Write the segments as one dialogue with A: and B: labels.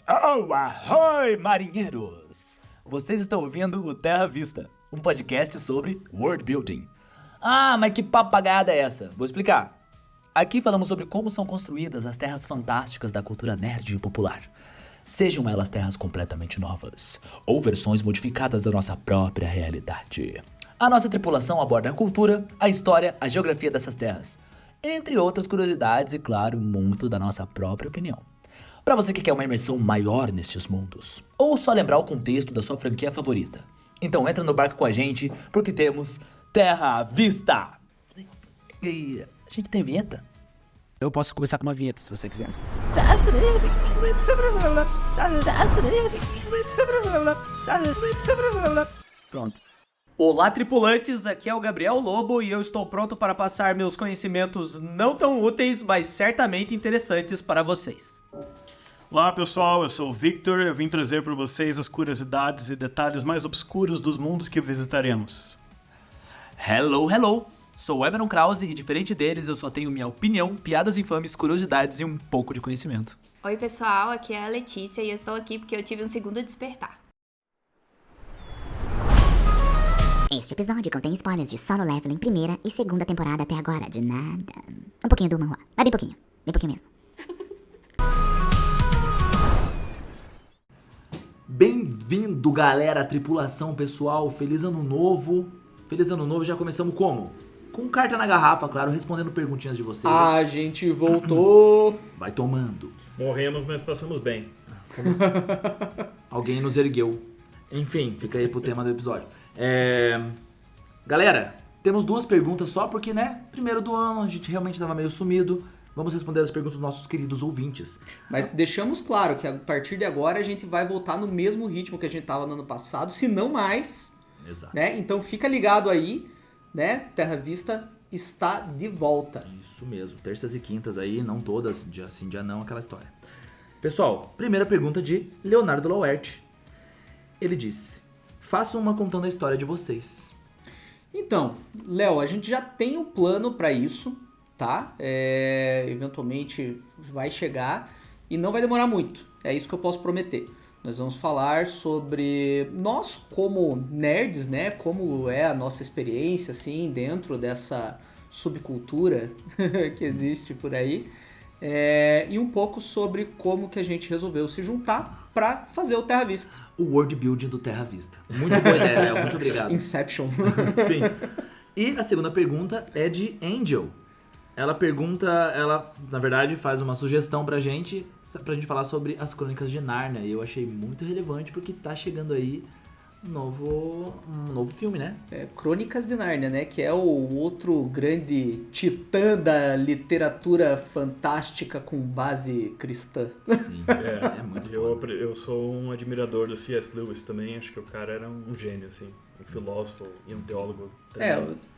A: Oh, ahoy, marinheiros! Vocês estão ouvindo o Terra Vista, um podcast sobre world building. Ah, mas que papagaiada é essa? Vou explicar. Aqui falamos sobre como são construídas as terras fantásticas da cultura nerd e popular. Sejam elas terras completamente novas, ou versões modificadas da nossa própria realidade. A nossa tripulação aborda a cultura, a história, a geografia dessas terras, entre outras curiosidades e, claro, muito da nossa própria opinião. Para você que quer uma imersão maior nestes mundos, ou só lembrar o contexto da sua franquia favorita, então entra no barco com a gente, porque temos Terra Vista! E a gente tem vinheta?
B: Eu posso começar com uma vinheta, se você quiser. Pronto.
C: Olá, tripulantes, aqui é o Gabriel Lobo e eu estou pronto para passar meus conhecimentos não tão úteis, mas certamente interessantes para vocês.
D: Olá pessoal, eu sou o Victor e eu vim trazer para vocês as curiosidades e detalhes mais obscuros dos mundos que visitaremos.
A: Hello, hello! Sou o Emeron Krause e, diferente deles, eu só tenho minha opinião, piadas infames, curiosidades e um pouco de conhecimento.
E: Oi pessoal, aqui é a Letícia e eu estou aqui porque eu tive um segundo despertar.
F: Este episódio contém spoilers de Solo Leveling primeira e segunda temporada até agora, de nada. Um pouquinho do manhwa, mas bem pouquinho mesmo.
A: Bem-vindo, galera, tripulação, pessoal, feliz ano novo. Feliz ano novo, já começamos como? Com carta na garrafa, claro, respondendo perguntinhas de vocês.
C: A gente voltou!
A: Vai tomando.
D: Morremos, mas passamos bem.
A: Alguém nos ergueu. Enfim, fica aí pro tema do episódio. Galera, temos duas perguntas só porque, né, primeiro do ano, a gente realmente tava meio sumido. Vamos responder as perguntas dos nossos queridos ouvintes.
C: Mas deixamos claro que a partir de agora a gente vai voltar no mesmo ritmo que a gente tava no ano passado, se não mais.
A: Exato.
C: Né? Então fica ligado aí, né? Terra Vista está de volta.
A: Isso mesmo, terças e quintas aí, não todas, dia sim, dia não, aquela história. Pessoal, primeira pergunta de Leonardo Lauert. Ele disse: façam uma contando a história de vocês.
C: Então, Léo, a gente já tem um plano para isso, tá? Eventualmente vai chegar e não vai demorar muito. É isso que eu posso prometer. Nós vamos falar sobre nós como nerds, né? Como é a nossa experiência, assim, dentro dessa subcultura que existe por aí. E um pouco sobre como que a gente resolveu se juntar para fazer o Terra Vista.
A: O world building do Terra Vista. Muito boa ideia, Léo. Muito obrigado.
C: Inception.
A: Sim. E a segunda pergunta é de Angel. Ela pergunta, na verdade faz uma sugestão pra gente falar sobre as Crônicas de Nárnia. E eu achei muito relevante porque tá chegando aí um novo filme, né?
C: Crônicas de Nárnia, né? Que é o outro grande titã da literatura fantástica com base cristã.
A: Sim, é muito foda.
D: Eu sou um admirador do C.S. Lewis também, acho que o cara era um gênio, assim, um filósofo e um teólogo.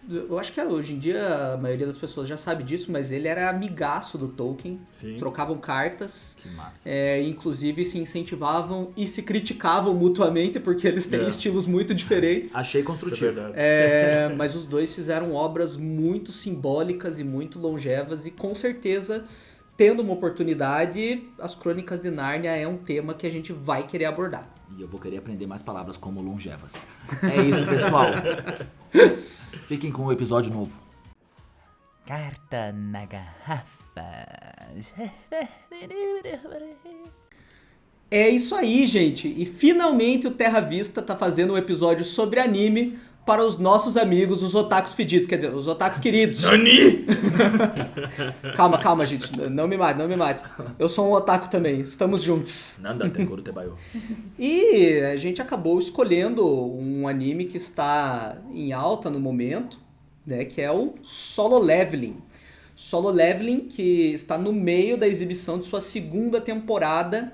C: Eu acho que hoje em dia a maioria das pessoas já sabe disso, mas ele era amigaço do Tolkien.
D: Sim.
C: Trocavam cartas.
A: Que massa.
C: Inclusive se incentivavam e se criticavam mutuamente, porque eles têm estilos muito diferentes.
A: Achei construtivo.
D: Isso é verdade.
C: Mas os dois fizeram obras muito simbólicas e muito longevas e com certeza, tendo uma oportunidade, as Crônicas de Nárnia é um tema que a gente vai querer abordar.
A: E eu vou querer aprender mais palavras como longevas. É isso, pessoal. Fiquem com o episódio novo.
B: Carta na garrafa.
C: É isso aí, gente. E finalmente o Terra Vista tá fazendo um episódio sobre anime para os nossos amigos, os otakus fedidos. Quer dizer, os otakus queridos.
D: Nani!
C: Calma, gente. Não me mate. Eu sou um otaku também. Estamos juntos.
A: Nanda Tegoro Tebayo.
C: E a gente acabou escolhendo um anime que está em alta no momento, né? Que é o Solo Leveling. Solo Leveling, que está no meio da exibição de sua segunda temporada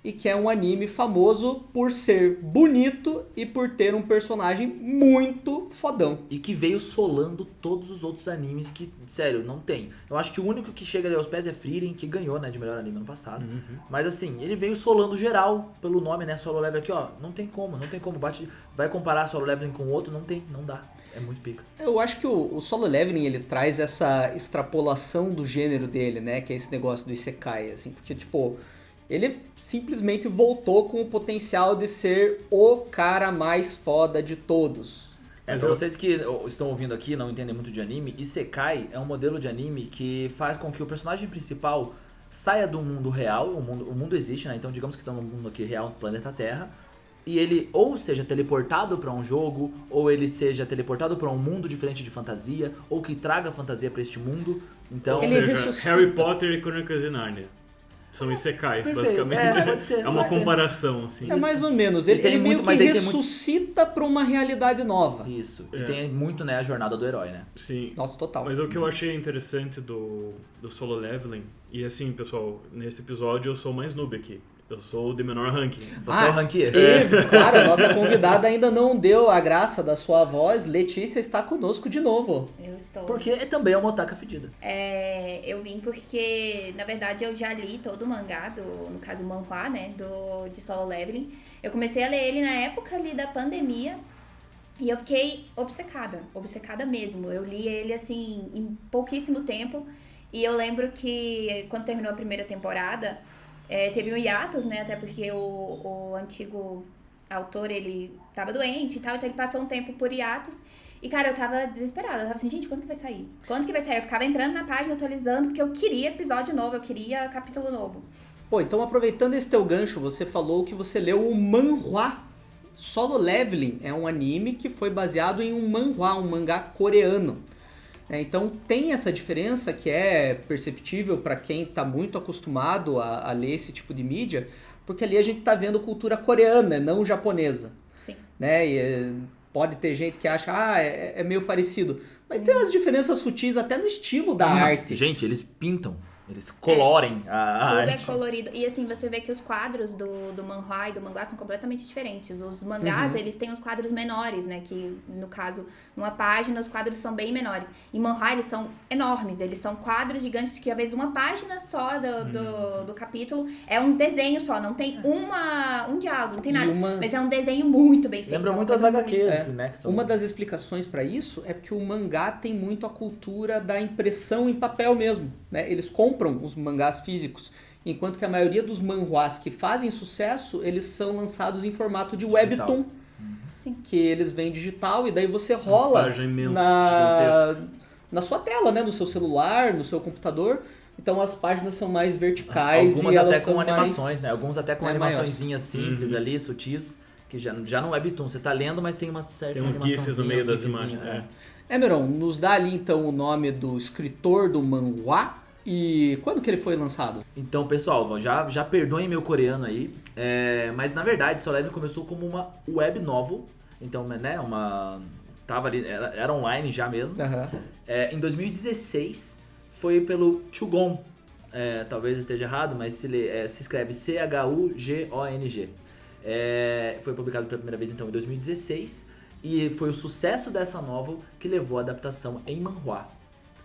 C: e que é um anime famoso por ser bonito e por ter um personagem muito fodão.
A: E que veio solando todos os outros animes que, sério, não tem. Eu acho que o único que chega ali aos pés é Frieren, que ganhou, né, de melhor anime ano passado. Mas assim, ele veio solando geral pelo nome, né, Solo Leveling aqui, ó. Não tem como. Vai comparar Solo Leveling com o outro, não dá. É muito pica.
C: Eu acho que o Solo Leveling, ele traz essa extrapolação do gênero dele, né, que é esse negócio do Isekai, assim, porque, tipo, Ele simplesmente voltou com o potencial de ser o cara mais foda de todos.
A: Pra vocês que estão ouvindo aqui e não entendem muito de anime, Isekai é um modelo de anime que faz com que o personagem principal saia do mundo real, o mundo existe, né? Então digamos que estamos no mundo aqui real, no planeta Terra, e ele ou seja teleportado pra um jogo, ou ele seja teleportado pra um mundo diferente de fantasia, ou que traga fantasia pra este mundo. Então,
D: Ou
C: Ele
D: seja,
C: ressuscita.
D: Harry Potter e Crônicas de Nárnia. São isekais,
A: perfeito.
D: basicamente.
A: Pode ser,
D: É uma
A: pode ser.
D: comparação, assim.
C: É mais ou menos.
A: Ele tem
C: Ele meio
A: muito,
C: que
A: mas daí tem muito-
C: ressuscita pra uma realidade nova.
A: Isso. E
D: É.
A: tem muito, né, a jornada do herói, né?
D: Sim.
C: Nossa, total.
D: Mas o que eu achei interessante do Solo Leveling, e assim, pessoal, nesse episódio eu sou mais noob aqui. Eu sou o de menor ranking.
A: Você é o ranqueiro.
C: E, claro, a nossa convidada ainda não deu a graça da sua voz. Letícia está conosco de novo.
E: Eu estou.
A: Porque também é uma otaka fedida.
E: Eu vim porque, na verdade, eu já li todo o mangá, no caso o manhwa, né, de Solo Leveling. Eu comecei a ler ele na época ali da pandemia e eu fiquei obcecada mesmo. Eu li ele, assim, em pouquíssimo tempo e eu lembro que quando terminou a primeira temporada, teve um hiatus, né, até porque o antigo autor, ele tava doente e tal, então ele passou um tempo por hiatus. E, cara, eu tava desesperada. Eu tava assim, gente, quando que vai sair? Quando que vai sair? Eu ficava entrando na página, atualizando, porque eu queria episódio novo, eu queria capítulo novo.
C: Pô, então aproveitando esse teu gancho, você falou que você leu o manhwa. Solo Leveling é um anime que foi baseado em um manhwa, um mangá coreano. Então tem essa diferença que é perceptível para quem tá muito acostumado a ler esse tipo de mídia, porque ali a gente tá vendo cultura coreana, não japonesa.
E: Sim.
C: Né? E pode ter gente que acha, é meio parecido. Mas tem umas diferenças sutis até no estilo da arte.
A: Gente, eles pintam. Eles colorem a
E: Tudo
A: arte.
E: é colorido. E assim, você vê que os quadros do manhwa e do mangá são completamente diferentes. Os mangás, eles têm os quadros menores, né? Que, no caso, numa página, os quadros são bem menores. Em manhwa, eles são enormes. Eles são quadros gigantes que, às vezes, uma página só do capítulo é um desenho só. Não tem um diálogo, não tem nada. Mas é um desenho muito bem feito.
A: Lembra
E: é uma
A: muito as
E: coisa
A: HQs, né? que são-
C: Uma das explicações para isso é que o mangá tem muito a cultura da impressão em papel mesmo, né? Eles compram os mangás físicos, enquanto que a maioria dos manhwas que fazem sucesso, eles são lançados em formato de webtoon,
E: Sim.
C: que eles vêm digital e daí você rola
D: página imensa,
C: na sua tela, né? No seu celular, no seu computador. Então as páginas são mais verticais
A: Algumas
C: e elas
A: até com
C: são
A: animações,
C: mais...
A: né? Alguns até com
C: mais
A: animaçõezinhas simples ali, sutis, que já não é webtoon. Você tá lendo, mas tem uma certa
D: Tem uns GIFs no meio das imagens.
C: Emeron, nos dá ali então o nome do escritor do manhwa e quando que ele foi lançado?
A: Então, pessoal, já perdoem meu coreano aí, mas na verdade, Solo Leveling começou como uma web novel, então, né, tava ali, era online já mesmo. Em 2016, foi pelo Chugon, talvez esteja errado, mas se escreve C-H-U-G-O-N-G. Foi publicado pela primeira vez, então, em 2016, e foi o sucesso dessa novel que levou à adaptação em manhwa,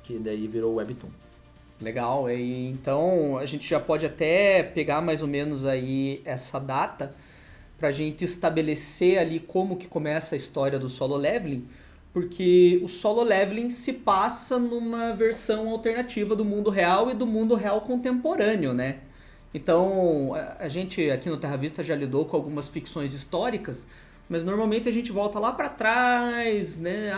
A: que daí virou webtoon.
C: Legal, e então a gente já pode até pegar mais ou menos aí essa data pra gente estabelecer ali como que começa a história do Solo Leveling, porque o Solo Leveling se passa numa versão alternativa do mundo real e do mundo real contemporâneo, né? Então, a gente aqui no Terra Vista já lidou com algumas ficções históricas, mas normalmente a gente volta lá para trás, né?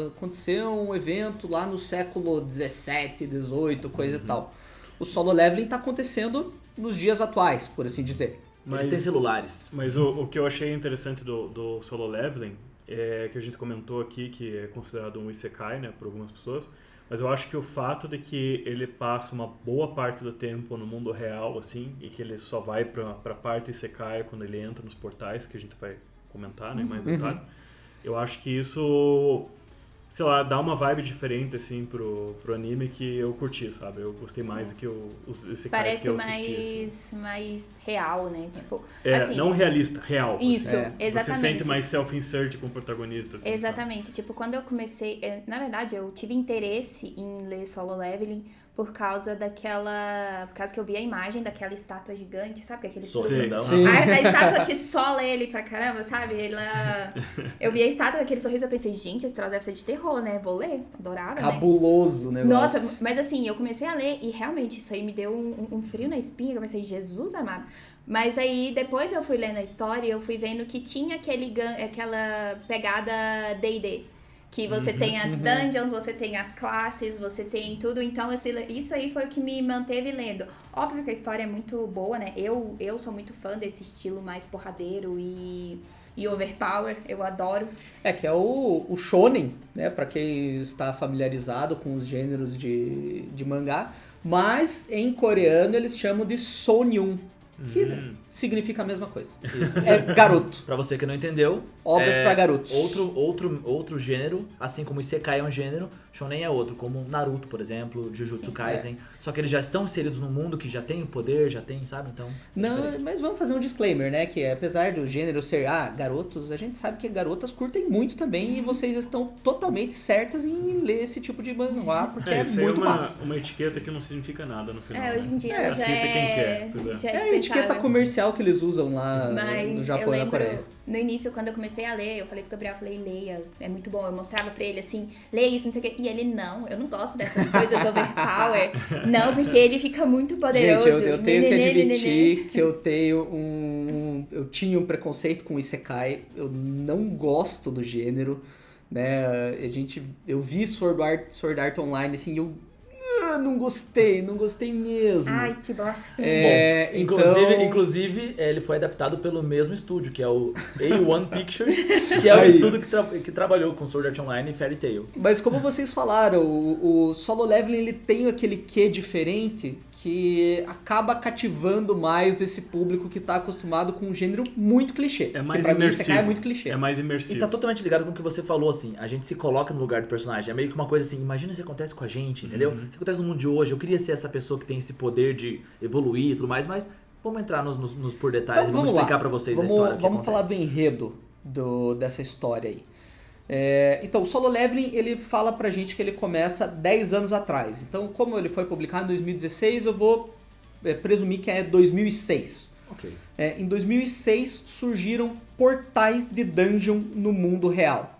C: Aconteceu um evento lá no século 17, 18, coisa e tal. O Solo Leveling tá acontecendo nos dias atuais, por assim dizer.
A: Eles têm celulares.
D: Mas o que eu achei interessante do Solo Leveling é que a gente comentou aqui que é considerado um isekai, né, por algumas pessoas. Mas eu acho que o fato de que ele passa uma boa parte do tempo no mundo real, assim, e que ele só vai pra parte isekai quando ele entra nos portais, que a gente vai comentar, né, mais detalhe. Eu acho que isso, sei lá, dá uma vibe diferente, assim, pro anime que eu curti, sabe? Eu gostei mais do que os isekais
E: Parece
D: que eu assisti, assim.
E: mais real, né? Tipo,
D: Não realista, real.
E: Isso,
D: assim.
E: exatamente.
D: Você sente mais self-insert com o protagonista, assim,
E: Exatamente. Tipo, quando eu comecei... Na verdade, eu tive interesse em ler Solo Leveling por causa que eu vi a imagem daquela estátua gigante, sabe? Aquele
A: Sorridão.
C: Sim.
E: a estátua que sola ele pra caramba, sabe? Eu vi a estátua daquele sorriso, eu pensei, gente, esse troço deve ser de terror, né? Vou ler, adorava, né?
C: Cabuloso o negócio.
E: Nossa, mas assim, eu comecei a ler e realmente isso aí me deu um frio na espinha, eu pensei, Jesus amado. Mas aí, depois eu fui lendo a história e eu fui vendo que tinha aquela pegada D&D. Que você tem as dungeons, você tem as classes, você tem tudo. Então, isso aí foi o que me manteve lendo. Óbvio que a história é muito boa, né? Eu sou muito fã desse estilo mais porradeiro e overpower. Eu adoro.
C: Que é o shonen, né? Pra quem está familiarizado com os gêneros de mangá. Mas, em coreano, eles chamam de Sonyeon. Que significa a mesma coisa.
A: Isso.
C: É garoto.
A: Pra você que não entendeu,
C: Obras pra garotos.
A: Outro gênero, assim como Isekai é um gênero, Shonen é outro, como Naruto, por exemplo, Jujutsu Kaisen. Só que eles já estão inseridos num mundo que já tem o poder, já tem, sabe? Então.
C: Não, mas vamos fazer um disclaimer, né? Que apesar do gênero ser garotos, a gente sabe que garotas curtem muito também e vocês estão totalmente certas em ler esse tipo de manhwa, porque é
D: isso aí
C: muito
D: é
C: massa.
D: uma etiqueta que não significa nada no final.
E: Hoje em dia
C: É,
E: já
D: assista quem quer, pois é.
E: já
C: É a etiqueta
E: dispensável.
C: comercial que eles usam lá
E: Mas
C: no
E: eu
C: Japão e na
E: lembro,
C: Coreia.
E: no início, quando eu comecei a ler, eu falei pro Gabriel, leia, é muito bom. Eu mostrava pra ele assim, leia isso, não sei o quê. E ele, não, eu não gosto dessas coisas overpower. Não, porque ele fica muito poderoso.
C: Gente, eu tenho que admitir que eu tenho eu tinha um preconceito com Isekai. Eu não gosto do gênero, né? Eu vi Sword Art Online, assim, eu não gostei mesmo.
E: Ai, que bosta.
A: Inclusive, ele foi adaptado pelo mesmo estúdio, que é o A1 Pictures, que é o
C: Aí.
A: estúdio que trabalhou com Sword Art Online e Fairy Tail.
C: Mas como vocês falaram, o Solo Leveling ele tem aquele quê diferente que acaba cativando mais esse público que tá acostumado com um gênero muito clichê.
D: É mais
C: que pra mim
D: imersivo.
C: Isekai é muito clichê.
D: É mais
A: E
D: imersivo.
A: tá totalmente ligado com o que você falou, assim, a gente se coloca no lugar do personagem, é meio que uma coisa assim, imagina se acontece com a gente, entendeu? Se acontece no mundo de hoje, eu queria ser essa pessoa que tem esse poder de evoluir e tudo mais, mas vamos entrar nos por detalhes,
C: Então,
A: vamos
C: lá.
A: explicar pra vocês a história que
C: Vamos
A: acontece.
C: falar do enredo dessa história aí. Então, o Solo Leveling, ele fala pra gente que ele começa 10 anos atrás. Então, como ele foi publicado em 2016, eu vou presumir que é 2006.
A: Ok.
C: Em 2006 surgiram portais de dungeon no mundo real.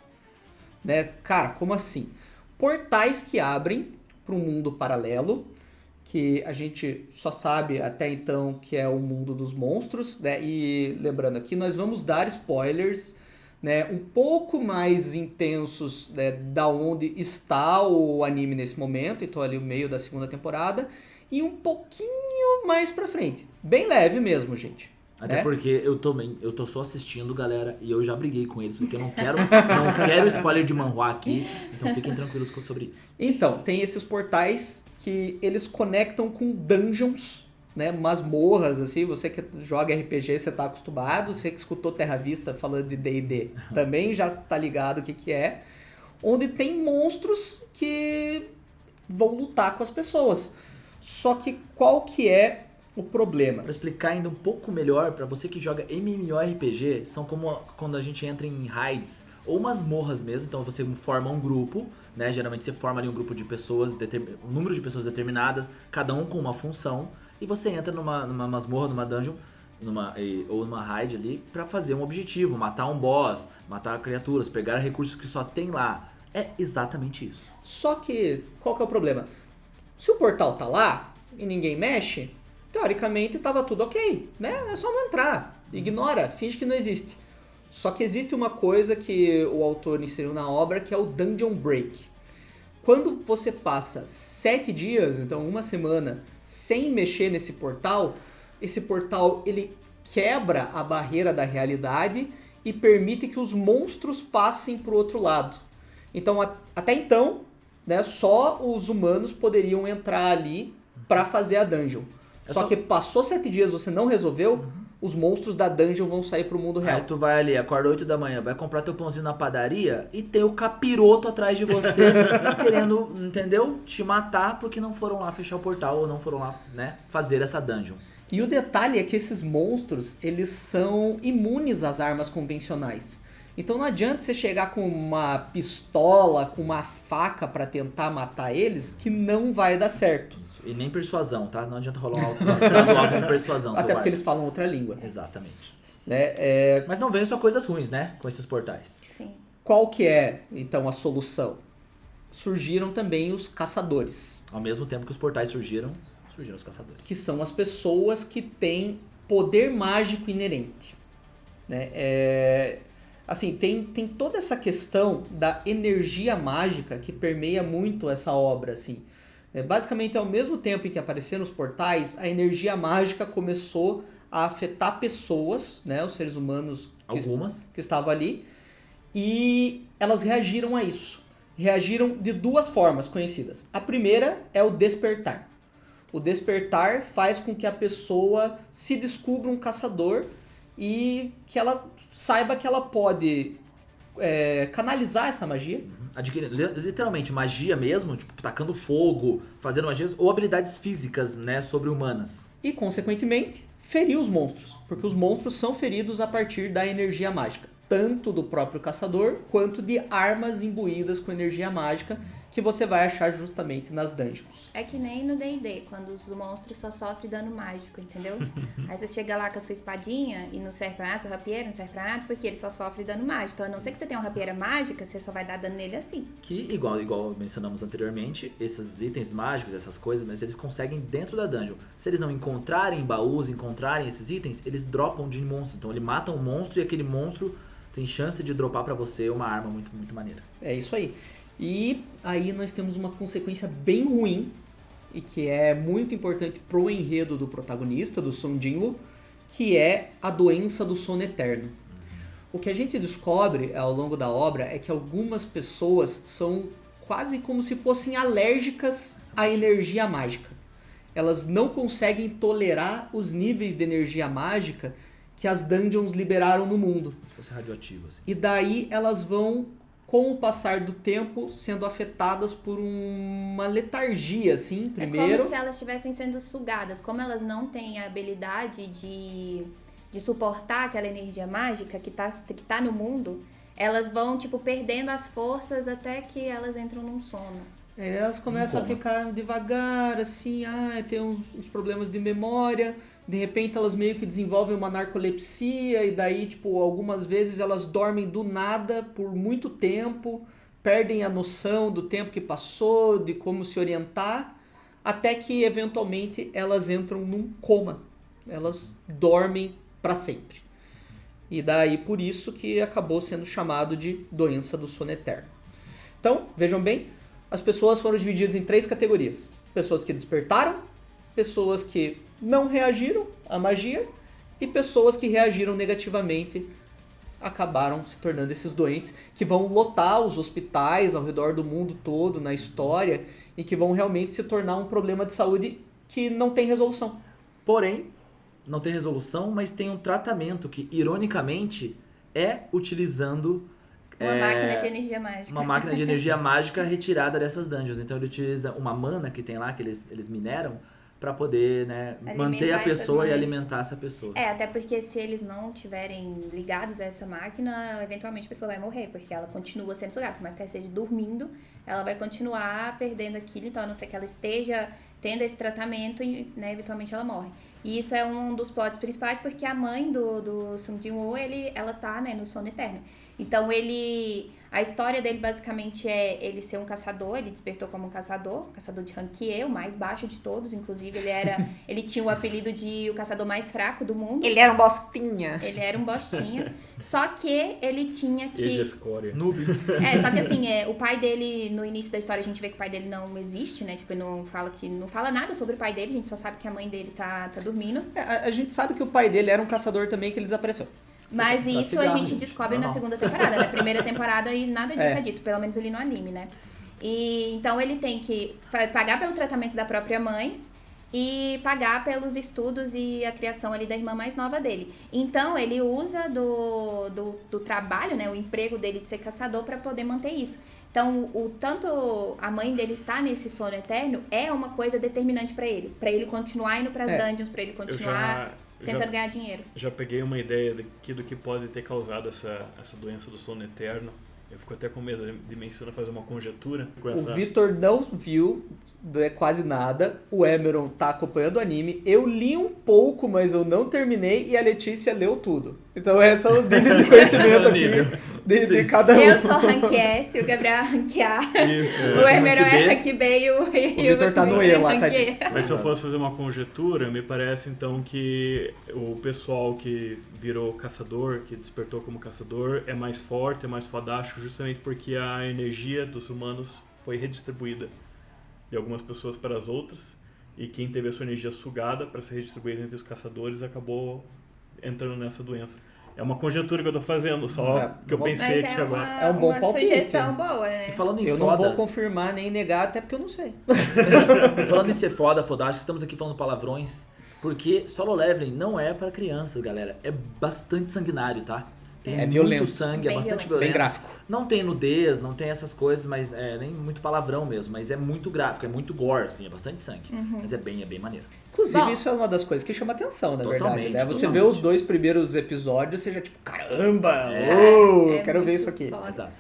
C: Né? Cara, como assim? Portais que abrem para um mundo paralelo, que a gente só sabe até então que é o mundo dos monstros, né? E lembrando aqui, nós vamos dar spoilers, né, um pouco mais intensos, né, da onde está o anime nesse momento, então ali o meio da segunda temporada, e um pouquinho mais pra frente. Bem leve mesmo, gente.
A: Até
C: né?
A: porque eu tô só assistindo, galera, e eu já briguei com eles, porque eu não quero spoiler de manhwa aqui, então fiquem tranquilos sobre isso.
C: Então, tem esses portais que eles conectam com dungeons, né, masmorras, assim, você que joga RPG, você tá acostumado, você que escutou Terra Vista falando de D&D, também já tá ligado o que é, onde tem monstros que vão lutar com as pessoas. Só que qual que é o problema?
A: Pra explicar ainda um pouco melhor, pra você que joga MMORPG, são como quando a gente entra em raids ou masmorras mesmo, então você forma um grupo, né, geralmente você forma ali um grupo de pessoas, um número de pessoas determinadas, cada um com uma função, e você entra numa masmorra, numa dungeon, ou numa raid ali, pra fazer um objetivo, matar um boss, matar criaturas, pegar recursos que só tem lá. É exatamente isso.
C: Só que, qual que é o problema? Se o portal tá lá e ninguém mexe, teoricamente tava tudo ok, né? É só não entrar, ignora, finge que não existe. Só que existe uma coisa que o autor inseriu na obra, que é o Dungeon Break. Quando você passa 7 dias, então uma semana, sem mexer nesse portal, esse portal ele quebra a barreira da realidade e permite que os monstros passem para o outro lado. Então, até então, né, só os humanos poderiam entrar ali para fazer a dungeon. Só que passou 7 dias, você não resolveu, os monstros da dungeon vão sair pro mundo real.
A: Aí tu vai ali, acorda 8 da manhã, vai comprar teu pãozinho na padaria e tem o capiroto atrás de você querendo, entendeu? Te matar porque não foram lá fechar o portal ou não foram lá, né, fazer essa dungeon.
C: E o detalhe é que esses monstros, eles são imunes às armas convencionais. Então não adianta você chegar com uma pistola, com uma faca pra tentar matar eles, que não vai dar certo.
A: Isso. E nem persuasão, tá? Não adianta rolar um alto de persuasão.
C: Até
A: seu
C: porque
A: bardo.
C: eles falam outra língua.
A: Exatamente.
C: Né?
A: Mas não venham só coisas ruins, né? Com esses portais.
E: Sim.
C: Qual que é, então, a solução? Surgiram também os caçadores,
A: Ao mesmo tempo que os portais surgiram os caçadores.
C: que são as pessoas que têm poder mágico inerente. Né? Assim, tem toda essa questão da energia mágica que permeia muito essa obra. Assim. Basicamente, ao mesmo tempo em que apareceram os portais, a energia mágica começou a afetar pessoas, né, os seres humanos que estavam ali, e elas reagiram a isso. Reagiram de duas formas conhecidas. A primeira é o despertar. O despertar faz com que a pessoa se descubra um caçador e que ela saiba que ela pode canalizar essa magia.
A: Adquire literalmente magia mesmo, tipo, tacando fogo, fazendo magias, ou habilidades físicas, né, sobre-humanas.
C: E, consequentemente, ferir os monstros. Porque os monstros são feridos a partir da energia mágica. Tanto do próprio caçador, quanto de armas imbuídas com energia mágica, que você vai achar justamente nas dungeons.
E: É que nem no D&D, quando os monstros só sofrem dano mágico, entendeu? Aí você chega lá com a sua espadinha e não serve pra nada, sua rapieira não serve pra nada, porque ele só sofre dano mágico. Então, a não ser que você tenha uma rapieira mágica, você só vai dar dano nele assim.
A: Que, igual mencionamos anteriormente, esses itens mágicos, essas coisas, mas eles conseguem dentro da dungeon. Se eles não encontrarem baús, encontrarem esses itens, eles dropam de monstro. Então, ele mata um monstro e aquele monstro tem chance de dropar pra você uma arma muito, muito maneira.
C: É isso aí. E aí nós temos uma consequência bem ruim, e que é muito importante pro enredo do protagonista, do Sung Jin-woo, que é a doença do sono eterno. O que a gente descobre ao longo da obra é que algumas pessoas são quase como se fossem alérgicas à energia mágica. Elas não conseguem tolerar os níveis de energia mágica que as dungeons liberaram no mundo.
A: Se fosse radioativo, assim.
C: E daí elas vão, com o passar do tempo, sendo afetadas por uma letargia, assim,
E: É
C: primeiro.
E: como se elas estivessem sendo sugadas. Como elas não têm a habilidade de suportar aquela energia mágica que tá no mundo, elas vão, tipo, perdendo as forças até que elas entram num sono.
C: Elas começam a ficar devagar, assim, tem uns problemas de memória. De repente elas meio que desenvolvem uma narcolepsia e daí, tipo, algumas vezes elas dormem do nada por muito tempo, perdem a noção do tempo que passou, de como se orientar, até que eventualmente elas entram num coma. Elas dormem para sempre. E daí por isso que acabou sendo chamado de doença do sono eterno. Então, vejam bem, as pessoas foram divididas em 3 categorias. Pessoas que despertaram, pessoas que não reagiram à magia e pessoas que reagiram negativamente acabaram se tornando esses doentes que vão lotar os hospitais ao redor do mundo todo na história e que vão realmente se tornar um problema de saúde que não tem resolução.
A: Porém, não tem resolução, mas tem um tratamento que, ironicamente, é utilizando
E: Uma máquina de energia mágica.
A: uma máquina de energia mágica retirada dessas dungeons. Então ele utiliza uma mana que tem lá, que eles mineram, pra poder, né, manter a pessoa e alimentar essa pessoa.
E: Até porque se eles não estiverem ligados a essa máquina, eventualmente a pessoa vai morrer, porque ela continua sendo sugada. Por mais que ela esteja dormindo, ela vai continuar perdendo aquilo, então a não ser que ela esteja tendo esse tratamento, e, né, eventualmente ela morre. E isso é um dos plots principais, porque a mãe do Sung Jin-woo, ela tá, né, no sono eterno. Então a história dele basicamente é ele ser um caçador, ele despertou como um caçador de rank E, o mais baixo de todos, inclusive ele tinha o apelido de o caçador mais fraco do mundo.
C: Ele era um bostinha.
E: Ele era um bostinha, só que ele tinha que...
D: E de escória.
A: Noob.
E: Só que assim, o pai dele, no início da história a gente vê que o pai dele não existe, né, tipo, não fala nada sobre o pai dele, a gente só sabe que a mãe dele tá dormindo.
C: A gente sabe que o pai dele era um caçador também, que ele desapareceu.
E: Mas isso a
C: cigarro.
E: gente descobre na segunda temporada. Na primeira temporada e nada disso é dito, pelo menos ali no anime, né? E então ele tem que pagar pelo tratamento da própria mãe e pagar pelos estudos e a criação ali da irmã mais nova dele. Então ele usa do trabalho, né, o emprego dele de ser caçador para poder manter isso. Então, tanto a mãe dele estar nesse sono eterno é uma coisa determinante para ele continuar indo pras dungeons, para ele continuar tentando ganhar dinheiro.
D: Já peguei uma ideia do que pode ter causado essa doença do sono eterno. Eu fico até com medo de mencionar, fazer uma conjetura.
C: O Vitor não viu quase nada, o Emeron tá acompanhando o anime, eu li um pouco, mas eu não terminei, e a Letícia leu tudo. Então esses são os níveis de conhecimento aqui de cada um.
E: Eu sou rank S, o Gabriel é rank A, o Emeron é rank B e o
C: Vitor tá no E lá, tadinho.
D: Mas se eu fosse fazer uma conjetura, me parece então que o pessoal que virou caçador, que despertou como caçador, é mais forte, é mais fodástico, justamente porque a energia dos humanos foi redistribuída de algumas pessoas para as outras, e quem teve a sua energia sugada para ser redistribuída entre os caçadores acabou entrando nessa doença. É uma conjectura que eu tô fazendo, só que eu pensei aqui agora.
C: É um bom palpite.
E: Sugestão boa, né?
A: E falando em
C: eu
A: foda,
C: não vou confirmar nem negar, até porque eu não sei.
A: falando em ser foda, fodástico, estamos aqui falando palavrões, porque Solo Leveling não é para crianças, galera. É bastante sanguinário, tá? Tem muito
C: violento.
A: sangue, é
E: Bem
A: bastante
E: violento.
C: Bem
A: violento.
C: gráfico.
A: Não tem nudez, não tem essas coisas, mas nem muito palavrão mesmo, mas é muito gráfico, é muito gore, assim, é bastante sangue. Mas é bem maneiro.
C: Inclusive,
E: Bom.
C: isso é uma das coisas que chama atenção, na
A: Totalmente,
C: verdade, né? Você vê
A: totalmente.
C: os 2 primeiros episódios, você já tipo, caramba,
E: É
C: quero ver
E: muito
C: isso aqui.
E: foda.
A: Exato.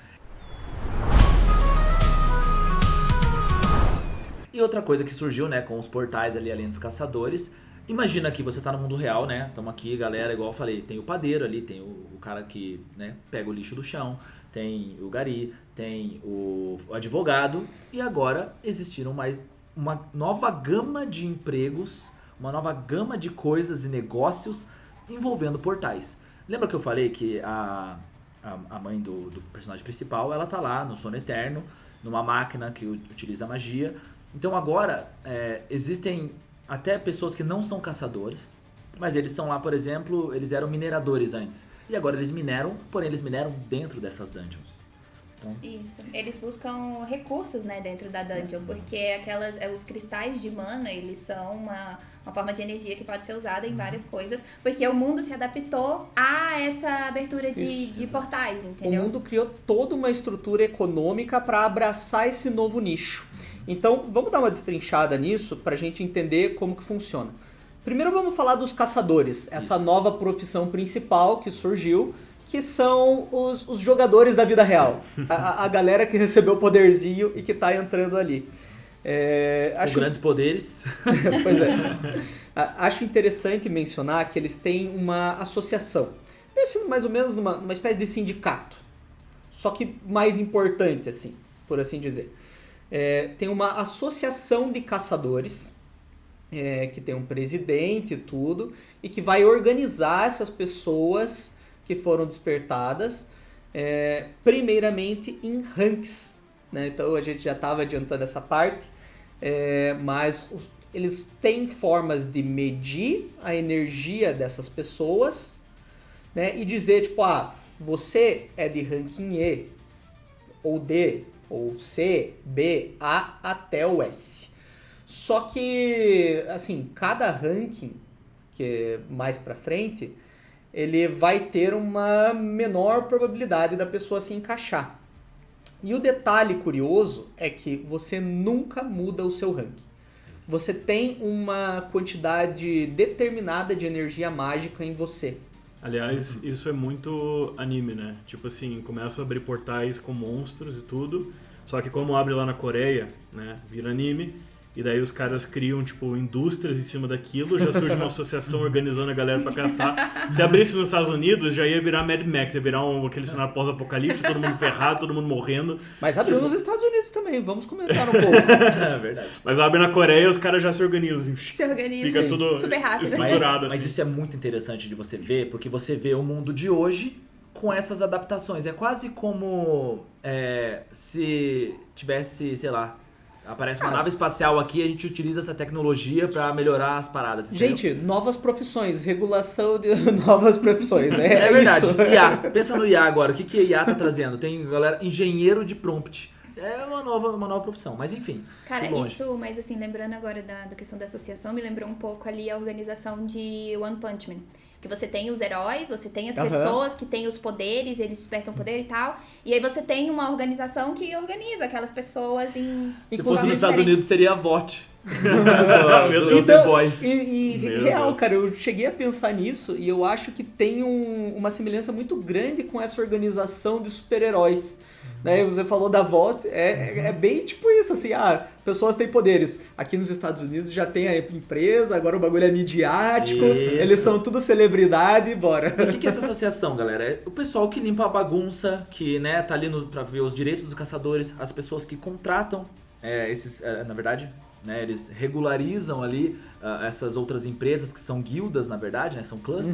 A: E outra coisa que surgiu, né, com os portais ali além dos caçadores, imagina que você tá no mundo real, né? Estamos aqui, galera, igual eu falei, tem o padeiro ali, tem o cara que, né, pega o lixo do chão, tem o gari, tem o advogado, e agora existiram mais uma nova gama de empregos, uma nova gama de coisas e negócios envolvendo portais. Lembra que eu falei que a mãe do personagem principal, ela tá lá no sono eterno, numa máquina que utiliza magia. Então agora existem até pessoas que não são caçadores, mas eles são lá, por exemplo, eles eram mineradores antes. E agora eles mineram, porém eles mineram dentro dessas dungeons. Então,
E: Isso. Eles buscam recursos, né, dentro da dungeon, porque os cristais de mana, eles são uma forma de energia que pode ser usada em várias coisas, porque o mundo se adaptou a essa abertura de portais, entendeu?
C: O mundo criou toda uma estrutura econômica para abraçar esse novo nicho. Então, vamos dar uma destrinchada nisso para a gente entender como que funciona. Primeiro vamos falar dos caçadores, essa nova profissão principal que surgiu, que são os jogadores da vida real. A galera que recebeu o poderzinho e que tá entrando ali.
A: com grandes poderes.
C: Pois é. Acho interessante mencionar que eles têm uma associação. Pensando mais ou menos numa espécie de sindicato. Só que mais importante, assim, por assim dizer. Tem uma associação de caçadores, que tem um presidente e tudo, e que vai organizar essas pessoas que foram despertadas, primeiramente em ranks, né? Então a gente já estava adiantando essa parte, mas eles têm formas de medir a energia dessas pessoas, né? E dizer, tipo, você é de ranking E, ou D, ou C, B, A até o S. Só que, assim, cada ranking, que é mais pra frente, ele vai ter uma menor probabilidade da pessoa se encaixar. E o detalhe curioso é que você nunca muda o seu ranking. Você tem uma quantidade determinada de energia mágica em você.
D: Aliás, isso é muito anime, né? Tipo assim, começa a abrir portais com monstros e tudo, só que como abre lá na Coreia, né, vira anime, e daí os caras criam, tipo, indústrias em cima daquilo, já surge uma associação organizando a galera pra caçar. Se abrisse nos Estados Unidos, já ia virar Mad Max, ia virar aquele cenário pós-apocalipse, todo mundo ferrado, todo mundo morrendo.
C: Mas abriu nos Estados Unidos também, vamos comentar um pouco.
A: É verdade.
D: Mas abre na Coreia, os caras já se organizam. Assim,
E: Se organiza
D: fica tudo
E: super rápido.
D: estruturado.
A: Mas
D: assim.
A: isso é muito interessante de você ver, porque você vê o mundo de hoje com essas adaptações. É quase como se tivesse, sei lá, aparece uma nave espacial aqui e a gente utiliza essa tecnologia pra melhorar as paradas. Entendeu?
C: Gente, novas profissões, regulação de novas profissões.
A: É verdade.
C: Isso.
A: IA. Pensa no IA agora. O que a IA tá trazendo? Tem, galera, engenheiro de prompt. É uma nova profissão, mas enfim.
E: Cara,
A: fui longe.
E: isso, mas assim, lembrando agora da questão da associação, me lembrou um pouco ali a organização de One Punch Man. Que você tem os heróis, você tem as pessoas que têm os poderes, eles despertam poder e tal. E aí você tem uma organização que organiza aquelas pessoas em...
A: Se fosse nos Estados Unidos, seria a VOT.
D: Meu Deus,
C: Então,
D: The Boys.
C: e
D: Meu
C: real,
D: Deus.
C: cara, eu cheguei a pensar nisso e eu acho que tem uma semelhança muito grande com essa organização de super-heróis. Né? Você falou da Vault, é bem tipo isso, assim, pessoas têm poderes. Aqui nos Estados Unidos já tem a empresa, agora o bagulho é midiático,
G: Isso.
C: eles são tudo celebridade, bora.
G: E o que é essa associação, galera? É o pessoal que limpa a bagunça, que né, tá ali pra ver os direitos dos caçadores, as pessoas que contratam na verdade, né, eles regularizam ali essas outras empresas que são guildas, na verdade, né, são clãs.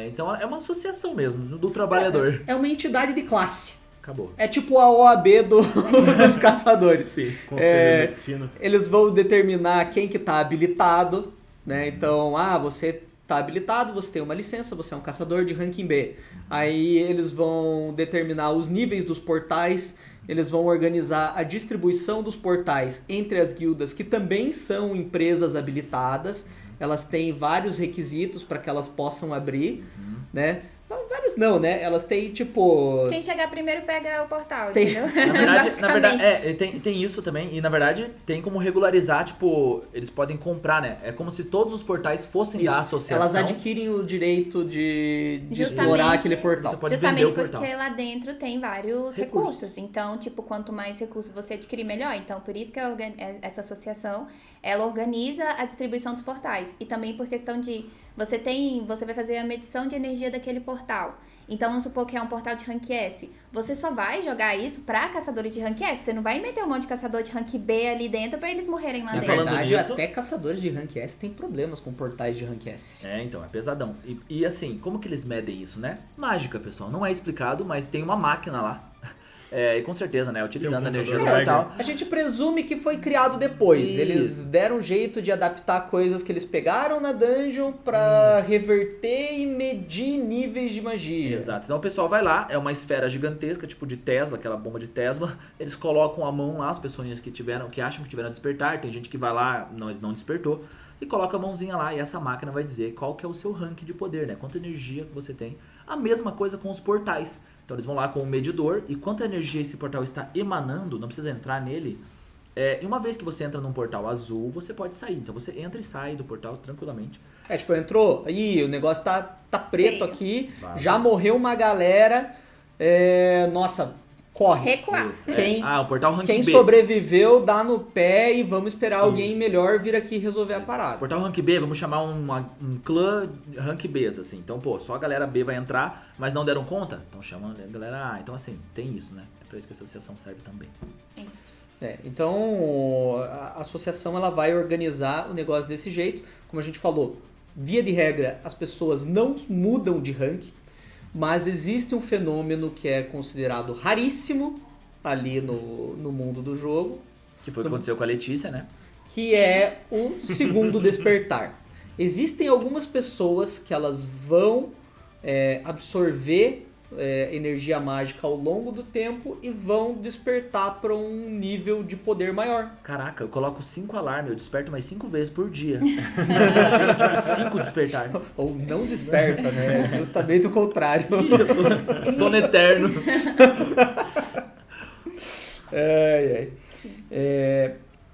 G: Então é uma associação mesmo, do trabalhador.
C: É uma entidade de classe.
G: Acabou.
C: É tipo a OAB dos caçadores.
G: Sim.
D: Conselho de Medicina.
C: Eles vão determinar quem que tá habilitado, né? Então, você tá habilitado, você tem uma licença, você é um caçador de ranking B. Aí eles vão determinar os níveis dos portais, eles vão organizar a distribuição dos portais entre as guildas, que também são empresas habilitadas. Elas têm vários requisitos para que elas possam abrir, né? Não, vários não, né? Elas têm, tipo...
E: Quem chegar primeiro pega o portal,
C: Tem-
E: entendeu?
G: Na verdade,
E: Basicamente.
G: tem isso também. E na verdade, tem como regularizar, tipo, eles podem comprar, né? É como se todos os portais fossem da
C: Isso.
G: associação.
C: Elas adquirem o direito de
E: Justamente.
C: explorar aquele portal.
G: Você pode vender
E: Justamente
G: o portal.
E: porque lá dentro tem vários recursos. Então, tipo, quanto mais recursos você adquirir, melhor. Então, por isso que essa associação, ela organiza a distribuição dos portais. E também por questão de você vai fazer a medição de energia daquele portal. Então, vamos supor que é um portal de rank S. Você só vai jogar isso pra caçadores de rank S. Você não vai meter um monte de caçador de rank B ali dentro pra eles morrerem lá
C: Na
E: dentro.
G: falando
C: verdade,
G: nisso-
C: até caçadores de rank S tem problemas com portais de rank S.
G: Então, é pesadão. E assim, como que eles medem isso, né? Mágica, pessoal. Não é explicado, mas tem uma máquina lá. E com certeza, né? Utilizando a
D: Tem um
G: energia do
D: computador
G: portal.
C: A gente presume que foi criado depois.
G: Isso.
C: Eles deram um jeito de adaptar coisas que eles pegaram na dungeon pra reverter e medir níveis de magia.
G: Exato. Então o pessoal vai lá, é uma esfera gigantesca, tipo de Tesla, aquela bomba de Tesla. Eles colocam a mão lá, as pessoas que acham que tiveram a despertar. Tem gente que vai lá, não despertou. E coloca a mãozinha lá e essa máquina vai dizer qual que é o seu rank de poder, né? Quanta energia que você tem. A mesma coisa com os portais. Então eles vão lá com o medidor e quanta energia esse portal está emanando, não precisa entrar nele. E uma vez que você entra num portal azul, você pode sair. Então você entra e sai do portal tranquilamente.
C: Tipo, entrou, o negócio tá preto
E: Feio.
C: aqui,
G: Vaza.
C: já morreu uma galera, nossa, corre.
E: Recuar.
G: Isso.
C: Quem-
G: o portal rank
C: Quem
G: B.
C: sobreviveu, dá no pé e vamos esperar alguém melhor vir aqui resolver a parada.
G: Portal rank B, vamos chamar um clã rank B, assim. Então, só a galera B vai entrar, mas não deram conta? Então chama a galera A. Então, assim, tem isso, né? É pra isso que a associação serve também.
E: Isso.
C: Então, a associação ela vai organizar o negócio desse jeito. Como a gente falou, via de regra, as pessoas não mudam de rank, mas existe um fenômeno que é considerado raríssimo ali no mundo do jogo,
G: Que foi o que aconteceu com a Letícia, né?
C: que é o segundo despertar. Existem algumas pessoas que elas vão absorver energia mágica ao longo do tempo e vão despertar para um nível de poder maior.
G: Caraca, eu coloco 5 alarmes, eu desperto mais 5 vezes por dia. Tipo, 5 despertar.
C: Ou não desperta, né? Justamente o contrário.
G: Eu tô sono eterno.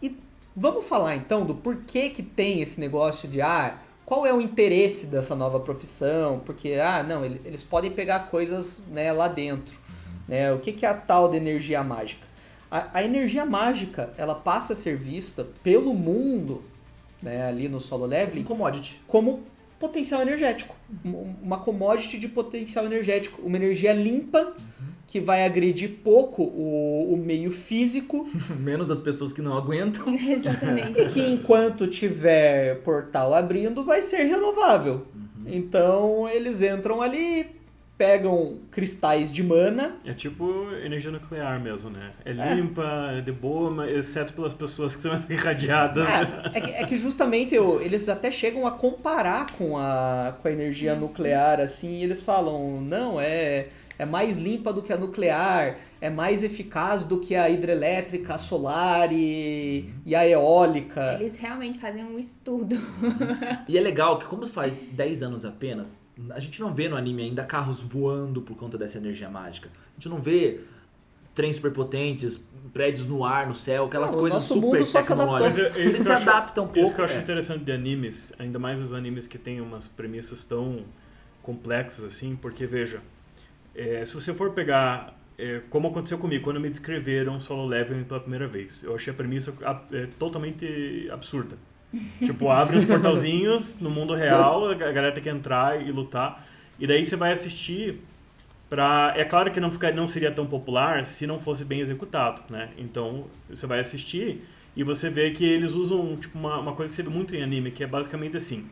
C: E vamos falar então do porquê que tem esse negócio de qual é o interesse dessa nova profissão? Porque, não, eles podem pegar coisas, né, lá dentro. Né? O que é a tal de energia mágica? A energia mágica, ela passa a ser vista pelo mundo, né, ali no solo leveling,
G: Commodity.
C: como potencial energético. Uma commodity de potencial energético. Uma energia limpa que vai agredir pouco o meio físico
G: Menos as pessoas que não aguentam.
E: Exatamente.
C: e que enquanto tiver portal abrindo vai ser renovável. Então eles entram ali, pegam cristais de mana.
D: É tipo energia nuclear mesmo, né? É limpa, é de boa, mas exceto pelas pessoas que são irradiadas.
C: É que justamente eles até chegam a comparar com a energia nuclear, assim, e eles falam, não, é mais limpa do que a nuclear, é mais eficaz do que a hidrelétrica, a solar e a eólica.
E: Eles realmente fazem um estudo.
G: E é legal que, como faz 10 anos apenas, a gente não vê no anime ainda carros voando por conta dessa energia mágica. A gente não vê trens superpotentes, prédios no ar, no céu, aquelas
C: Não, o
G: coisas
C: nosso
G: super
C: mundo só se adaptou.
G: tecnológicas.
D: Mas é
G: Eles
D: isso
G: se
D: que eu acho-
G: adaptam um pouco.
D: Isso que eu acho
G: é.
D: interessante de animes, ainda mais os animes que têm umas premissas tão complexas assim, porque veja, se você for pegar, como aconteceu comigo, quando me descreveram Solo Leveling pela primeira vez, eu achei a premissa totalmente absurda. Tipo, abre uns portalzinhos no mundo real, a galera tem que entrar e lutar, e daí você vai assistir é claro que não seria tão popular se não fosse bem executado, né? Então, você vai assistir e você vê que eles usam tipo, uma coisa que você vê muito em anime, que é basicamente assim,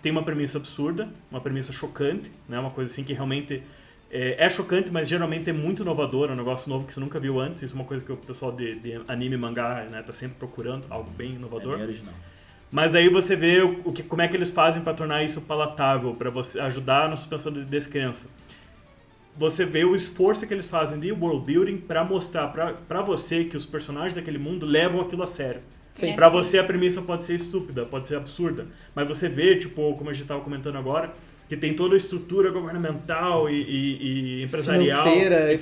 D: tem uma premissa absurda, uma premissa chocante, né? Uma coisa assim que realmente é chocante, mas geralmente é muito inovadora, um negócio novo que você nunca viu antes, isso é uma coisa que o pessoal de anime e mangá, né, tá sempre procurando, algo bem inovador.
G: É bem original.
D: Mas daí você vê como é que eles fazem para tornar isso palatável, para você ajudar na suspensão de descrença. Você vê o esforço que eles fazem de world building para mostrar para você que os personagens daquele mundo levam aquilo a sério.
C: Sim.
D: Para você a premissa pode ser estúpida, pode ser absurda, mas você vê, tipo, como a gente estava comentando agora, que tem toda a estrutura governamental e empresarial
C: Financeira,
D: e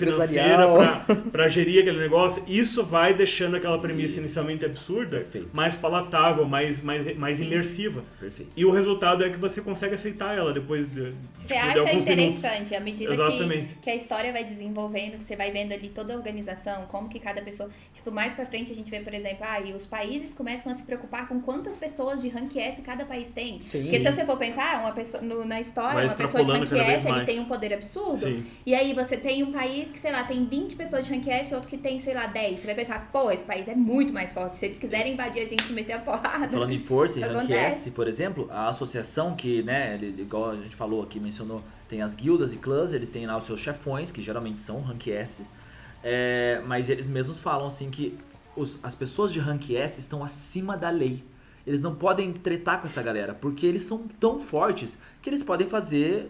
D: para gerir aquele negócio. Isso vai deixando aquela premissa inicialmente absurda
G: Perfeito.
D: mais palatável, mais
E: Sim.
D: imersiva.
G: Perfeito.
D: E o resultado é que você consegue aceitar ela depois de
E: Você
D: alguns
E: acha
D: minutos.
E: interessante, à medida
D: Exatamente.
E: que a história vai desenvolvendo, que você vai vendo ali toda a organização, como que cada pessoa... Tipo, mais pra frente a gente vê, por exemplo, e os países começam a se preocupar com quantas pessoas de rank S cada país tem.
C: Sim.
E: Porque se você for pensar, uma pessoa, na história,
D: Vai
E: uma pessoa de
D: extrapolando
E: rank
D: cada vez
E: S, ele
D: mais.
E: tem um poder absurdo.
D: Sim.
E: E aí você tem um país que, sei lá, tem 20 pessoas de rank S e outro que tem, sei lá, 10. Você vai pensar, pô, esse país é muito mais forte. Se eles quiserem invadir a gente e meter a porrada...
G: Falando em força e Rank
E: Acontece.
G: S, por exemplo, a associação que, né, igual a gente falou aqui, mencionou, tem as guildas e clãs, eles têm lá os seus chefões, que geralmente são Rank S, mas eles mesmos falam assim que as pessoas de Rank S estão acima da lei. Eles não podem tretar com essa galera, porque eles são tão fortes que eles podem fazer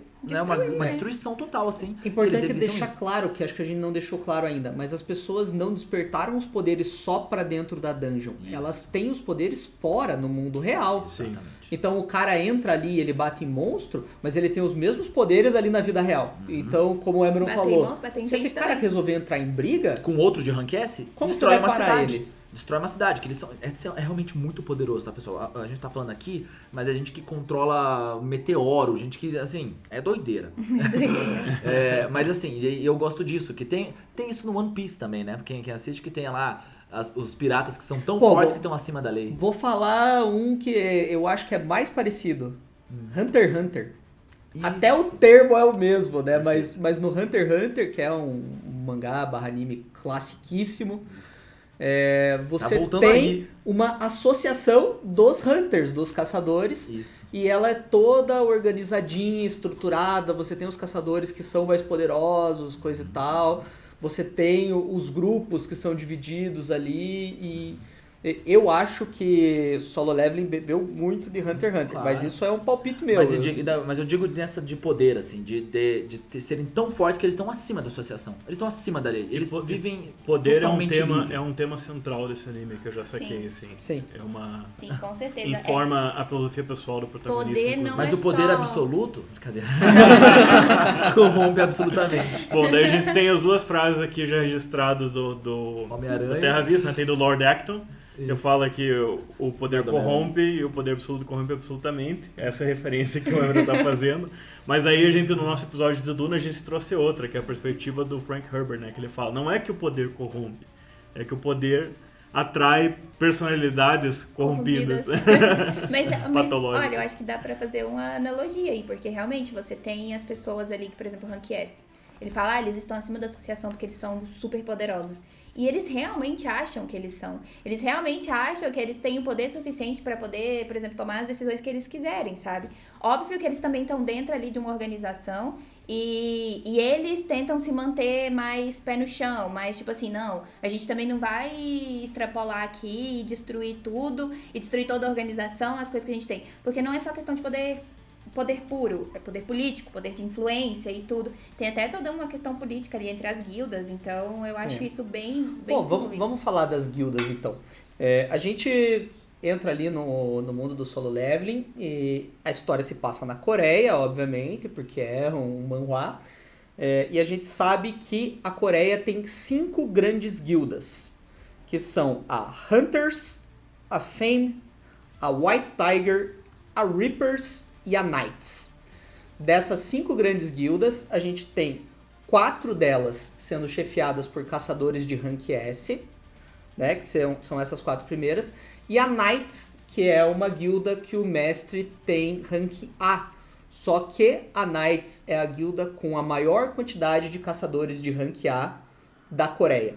G: uma destruição total, assim.
C: Importante
G: Eles evitam
C: deixar
G: isso.
C: claro, que acho que a gente não deixou claro ainda, mas as pessoas não despertaram os poderes só pra dentro da dungeon.
G: Isso.
C: Elas têm os poderes fora, no mundo real.
D: Sim.
C: Então o cara entra ali, ele bate em monstro, mas ele tem os mesmos poderes ali na vida real. Então, como o Emeron
E: Bater em
C: falou,
E: monstro, bater em
C: se esse
E: gente
C: cara
E: também.
C: resolver entrar em briga,
G: Com outro de Rank S,
C: como você
G: destrói
C: vai
G: uma
C: parar
G: cidade.
C: ele?
G: Destrói uma cidade, que eles são. É realmente muito poderoso, tá, pessoal? A gente tá falando aqui, mas é gente que controla meteoro, gente que, assim, é doideira. Mas assim, eu gosto disso, que tem isso no One Piece também, né? Quem assiste que tem lá os piratas que são tão fortes que estão acima da lei.
C: Vou falar um que eu acho que é mais parecido. Hunter x Hunter. Até o termo é o mesmo, né? Mas no Hunter x Hunter, que é um mangá / anime classiquíssimo, você
G: voltando
C: tem
G: aí.
C: uma associação dos Hunters, dos caçadores.
G: Isso.
C: E ela é toda organizadinha, estruturada. Você tem os caçadores que são mais poderosos, coisa e tal. Você tem os grupos que são divididos ali. E eu acho que Solo Leveling bebeu muito de Hunter x Hunter.
G: Claro.
C: Mas isso é um palpite meu.
G: Mas eu digo nessa de poder, assim, de serem tão fortes que eles estão acima da associação. Eles estão acima da lei. Eles vivem
D: Poder
G: totalmente livre.
D: é um tema central desse anime que eu já saquei, assim.
C: Sim.
D: É uma...
E: Sim, com certeza.
D: Informa a filosofia pessoal do protagonista.
E: Poder
D: inclusive.
E: não
G: Mas
E: é
G: o poder
E: só-
G: absoluto, brincadeira, corrompe absolutamente.
D: Bom, daí a gente tem as duas frases aqui já registradas do
G: Homem-Aranha.
D: Terra Vista, né? Tem do Lord Acton, que fala que o poder
G: Do
D: corrompe e o poder absoluto corrompe absolutamente. Essa é a referência que o Emerald tá fazendo. Mas aí a gente, no nosso episódio de Duna, a gente trouxe outra, que é a perspectiva do Frank Herbert, né? Que ele fala, não é que o poder corrompe, é que o poder atrai personalidades corrompidas.
E: Mas
D: Patológico.
E: olha, eu acho que dá pra fazer uma analogia aí, porque realmente você tem as pessoas ali que, por exemplo, Rank S. Ele fala, eles estão acima da associação porque eles são super poderosos. E eles realmente acham que eles são. Eles realmente acham que eles têm o poder suficiente pra poder, por exemplo, tomar as decisões que eles quiserem, sabe? Óbvio que eles também estão dentro ali de uma organização e eles tentam se manter mais pé no chão, mas tipo assim, não, a gente também não vai extrapolar aqui e destruir tudo, e destruir toda a organização, as coisas que a gente tem. Porque não é só questão de poder puro, é poder político, poder de influência e tudo. Tem até toda uma questão política ali entre as guildas, então eu acho isso bem
C: Bom,
E: desenvolvido.
C: vamos falar das guildas então. A gente entra ali no mundo do Solo Leveling e a história se passa na Coreia, obviamente, porque é um manhwa. E a gente sabe que a Coreia tem 5 grandes guildas, que são a Hunters, a Fame, a White Tiger, a Reapers e a Knights. Dessas 5 grandes guildas, a gente tem 4 delas sendo chefiadas por caçadores de rank S, né, que são essas 4 primeiras, e a Knights, que é uma guilda que o mestre tem rank A. Só que a Knights é a guilda com a maior quantidade de caçadores de rank A da Coreia.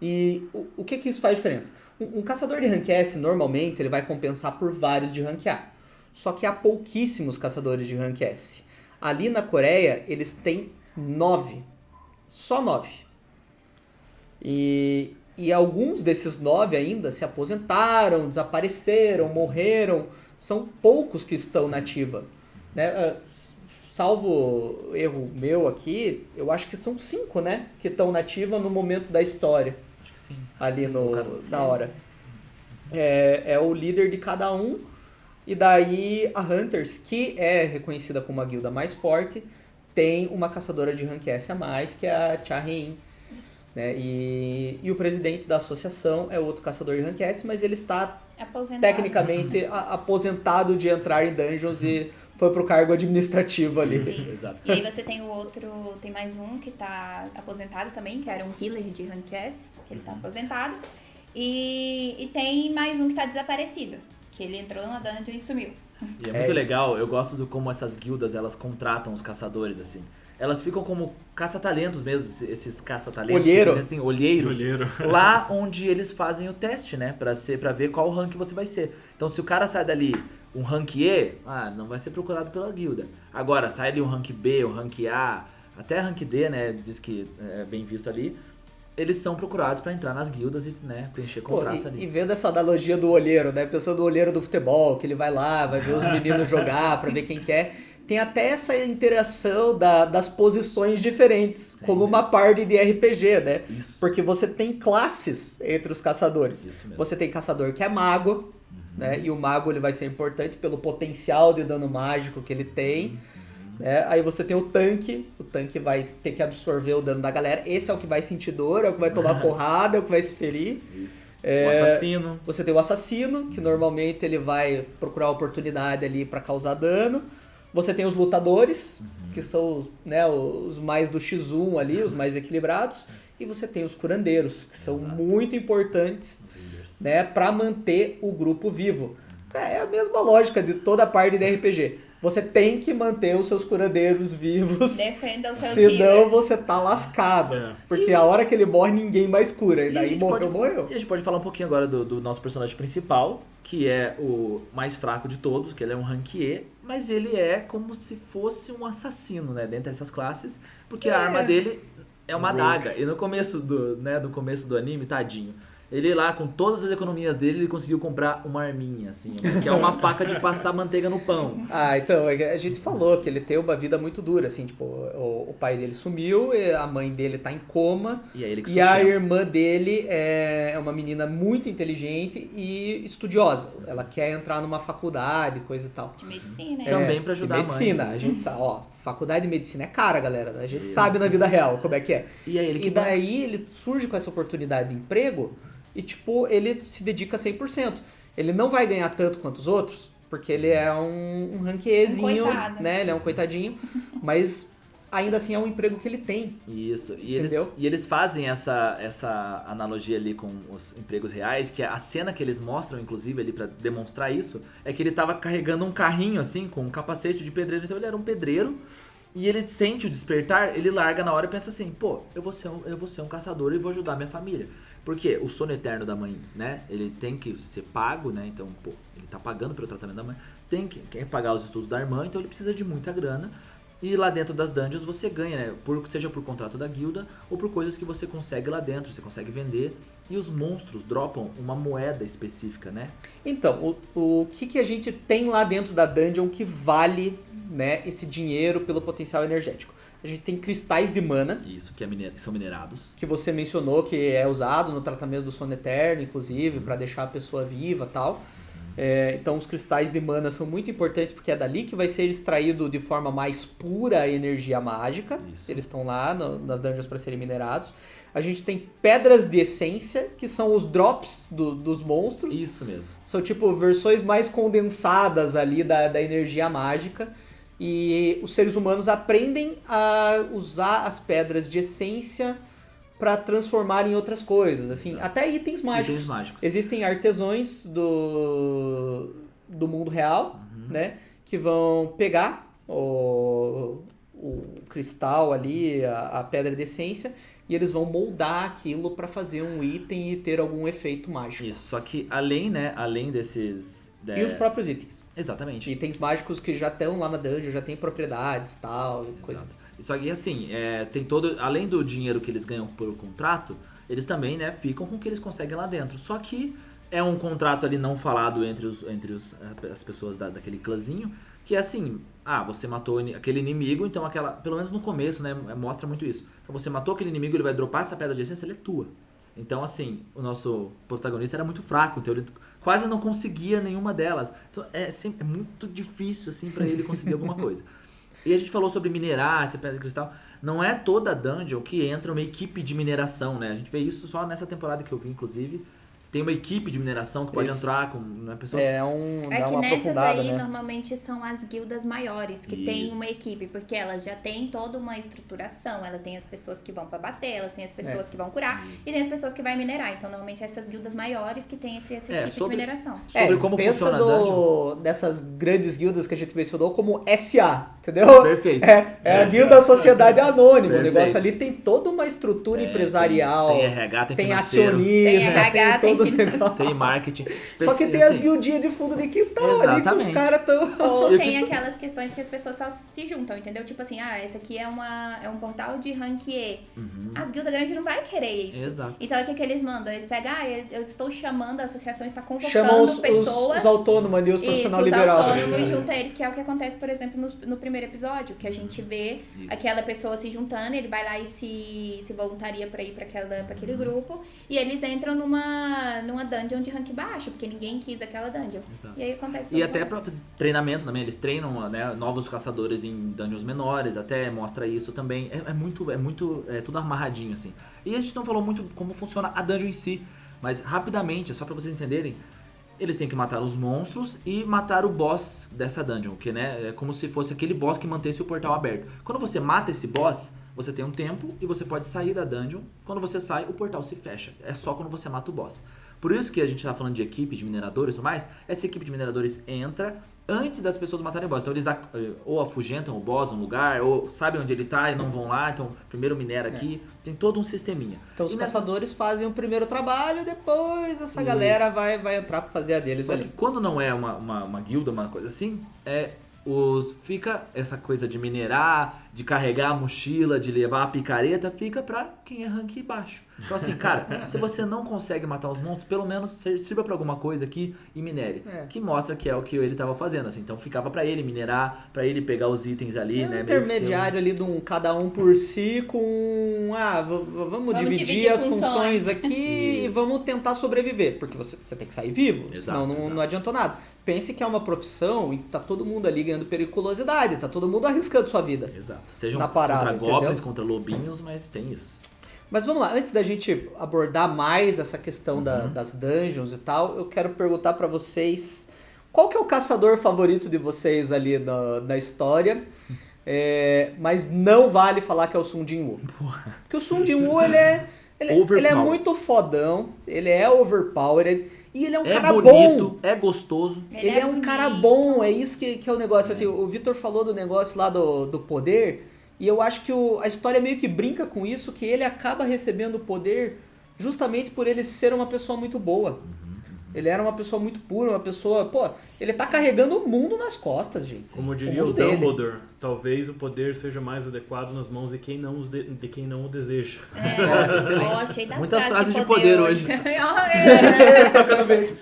C: E o que isso faz diferença? Um caçador de rank S, normalmente, ele vai compensar por vários de rank A. Só que há pouquíssimos caçadores de rank S. Ali na Coreia, eles têm 9. Só 9. E alguns desses 9 ainda se aposentaram, desapareceram, morreram. São poucos que estão na ativa. Né? Salvo erro meu aqui, eu acho que são 5, né? Que estão na ativa no momento da história.
G: Acho que sim.
C: Ali na hora. É o líder de cada um. E daí a Hunters, que é reconhecida como a guilda mais forte, tem uma caçadora de rank S a mais, que é a Cha Hae-in. Né? E o presidente da associação é outro caçador de rank S, mas ele está tecnicamente aposentado de entrar em dungeons e foi pro cargo administrativo ali.
G: Exato.
E: E aí você tem o outro, tem mais um que tá aposentado também, que era um healer de rank S, que ele tá aposentado. E tem mais um que tá desaparecido, que ele entrou na dungeon e sumiu.
G: E é muito legal, eu gosto de como essas guildas, elas contratam os caçadores, assim. Elas ficam como caça-talentos mesmo, esses caça-talentos. Assim, olheiros. Lá onde eles fazem o teste, né? Pra ver qual rank você vai ser. Então, se o cara sai dali um rank E, não vai ser procurado pela guilda. Agora, sai ali um rank B, um rank A, até rank D, né? Diz que é bem visto ali. Eles são procurados pra entrar nas guildas e, né, preencher contratos ali.
C: E vendo essa analogia do olheiro, né? Pensando no olheiro do futebol, que ele vai lá, vai ver os meninos jogar pra ver quem que é. Tem até essa interação das posições diferentes, como uma party de RPG, né?
G: Isso.
C: Porque você tem classes entre os caçadores.
G: Isso mesmo.
C: Você tem caçador que é mago, né? E o mago ele vai ser importante pelo potencial de dano mágico que ele tem. Né? Aí você tem o tanque vai ter que absorver o dano da galera. Esse é o que vai sentir dor, é o que vai tomar porrada, é o que vai se ferir.
G: Isso. O assassino.
C: Você tem o assassino, que normalmente ele vai procurar oportunidade ali pra causar dano. Você tem os lutadores, que são, né, os mais do X1 ali, os mais equilibrados. E você tem os curandeiros, que são muito importantes, né, para manter o grupo vivo. É a mesma lógica de toda a parte de RPG. Você tem que manter os seus curandeiros vivos.
E: Defenda os seus
C: senão
E: healers.
C: você tá lascado. Porque a hora que ele morre, ninguém mais cura. E daí morreu.
G: E a gente pode falar um pouquinho agora do nosso personagem principal, que é o mais fraco de todos, que ele é um rank E, mas ele é como se fosse um assassino, né, dentre essas classes, porque a arma dele é uma adaga. E no começo do anime, tadinho, ele lá, com todas as economias dele, ele conseguiu comprar uma arminha, assim, que é uma faca de passar manteiga no pão.
C: Então, a gente falou que ele tem uma vida muito dura, assim, tipo, o pai dele sumiu, a mãe dele tá em coma,
G: E é ele que
C: e a
G: sustenta.
C: irmã dele é uma menina muito inteligente e estudiosa. Ela quer entrar numa faculdade, coisa e tal.
E: De medicina,
G: Também pra ajudar a mãe.
C: medicina, a gente sabe, faculdade de medicina é cara, galera, a gente sabe na vida real como é que é.
G: E é ele que
C: daí ele surge com essa oportunidade de emprego e, tipo, ele se dedica 100%. Ele não vai ganhar tanto quanto os outros, porque ele é um ranquezinho,
E: coitado.
C: né? Ele é um coitadinho, mas ainda assim é um emprego que ele tem.
G: Isso,
C: Entendeu?
G: e eles fazem essa analogia ali com os empregos reais, que a cena que eles mostram, inclusive, ali pra demonstrar isso, é que ele tava carregando um carrinho, assim, com um capacete de pedreiro, então ele era um pedreiro, e ele sente o despertar, ele larga na hora e pensa assim, pô, eu vou ser um caçador e vou ajudar minha família. Porque o sono eterno da mãe, né, ele tem que ser pago, né, então, pô, ele tá pagando pelo tratamento da mãe, quer pagar os estudos da irmã, então ele precisa de muita grana. E lá dentro das dungeons você ganha, né? Seja por contrato da guilda ou por coisas que você consegue lá dentro, você consegue vender. E os monstros dropam uma moeda específica, né?
C: Então, o que a gente tem lá dentro da dungeon que vale, né, esse dinheiro pelo potencial energético? A gente tem cristais de mana.
G: Isso, que são minerados. Que
C: você mencionou que é usado no tratamento do sono eterno, inclusive, para deixar a pessoa viva e tal. Então os cristais de mana são muito importantes porque é dali que vai ser extraído de forma mais pura a energia mágica.
G: Isso.
C: Eles estão lá nas dungeons para serem minerados. A gente tem pedras de essência, que são os drops dos monstros.
G: Isso mesmo.
C: São tipo versões mais condensadas ali da energia mágica. E os seres humanos aprendem a usar as pedras de essência para transformar em outras coisas, assim,
G: Exato.
C: até itens mágicos.
G: Itens mágicos.
C: Existem artesãos do mundo real, né, que vão pegar o cristal ali, a pedra de essência, e eles vão moldar aquilo para fazer um item e ter algum efeito mágico.
G: Isso, só que além desses...
C: E os próprios itens.
G: Exatamente.
C: Itens mágicos que já estão lá na dungeon, já tem propriedades, tal, coisa.
G: Só que assim, tem todo... Além do dinheiro que eles ganham por contrato, eles também, né, ficam com o que eles conseguem lá dentro. Só que é um contrato ali não falado entre as pessoas daquele clãzinho, que é assim, você matou aquele inimigo, então pelo menos no começo, né, mostra muito isso. Então você matou aquele inimigo, ele vai dropar essa pedra de essência, ela é tua. Então assim, o nosso protagonista era muito fraco, então ele quase não conseguia nenhuma delas. Então é muito difícil assim para ele conseguir alguma coisa. E a gente falou sobre minerar essa pedra de cristal. Não é toda dungeon que entra uma equipe de mineração, né? A gente vê isso só nessa temporada que eu vi, inclusive. Tem uma equipe de mineração que pode entrar com pessoas...
E: É
C: dá
E: que
C: uma
E: nessas
C: aprofundada,
E: aí
C: né?
E: normalmente são as guildas maiores que têm uma equipe, porque elas já têm toda uma estruturação. Ela tem as pessoas que vão pra bater, elas têm as pessoas que vão curar e tem as pessoas que vão minerar. Então normalmente essas guildas maiores que têm essa equipe de mineração.
G: Sobre como
C: pensa
G: funciona a dungeon.
C: dessas grandes guildas que a gente mencionou como SA, entendeu?
G: Perfeito.
C: É a guilda Sociedade Anônima.
G: Perfeito.
C: O negócio ali tem toda uma estrutura empresarial.
G: Tem RH, tem
C: tem
G: financeiro,
C: acionista,
E: Tem RH,
C: tem todo o
E: tem
C: negócio.
G: tem marketing.
C: Só que tem as guildinhas de fundo de quintal ali que os
G: Exatamente.
C: caras estão...
E: Ou tem aquelas questões que as pessoas só se juntam, entendeu? Tipo assim, esse aqui é um portal de rank E. As guildas grandes não vai querer isso.
G: Exato.
E: Então o que eles mandam? Eles pegam, eu estou chamando, a associação está
C: Chamam
E: convocando pessoas.
C: os autônomos ali, os profissionais
E: Isso, os
C: liberais.
E: autônomos juntam eles, que é o que acontece, por exemplo, no primeiro episódio, que a gente vê aquela pessoa se juntando, ele vai lá e se voluntaria pra ir pra aquele grupo, e eles entram numa dungeon de rank baixo, porque ninguém quis aquela dungeon.
G: Exato.
E: E aí acontece
G: E até para treinamento também, eles treinam, né, novos caçadores em dungeons menores, até mostra isso também. É tudo amarradinho, assim. E a gente não falou muito como funciona a dungeon em si, mas rapidamente, só pra vocês entenderem, eles têm que matar os monstros e matar o boss dessa dungeon, que, né, é como se fosse aquele boss que mantesse o portal aberto. Quando você mata esse boss, você tem um tempo e você pode sair da dungeon. Quando você sai, o portal se fecha. É só quando você mata o boss. Por isso que a gente tá falando de equipe de mineradores e tudo mais. Essa equipe de mineradores entra antes das pessoas matarem o boss. Então eles ou afugentam o boss num lugar, ou sabem onde ele tá e não vão lá. Então primeiro minera aqui. Tem todo um sisteminha.
C: Então os caçadores fazem o primeiro trabalho, depois essa galera vai entrar pra fazer a deles
G: Só
C: ali.
G: que quando não é uma guilda, uma coisa assim, fica essa coisa de minerar, de carregar a mochila, de levar a picareta, fica pra quem é rank baixo. Então assim, cara, se você não consegue matar os monstros, pelo menos sirva pra alguma coisa aqui e minere. Que mostra que é o que ele tava fazendo, assim. Então ficava pra ele minerar, pra ele pegar os itens ali, né?
C: Intermediário ali de cada um por si com... vamos dividir as funções aqui e vamos tentar sobreviver. Porque você tem que sair vivo, senão não adiantou nada. Pense que é uma profissão e tá todo mundo ali ganhando periculosidade, tá todo mundo arriscando sua vida.
G: Exato. Sejam
C: na parada,
G: contra goblins,
C: entendeu?
G: contra lobinhos, mas tem isso.
C: Mas vamos lá, antes da gente abordar mais essa questão das dungeons e tal, eu quero perguntar pra vocês qual que é o caçador favorito de vocês ali na história. Mas não vale falar que é o Sun Jin-woo. Porque o Sun Jin-woo, ele é muito fodão, ele é overpowered e ele é um cara
G: bonito,
C: bom.
G: é gostoso.
C: Ele é um cara bom, é isso que é o negócio. Assim, o Vitor falou do negócio lá do poder, e eu acho que a história meio que brinca com isso, que ele acaba recebendo o poder justamente por ele ser uma pessoa muito boa. Ele era uma pessoa muito pura, uma pessoa... Pô, ele tá carregando o mundo nas costas, gente.
D: Como diria o Dumbledore, talvez o poder seja mais adequado nas mãos de quem não o deseja.
E: Achei das
G: muitas frases de poder hoje.
C: Tocando bem.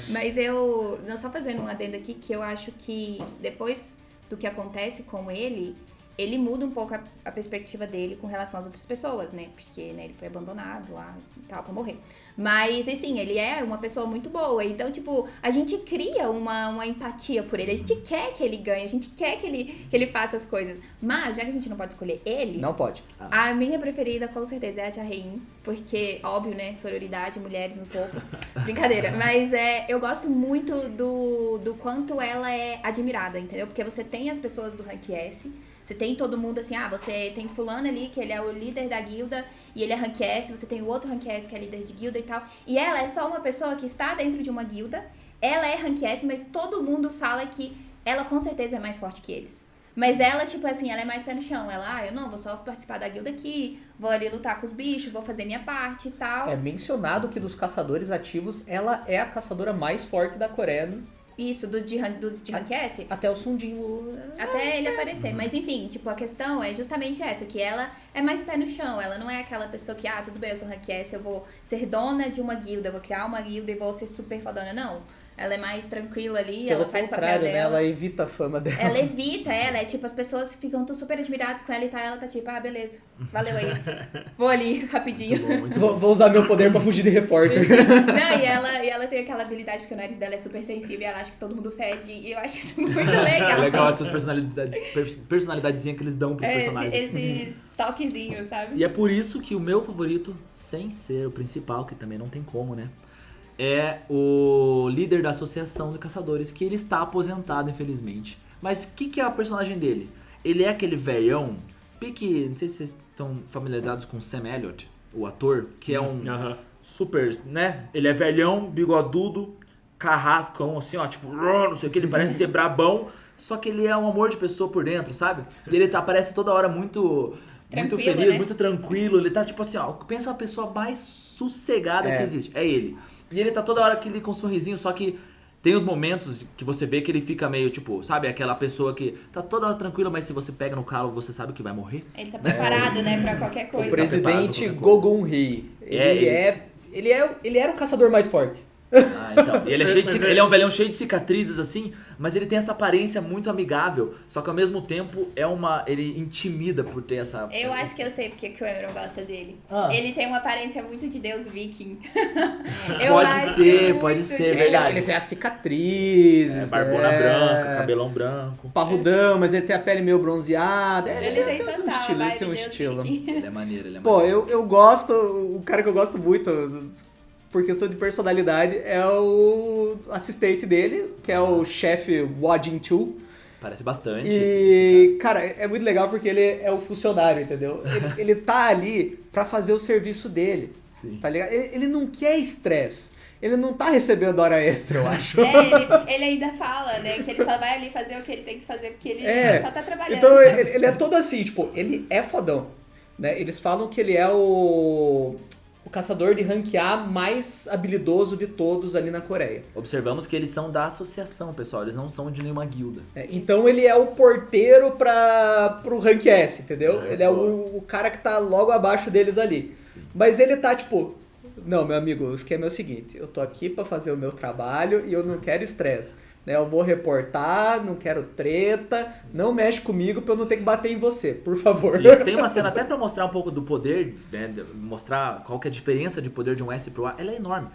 E: Mas não só fazendo um adendo aqui, que eu acho que depois do que acontece com ele, ele muda um pouco a perspectiva dele com relação às outras pessoas, né? Porque, né, ele foi abandonado lá e tal, pra morrer. Mas, assim, ele é uma pessoa muito boa. Então, tipo, a gente cria uma empatia por ele. A gente quer que ele ganhe, a gente quer que ele faça as coisas. Mas, já que a gente não pode escolher ele...
C: Não pode.
E: A minha preferida, com certeza, é a Tia Rein. Porque, óbvio, né? Sororidade, mulheres no topo. Brincadeira. Mas eu gosto muito do quanto ela é admirada, entendeu? Porque você tem as pessoas do Rank S... Você tem todo mundo assim, você tem fulano ali, que ele é o líder da guilda, e ele é Rank S, você tem o outro Rank S, que é líder de guilda e tal. E ela é só uma pessoa que está dentro de uma guilda, ela é Rank S, mas todo mundo fala que ela com certeza é mais forte que eles. Mas ela, tipo assim, ela é mais pé no chão. Ela, eu não, vou só participar da guilda aqui, vou ali lutar com os bichos, vou fazer minha parte e tal.
C: É mencionado que dos caçadores ativos, ela é a caçadora mais forte da Coreia.
E: Isso, dos de Rank S?
C: Até o Sundinho.
E: Até ele aparecer. Mas enfim, tipo, a questão é justamente essa, que ela é mais pé no chão. Ela não é aquela pessoa que, tudo bem, eu sou Rank S, eu vou ser dona de uma guilda, eu vou criar uma guilda e vou ser super fodona. Não. Ela é mais tranquila ali, ela faz o papel dela.
C: Né? Ela evita a fama dela.
E: Ela evita, é tipo, as pessoas ficam super admiradas com ela e tal, ela tá tipo, beleza, valeu aí. Vou ali, rapidinho.
G: Muito bom.
C: Vou usar meu poder pra fugir de repórter.
E: Não, e ela tem aquela habilidade, porque o nariz dela é super sensível e ela acha que todo mundo fede, e eu acho isso muito legal.
G: É legal essas personalidadezinhas que eles dão pros personagens.
E: Esses toquezinhos, sabe?
G: E é por isso que o meu favorito, sem ser o principal, que também não tem como, né? É o líder da associação de caçadores, que ele está aposentado, infelizmente. Mas o que é o personagem dele? Ele é aquele velhão, pique, não sei se vocês estão familiarizados com Sam Elliott, o ator, que é um super, né? Ele é velhão, bigodudo, carrascão, assim, ó, tipo, não sei o que, ele parece ser brabão, só que ele é um amor de pessoa por dentro, sabe? E ele parece toda hora muito feliz, né? Muito tranquilo, ele tá tipo assim, ó, pensa a pessoa mais sossegada que existe, é ele. E ele tá toda hora com um sorrisinho, só que tem os momentos que você vê que ele fica meio, tipo, sabe? Aquela pessoa que tá toda hora tranquila, mas se você pega no calo, você sabe que vai morrer.
E: Ele tá preparado, né, pra qualquer coisa.
C: O presidente Gogun Hee. Ele era o caçador mais forte.
G: Então. E ele é cheio de ele é um velhão cheio de cicatrizes, assim, mas ele tem essa aparência muito amigável, só que ao mesmo tempo ele intimida por ter essa...
E: Eu acho que eu sei porque que o Emeron gosta dele. Ele tem uma aparência muito de deus viking.
G: Pode ser, verdade.
C: Ele tem as cicatrizes.
G: Barbona branca, cabelão branco.
C: Parrudão, mas ele tem a pele meio bronzeada.
E: Ele tem total,
C: ele tem um estilo.
G: Ele é maneiro,
C: Pô, eu gosto, o cara que eu gosto muito... por questão de personalidade, é o assistente dele, que é o chefe Wajin Chu.
G: Parece bastante.
C: E, cara, é muito legal porque ele é o funcionário, entendeu? Ele tá ali pra fazer o serviço dele.
G: Sim.
C: Tá ligado? Ele não quer estresse. Ele não tá recebendo hora extra, eu acho.
E: Ele ainda fala, né, que ele só vai ali fazer o que ele tem que fazer, porque ele só tá trabalhando.
C: Então, ele é todo assim, tipo, ele é fodão, né? Eles falam que ele é o caçador de rank A mais habilidoso de todos ali na Coreia.
G: Observamos que eles são da associação, pessoal. Eles não são de nenhuma guilda.
C: Então ele é o porteiro pro rank S, entendeu? Ele é o cara que tá logo abaixo deles ali.
G: Sim.
C: Mas ele tá tipo... Não, meu amigo, o esquema é o seguinte. Eu tô aqui pra fazer o meu trabalho e eu não quero estresse. Né? Eu vou reportar, não quero treta, não mexe comigo pra eu não ter que bater em você, por favor.
G: Isso, tem uma cena até pra mostrar um pouco do poder, né? Mostrar qual que é a diferença de poder de um S pro A. Ela é enorme.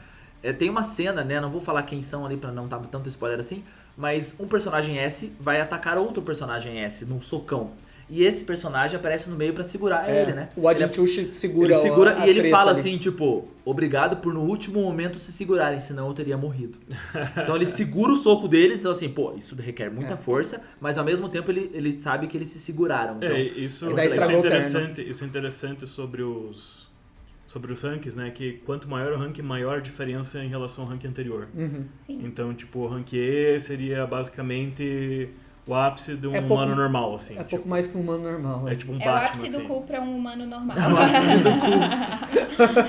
G: Tem uma cena, né? Não vou falar quem são ali pra não dar tanto spoiler assim, mas um personagem S vai atacar outro personagem S num socão. E esse personagem aparece no meio pra segurar ele, né?
C: O Adinchushi segura
G: ele segura
C: a
G: e ele fala
C: ali.
G: assim, tipo, obrigado por no último momento se segurarem, senão eu teria morrido. Então ele segura o soco deles e fala assim, pô, isso requer muita força, mas ao mesmo tempo ele sabe que eles se seguraram. Então,
D: isso é interessante sobre os ranks, né? Que quanto maior o rank, maior a diferença em relação ao rank anterior.
E: Sim.
D: Então, tipo, o rank E seria basicamente o ápice de um humano normal, assim.
C: É pouco mais que um humano normal.
D: É tipo um
E: É
D: Batman,
E: o ápice do
D: assim.
E: cu pra um humano normal.
G: É o ápice do cu.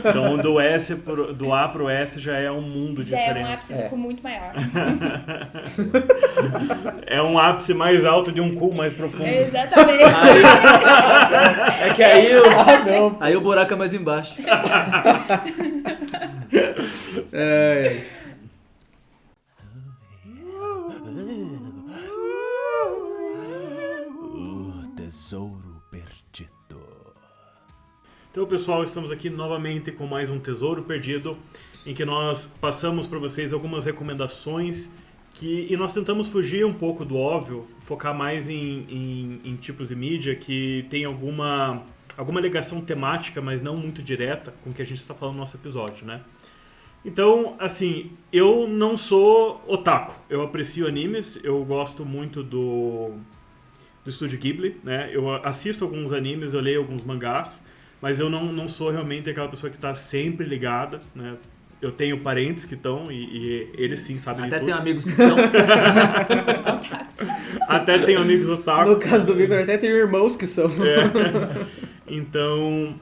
D: Então, do A pro S já é um mundo de
E: Já
D: diferença.
E: é um ápice do cu muito maior.
D: É um ápice mais alto de um cu mais profundo.
E: Exatamente.
G: É que aí o buraco é mais embaixo.
A: tesouro perdido.
D: Então, pessoal, estamos aqui novamente com mais um Tesouro Perdido, em que nós passamos para vocês algumas recomendações e nós tentamos fugir um pouco do óbvio, focar mais em tipos de mídia que tem alguma ligação temática, mas não muito direta com o que a gente está falando no nosso episódio, né? Então, assim, eu não sou otaku, eu aprecio animes, eu gosto muito do Estúdio Ghibli, né? Eu assisto alguns animes, eu leio alguns mangás, mas eu não sou realmente aquela pessoa que está sempre ligada, né? Eu tenho parentes que estão e eles sim sabem de
G: Até
D: tudo.
G: tem amigos que são.
D: Até tenho amigos otaku.
C: No caso do Victor, até tem irmãos que são.
D: Então,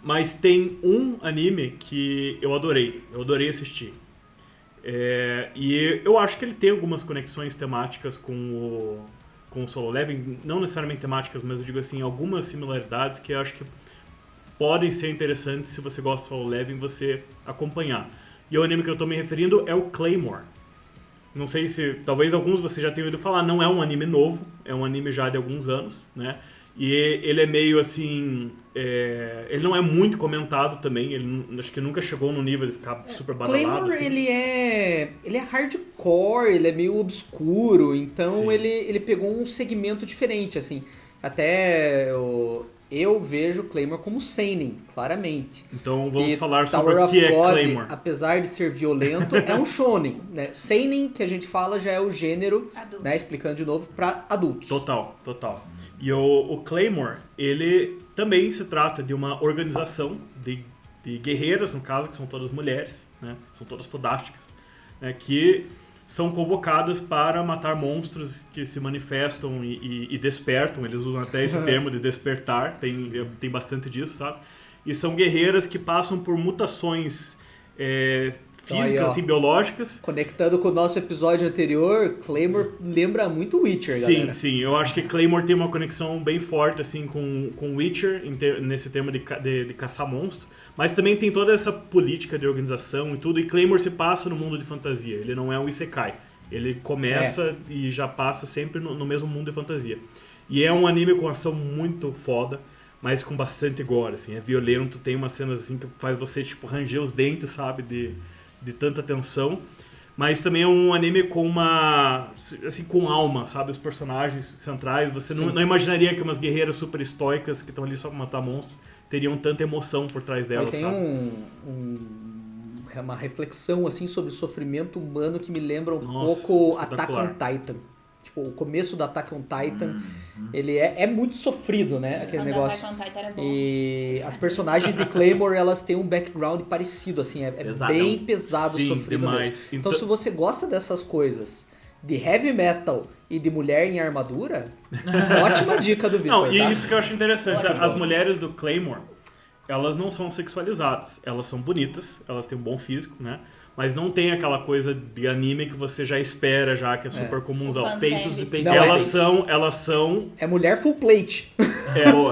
D: mas tem um anime que eu adorei assistir. E eu acho que ele tem algumas conexões temáticas com o Solo Leveling, não necessariamente temáticas, mas eu digo assim, algumas similaridades que eu acho que podem ser interessantes se você gosta do Solo Leveling, você acompanhar. E o anime que eu tô me referindo é o Claymore. Não sei se, talvez alguns você já tenham ouvido falar, não é um anime novo, é um anime já de alguns anos, né? E ele é meio assim, ele não é muito comentado também, ele acho que nunca chegou no nível de ficar super badalado.
C: Claymore,
D: assim.
C: ele é hardcore, ele é meio obscuro, então
D: Sim.
C: ele pegou um segmento diferente, assim. Até eu vejo Claymore como seinen, claramente.
D: Então vamos
C: E
D: falar sobre
C: Tower
D: o
C: of
D: que é
C: God,
D: Claymore.
C: apesar de ser violento, é um shonen, né? Seinen, que a gente fala, já é o gênero,
E: Adulto.
C: né, explicando de novo, para adultos.
D: Total. E o Claymore, ele também se trata de uma organização de guerreiras, no caso, que são todas mulheres, né? São todas fodásticas, né? Que são convocadas para matar monstros que se manifestam e despertam. Eles usam até esse termo de despertar, tem bastante disso, sabe? E são guerreiras que passam por mutações físicas,
C: Aí, ó.
D: assim, biológicas.
C: Conectando com o nosso episódio anterior, Claymore lembra muito Witcher, galera.
D: Sim, eu acho que Claymore tem uma conexão bem forte assim com Witcher, nesse termo de caçar monstro, mas também tem toda essa política de organização e tudo, e Claymore se passa no mundo de fantasia, ele não é um isekai, ele começa e já passa sempre no mesmo mundo de fantasia. E é um anime com ação muito foda, mas com bastante gore, assim, é violento, tem umas cenas assim que faz você tipo ranger os dentes, sabe, de tanta tensão. Mas também é um anime com com alma, sabe? Os personagens centrais, você não imaginaria que umas guerreiras super estoicas que estão ali só pra matar monstros teriam tanta emoção por trás delas,
C: Aí tem
D: sabe?
C: uma reflexão assim sobre o sofrimento humano que me lembra
D: Nossa,
C: pouco Attack on
D: espetacular.
C: Titan. Tipo, o começo do Attack on Titan, ele é muito sofrido, né? Aquele
E: Quando
C: negócio.
E: Attack on Titan era bom.
C: E as personagens de Claymore, elas têm um background parecido, assim, é
G: Pesadão.
C: bem pesado,
D: Sim,
C: sofrido
D: demais.
C: mesmo. Então, se você gosta dessas coisas, de heavy metal e de mulher em armadura, ótima dica do Victor,
D: Não, e
C: tá?
D: isso que eu acho interessante,
E: Gosto.
D: as mulheres do Claymore, elas não são sexualizadas, elas são bonitas, elas têm um bom físico, né? Mas não tem aquela coisa de anime que você já espera, já que é super comunzão.
E: O
G: Peitos e
E: fanservice.
G: peitos.
D: Elas são
C: É mulher full plate.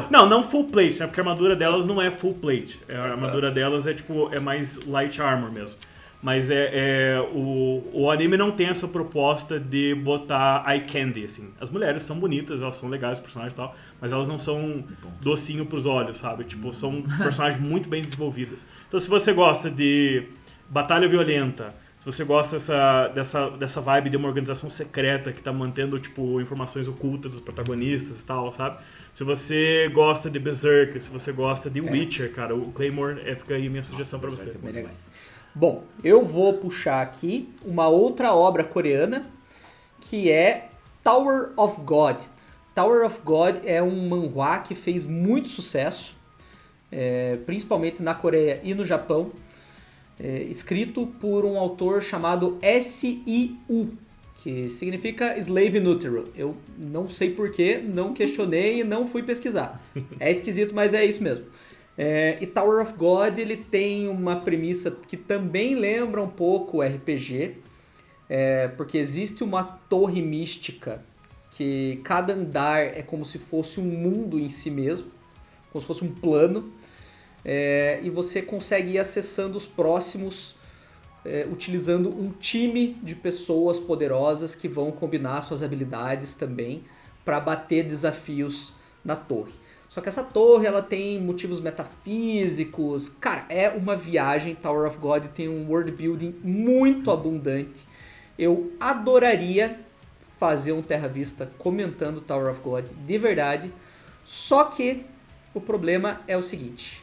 D: não full plate, né? Porque a armadura delas não é full plate. A armadura delas é mais light armor mesmo. Mas o anime não tem essa proposta de botar eye candy, assim. As mulheres são bonitas, elas são legais, os personagens e tal, mas elas não são docinho pros olhos, sabe? Tipo, são personagens muito bem desenvolvidas. Então, se você gosta de batalha violenta, se você gosta dessa vibe de uma organização secreta que tá mantendo, tipo, informações ocultas dos protagonistas e tal, sabe? Se você gosta de Berserk, se você gosta de Witcher, cara, o Claymore fica aí minha sugestão pra você.
G: Bom demais.
C: Bom, eu vou puxar aqui uma outra obra coreana que é Tower of God. Tower of God é um manhwa que fez muito sucesso, principalmente na Coreia e no Japão, escrito por um autor chamado S.I.U., que significa Slave in Utero. Eu não sei porquê, não questionei e não fui pesquisar. É esquisito, mas é isso mesmo. E Tower of God, ele tem uma premissa que também lembra um pouco o RPG, porque existe uma torre mística que cada andar é como se fosse um mundo em si mesmo, como se fosse um plano, e você consegue ir acessando os próximos utilizando um time de pessoas poderosas que vão combinar suas habilidades também para bater desafios na torre. Só que essa torre, ela tem motivos metafísicos. Cara, é uma viagem. Tower of God tem um world building muito abundante. Eu adoraria fazer um Terra Vista comentando Tower of God, de verdade. Só que o problema é o seguinte.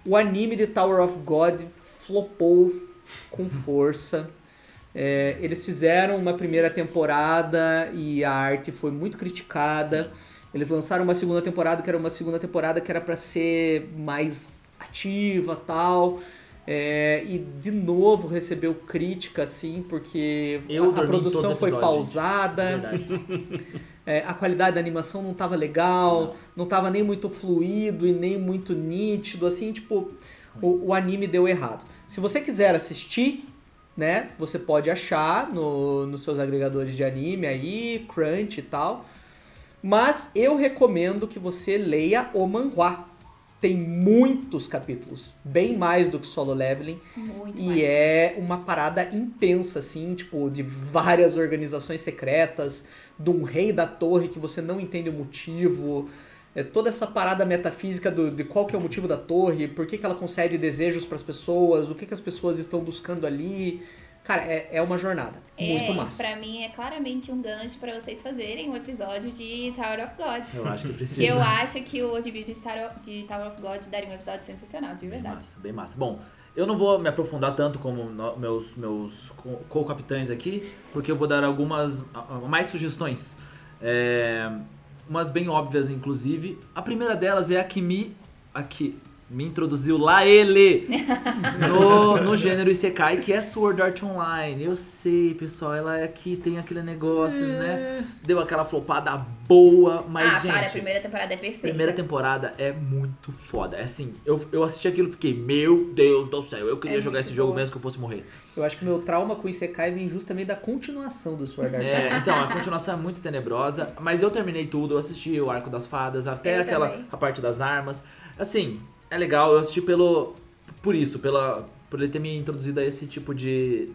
C: O anime de Tower of God flopou com força. Eles fizeram uma primeira temporada e a arte foi muito criticada. Sim. Eles lançaram uma segunda temporada que era para ser mais ativa, tal. E de novo recebeu crítica, assim, porque a produção foi pausada. A qualidade da animação não estava legal, não estava nem muito fluido e nem muito nítido, assim, tipo, o anime deu errado. Se você quiser assistir, né, você pode achar nos seus agregadores de anime aí, Crunch e tal. Mas eu recomendo que você leia o manhwa. Tem muitos capítulos, bem mais do que Solo Leveling. Muito e mais. É uma parada intensa, assim, tipo, de várias organizações secretas, de um rei da torre que você não entende o motivo. Toda essa parada metafísica de qual que é o motivo da torre, por que ela concede desejos para as pessoas, o que as pessoas estão buscando ali. Cara, é uma jornada muito massa.
E: Isso pra mim é claramente um gancho pra vocês fazerem um episódio de Tower of God.
G: Eu acho que precisa.
E: Eu acho que o world building de Tower of God daria um episódio sensacional, de verdade.
G: Massa, bem massa. Bom, eu não vou me aprofundar tanto como meus co-capitães aqui, porque eu vou dar algumas mais sugestões. Umas bem óbvias, inclusive. A primeira delas é a que me introduziu lá no gênero Isekai, que é Sword Art Online. Eu sei, pessoal, ela aqui tem aquele negócio, né? Deu aquela flopada boa, mas, gente...
E: a primeira temporada é perfeita.
G: A primeira temporada é muito foda. É assim, eu assisti aquilo e fiquei, meu Deus do céu, eu queria jogar esse jogo mesmo que eu fosse morrer.
C: Eu acho que o meu trauma com o Isekai vem justamente da continuação do Sword Art Online.
G: Então, a continuação é muito tenebrosa, mas eu terminei tudo, eu assisti o Arco das Fadas, até a parte das armas. Assim... É legal, eu assisti por ele ter me introduzido a esse tipo de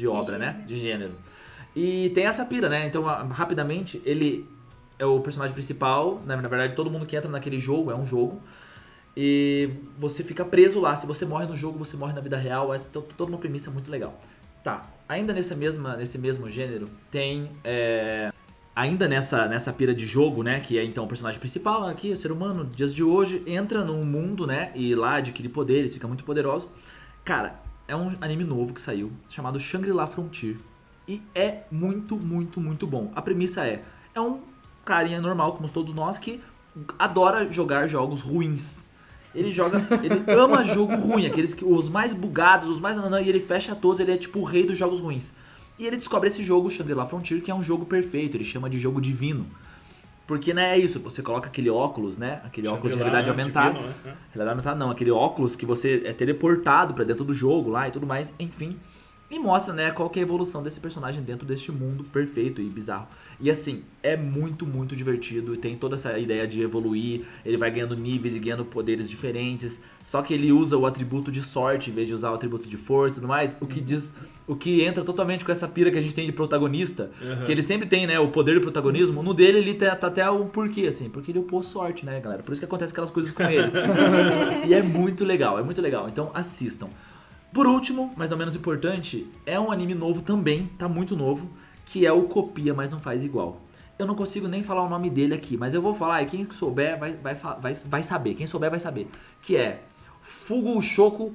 G: obra, né? De gênero. E tem essa pira, né? Então, rapidamente, ele é o personagem principal. Na verdade, todo mundo que entra naquele jogo é um jogo. E você fica preso lá. Se você morre no jogo, você morre na vida real. É toda uma premissa muito legal. Tá, ainda nesse mesmo gênero, tem... Ainda nessa pira de jogo, né, que é então o personagem principal aqui, o ser humano, dias de hoje, entra num mundo, né, e lá adquire poderes, fica muito poderoso. Cara, é um anime novo que saiu, chamado Shangri-La Frontier, e é muito, muito, muito bom. A premissa é um carinha normal, como todos nós, que adora jogar jogos ruins. Ele ama jogo ruim, os mais bugados, os mais nanã, e ele fecha todos, ele é tipo o rei dos jogos ruins. E ele descobre esse jogo, Shangri-La Frontier, que é um jogo perfeito, ele chama de jogo divino. Porque, né, é isso, você coloca aquele óculos, né, aquele óculos de realidade aumentada.
D: Divino, né?
G: Realidade aumentada não, aquele óculos que você é teleportado pra dentro do jogo lá e tudo mais, enfim. E mostra, né, qual que é a evolução desse personagem dentro deste mundo perfeito e bizarro. E assim, é muito, muito divertido. Tem toda essa ideia de evoluir. Ele vai ganhando níveis e ganhando poderes diferentes. Só que ele usa o atributo de sorte em vez de usar o atributo de força e tudo mais. O que entra totalmente com essa pira que a gente tem de protagonista. Que ele sempre tem, né, o poder do protagonismo. No dele, ele tá até o porquê, assim. Porque ele upou sorte, né, galera? Por isso que acontece aquelas coisas com ele. E é muito legal, é muito legal. Então assistam. Por último, mas não menos importante, é um anime novo também, tá muito novo, que é o Copia, mas não faz igual. Eu não consigo nem falar o nome dele aqui, mas eu vou falar e quem souber vai saber. Quem souber vai saber. Que é Fugushoku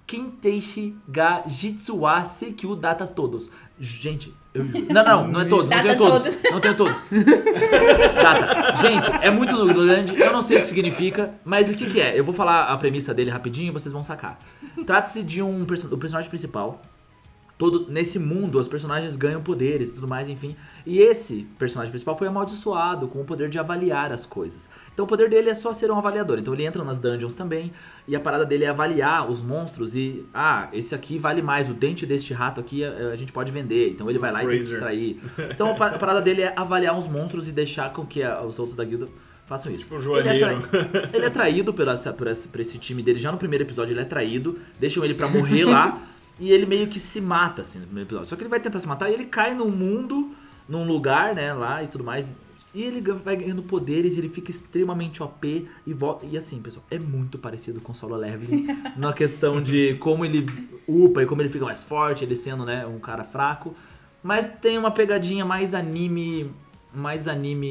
G: Kenteishi ga Jitsuwa Sekyu Data Todos. Gente, eu juro. Não é todos, não tenho todos. Não tenho todos. Data. Gente, é muito grande, eu não sei o que significa, mas o que é? Eu vou falar a premissa dele rapidinho e vocês vão sacar. Trata-se de o personagem principal. Nesse mundo, os personagens ganham poderes e tudo mais, enfim. E esse personagem principal foi amaldiçoado com o poder de avaliar as coisas. Então o poder dele é só ser um avaliador. Então ele entra nas dungeons também. E a parada dele é avaliar os monstros e... esse aqui vale mais. O dente deste rato aqui a gente pode vender. Então ele vai lá e tem que extrair. Então a parada dele é avaliar os monstros e deixar com que os outros da guilda façam isso.
D: Tipo um joalheiro.
G: Ele é traído por esse time dele. Já no primeiro episódio ele é traído. Deixam ele pra morrer lá. E ele meio que se mata, assim, no primeiro episódio. Só que ele vai tentar se matar e ele cai num mundo, num lugar, né, lá e tudo mais. E ele vai ganhando poderes, ele fica extremamente OP e volta. E assim, pessoal, é muito parecido com Solo Leveling na questão de como ele upa e como ele fica mais forte, ele sendo, né, um cara fraco. Mas tem uma pegadinha mais anime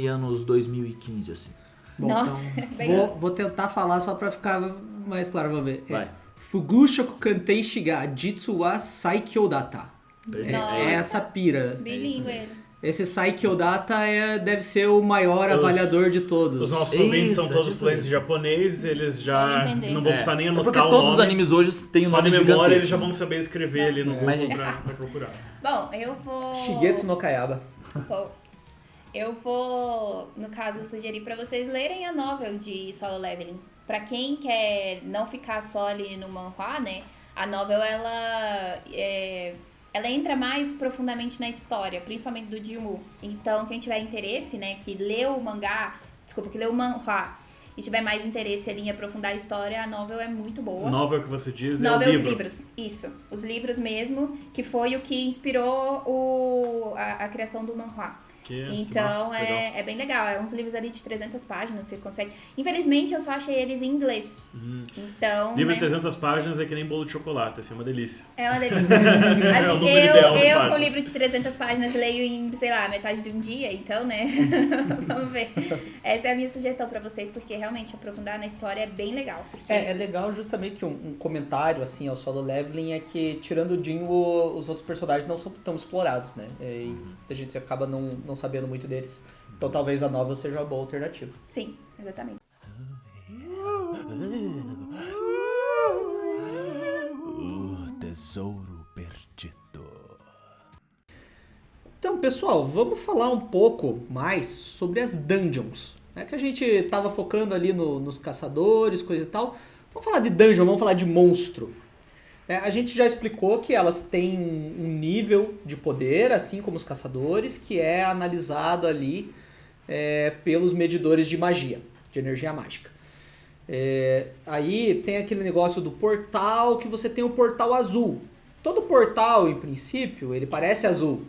G: anos 2015, assim.
C: Bom,
E: Nossa, bem
C: vou tentar falar só pra ficar mais claro, vamos ver.
G: Vai.
C: Fugushoku Kantei Shiga Jitsu wa Saikyodata.
E: Nossa.
C: É essa pira.
E: bilíngue ele.
C: Esse Saikyodata deve ser o maior avaliador de todos.
D: Os nossos ouvintes são
G: Isso,
D: todos
G: tipo
D: fluentes
G: isso.
D: em japonês, eles
E: Vão
D: já
E: entender.
D: não vão precisar nem anotar
G: porque
D: o
G: todos os
D: nome.
G: animes hoje têm um
D: Só
G: nome
D: de memória
G: gigantesco.
D: eles já vão saber escrever ali no Google
G: Mas, gente,
D: pra procurar.
E: Bom, eu vou...
C: Shigetsu no Kayaba.
E: Bom, eu vou, no caso, sugerir pra vocês lerem a novel de Solo Leveling. Pra quem quer não ficar só ali no manhwa, né? A novel, ela entra mais profundamente na história, principalmente do Jinwoo. Então, quem tiver interesse, né, que leu o manhwa e tiver mais interesse ali em aprofundar a história, a novel é muito boa.
D: Novel que você diz é o
E: Novel, os
D: livro.
E: livros, isso. Os livros mesmo, que foi o que inspirou a criação do manhwa.
D: Que
E: Então
D: massa, legal.
E: é bem legal. É uns livros ali de 300 páginas, você consegue. Infelizmente, eu só achei eles em inglês. Então.
D: Livro
E: né,
D: de 300 páginas é que nem bolo de chocolate, assim, é uma delícia.
E: é uma delícia.
D: É o
E: Assim,
D: número ideal de
E: eu com
D: páginas.
E: livro de 300 páginas leio em, sei lá, metade de um dia, então, né? Vamos ver. Essa é a minha sugestão pra vocês, porque realmente aprofundar na história é bem legal. Porque...
C: É legal justamente que um comentário assim ao Solo Leveling é que, tirando o Jinwoo, os outros personagens não são tão explorados, né? E a gente acaba não sabendo muito deles. Então talvez a novel seja uma boa alternativa.
E: Sim, exatamente.
A: O tesouro perdido.
C: Então, pessoal, vamos falar um pouco mais sobre as dungeons. É que a gente tava focando ali nos caçadores, coisa e tal. Vamos falar de dungeon, vamos falar de monstro. A gente já explicou que elas têm um nível de poder, assim como os caçadores, que é analisado ali pelos medidores de magia, de energia mágica. Aí tem aquele negócio do portal, que você tem o portal azul. Todo portal, em princípio, ele parece azul,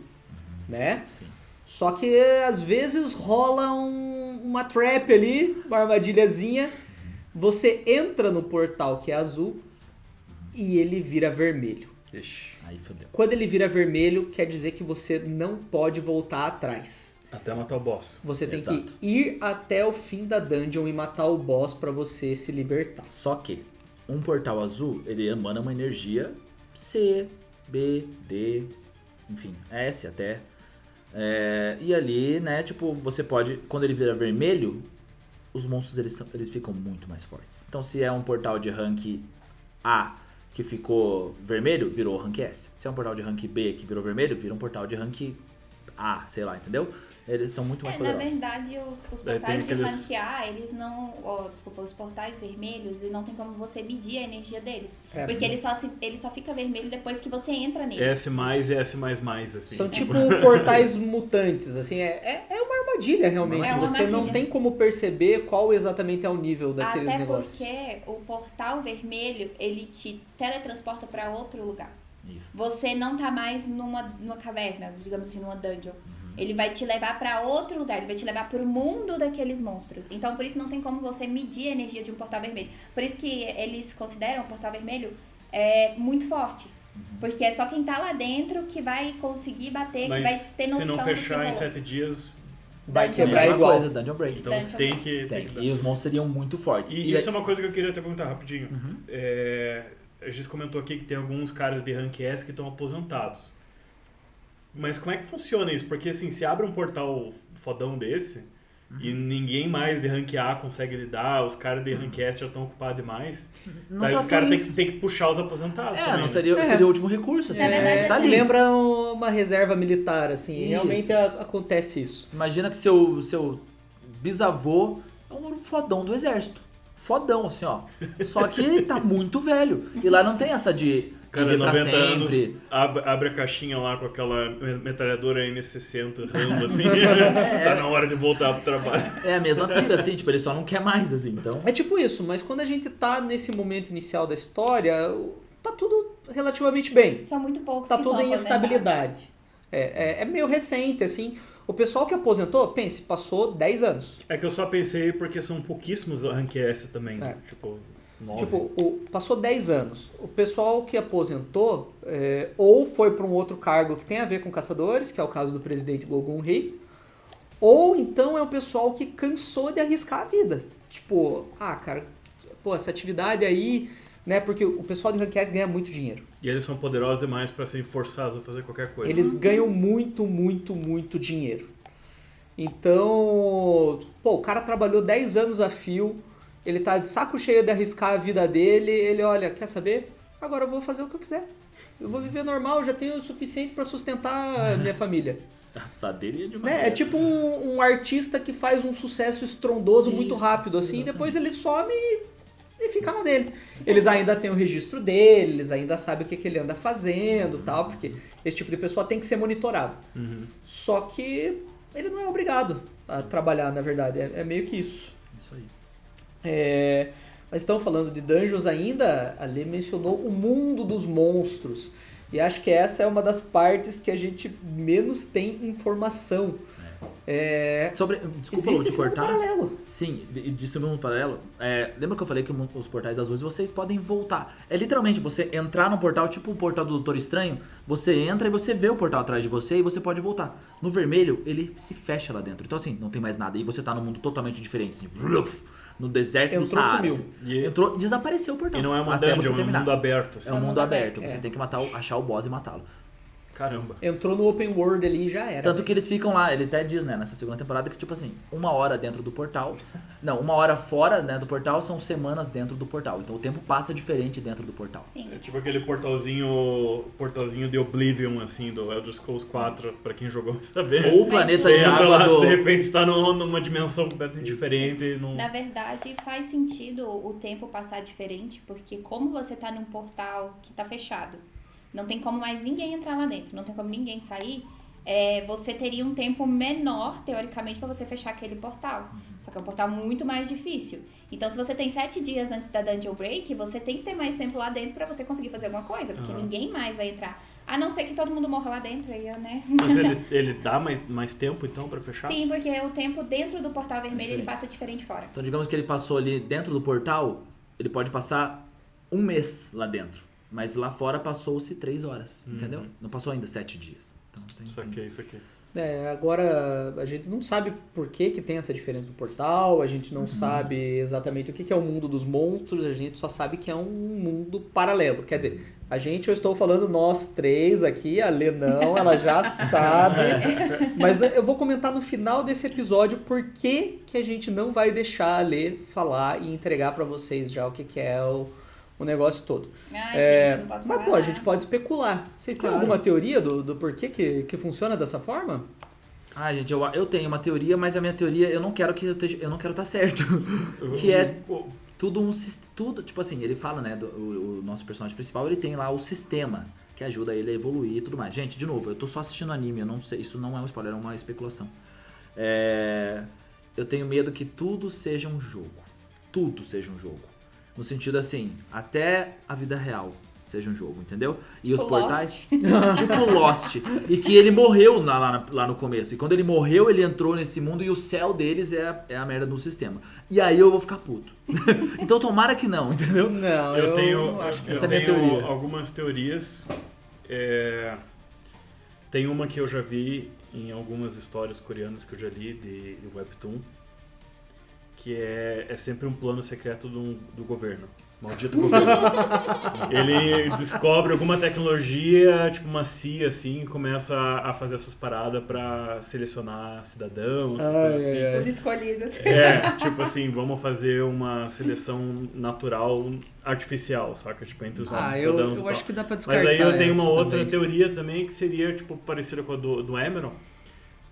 C: né?
G: Sim.
C: Só que às vezes rola uma trap ali, uma armadilhazinha. Você entra no portal que é azul e ele vira vermelho.
G: Ixi, aí fodeu.
C: Quando ele vira vermelho, quer dizer que você não pode voltar atrás.
D: Até matar o boss.
C: Você tem
G: Exato.
C: que ir até o fim da dungeon e matar o boss pra você se libertar.
G: Só que um portal azul, ele emana uma energia C, B, D, enfim, S até. E ali, né, tipo, você pode, quando ele vira vermelho, os monstros eles ficam muito mais fortes. Então, se é um portal de rank A que ficou vermelho, virou rank S. Se é um portal de rank B que virou vermelho, vira um portal de rank A, sei lá, entendeu? Eles são muito mais
E: Na
G: poderosos.
E: verdade, os
D: Daí
E: portais
D: tem
E: de
D: aqueles-
E: ranquear, eles não... desculpa, os portais vermelhos, e não tem como você medir a energia deles.
C: É,
E: Porque ele só fica vermelho depois que você entra nele.
D: S+, e S++, assim.
C: São tipo portais mutantes, assim, é uma armadilha realmente.
E: É uma
C: Você não
E: armadilha.
C: tem como perceber qual exatamente é o nível daquele
E: Até
C: negócio.
E: porque o portal vermelho, ele te teletransporta pra outro lugar.
G: Isso.
E: Você não tá mais numa caverna, digamos assim, numa dungeon. Ele vai te levar pra outro lugar, ele vai te levar pro mundo daqueles monstros. Então, por isso não tem como você medir a energia de um portal vermelho. Por isso que eles consideram o portal vermelho muito forte. Porque é só quem tá lá dentro que vai conseguir bater, que vai
D: Mas
E: ter noção
D: se não
E: do
D: fechar
E: que
D: em
E: rola.
D: 7 dias,
C: Vai
E: Dungeon
C: quebrar
E: Break.
G: Mesma
C: igual.
G: coisa, Dungeon Break.
D: então
E: Dungeon
D: tem que dar.
G: E os monstros seriam muito fortes.
D: E isso é uma coisa que eu queria até perguntar rapidinho. A gente comentou aqui que tem alguns caras de rank S que estão aposentados. Mas como é que funciona isso? Porque assim, se abre um portal fodão desse e ninguém mais de rank A consegue lidar, os caras de rank S já estão ocupados demais,
G: Não
D: daí os
G: tratou
D: caras
G: isso.
D: têm que puxar os aposentados também,
G: não
D: né?
G: seria o último recurso, assim.
E: Na verdade,
G: tá
E: assim,
G: ali.
C: Lembra uma reserva militar, assim.
G: Isso.
C: Realmente acontece isso.
G: Imagina que seu bisavô é um fodão do exército. Fodão, assim, ó. Só que tá muito velho. E lá não tem essa de
D: Cara,
G: viver pra
D: 90 anos,
G: sempre.
D: abre a caixinha lá com aquela metralhadora N60 Rambo, assim, tá na hora de voltar pro trabalho.
G: É a mesma pira, assim, tipo, ele só não quer mais, assim, então...
C: É tipo isso, mas quando a gente tá nesse momento inicial da história, tá tudo relativamente bem.
E: São muito poucos
C: Tá
E: que
C: tudo
E: são
C: em
E: aposentados.
C: estabilidade. É meio recente, assim. O pessoal que aposentou, pense, passou 10 anos.
D: É que eu só pensei porque são pouquíssimos Rank S também, né? Tipo, 9.
C: Tipo, passou 10 anos. O pessoal que aposentou ou foi para um outro cargo que tem a ver com caçadores, que é o caso do presidente Gogun Rei, ou então é o pessoal que cansou de arriscar a vida. Tipo, cara, pô, essa atividade aí, né? Porque o pessoal de Rank S ganha muito dinheiro.
D: E eles são poderosos demais pra serem forçados a fazer qualquer coisa.
C: Eles ganham muito, muito, muito dinheiro. Então, pô, o cara trabalhou 10 anos a fio, ele tá de saco cheio de arriscar a vida dele, ele olha, quer saber? Agora eu vou fazer o que eu quiser. Eu vou viver normal, já tenho o suficiente pra sustentar a minha família.
G: Tá dele é demais.
C: Né? É tipo um artista que faz um sucesso estrondoso muito
G: Isso,
C: rápido, assim, e
G: exatamente.
C: depois ele some e fica na dele. Eles ainda têm o registro dele, eles ainda sabem o que ele anda fazendo e tal, porque esse tipo de pessoa tem que ser monitorado. Só que ele não é obrigado a trabalhar, na verdade, é meio que isso.
G: Isso aí.
C: Mas estão falando de Dungeons ainda, a Lê mencionou o mundo dos monstros. E acho que essa é uma das partes que a gente menos tem informação.
G: Desculpa, Lu,
C: Existe
G: te
C: esse mundo
G: cortar.
C: paralelo.
G: Sim, de mundo paralelo. Lembra que eu falei que os portais azuis vocês podem voltar? É literalmente você entrar no portal, tipo o portal do Doutor Estranho. Você entra e você vê o portal atrás de você e você pode voltar. No vermelho, ele se fecha lá dentro. Então assim, não tem mais nada. E você tá num mundo totalmente diferente. Assim, no deserto do
C: Entrou,
G: Saara.
C: sumiu.
G: Assim. Entrou, desapareceu o portal.
D: E não é uma
G: até
D: dungeon,
G: você
D: é um
G: terminar.
D: mundo aberto. Assim.
G: É um mundo aberto.
C: É.
G: Você tem que achar o boss e matá-lo.
D: Caramba.
C: Entrou no open world ali e já era.
G: Tanto que eles ficam lá, ele até diz, né, nessa segunda temporada, que tipo assim, 1 hora dentro do portal. Não, 1 hora fora, né, do portal são semanas dentro do portal. Então o tempo passa diferente dentro do portal.
E: Sim.
D: É tipo aquele portalzinho de Oblivion, assim, do Elder Scrolls 4, pra quem jogou saber.
G: Ou o planeta
D: Você
G: de
D: entra
G: água
D: lá,
G: do...
D: de repente está numa dimensão completamente diferente.
E: Na verdade, faz sentido o tempo passar diferente, porque como você tá num portal que tá fechado, não tem como mais ninguém entrar lá dentro, não tem como ninguém sair, você teria um tempo menor, teoricamente, para você fechar aquele portal. Só que é um portal muito mais difícil. Então, se você tem 7 dias antes da Dungeon Break, você tem que ter mais tempo lá dentro para você conseguir fazer alguma coisa, porque ninguém mais vai entrar. A não ser que todo mundo morra lá dentro, aí, né?
D: Mas ele dá mais tempo, então, pra fechar?
E: Sim, porque o tempo dentro do portal vermelho, ele passa diferente fora.
G: Então digamos que ele passou ali dentro do portal, ele pode passar 1 mês lá dentro. Mas lá fora passou-se 3 horas, entendeu? Não passou ainda 7 dias. Então,
D: Isso aqui.
C: Agora a gente não sabe por que tem essa diferença do portal, a gente não sabe exatamente o que é o mundo dos monstros, a gente só sabe que é um mundo paralelo. Quer dizer, eu estou falando nós 3 aqui, a Lê não, ela já sabe. Mas eu vou comentar no final desse episódio por que a gente não vai deixar a Lê falar e entregar para vocês já o que é o negócio todo.
E: Gente, não posso
C: Mas,
E: falar.
C: a gente pode especular. Vocês têm alguma teoria do porquê que funciona dessa forma?
G: Ah, gente, eu tenho uma teoria, mas a minha teoria eu não quero estar certo. Que é tudo, tipo assim, ele fala, né, o nosso personagem principal, ele tem lá o sistema que ajuda ele a evoluir e tudo mais. Gente, de novo, eu tô só assistindo anime, eu não sei, isso não é um spoiler, é uma especulação. Eu tenho medo que tudo seja um jogo. Tudo seja um jogo. No sentido assim, até a vida real seja um jogo, entendeu? E os
E: Tipo
G: portais... tipo Lost. E que ele morreu lá no começo. E quando ele morreu, ele entrou nesse mundo e o céu deles é a merda do sistema. E aí eu vou ficar puto. Então tomara que não, entendeu?
C: Não,
D: Eu tenho
G: essa é a minha teoria.
D: algumas teorias. Tem uma que eu já vi em algumas histórias coreanas que eu já li de Webtoon, que é sempre um plano secreto do governo. Maldito governo. Ele descobre alguma tecnologia, tipo uma CIA, assim, e começa a fazer essas paradas pra selecionar cidadãos. Assim.
E: Os escolhidos.
D: Tipo assim, vamos fazer uma seleção natural, artificial, saca? Tipo, entre os nossos cidadãos.
C: Eu acho que dá pra descartar.
D: Mas aí eu tenho uma
C: essa
D: outra
C: também.
D: teoria também que seria, tipo, parecida com a do Emerald.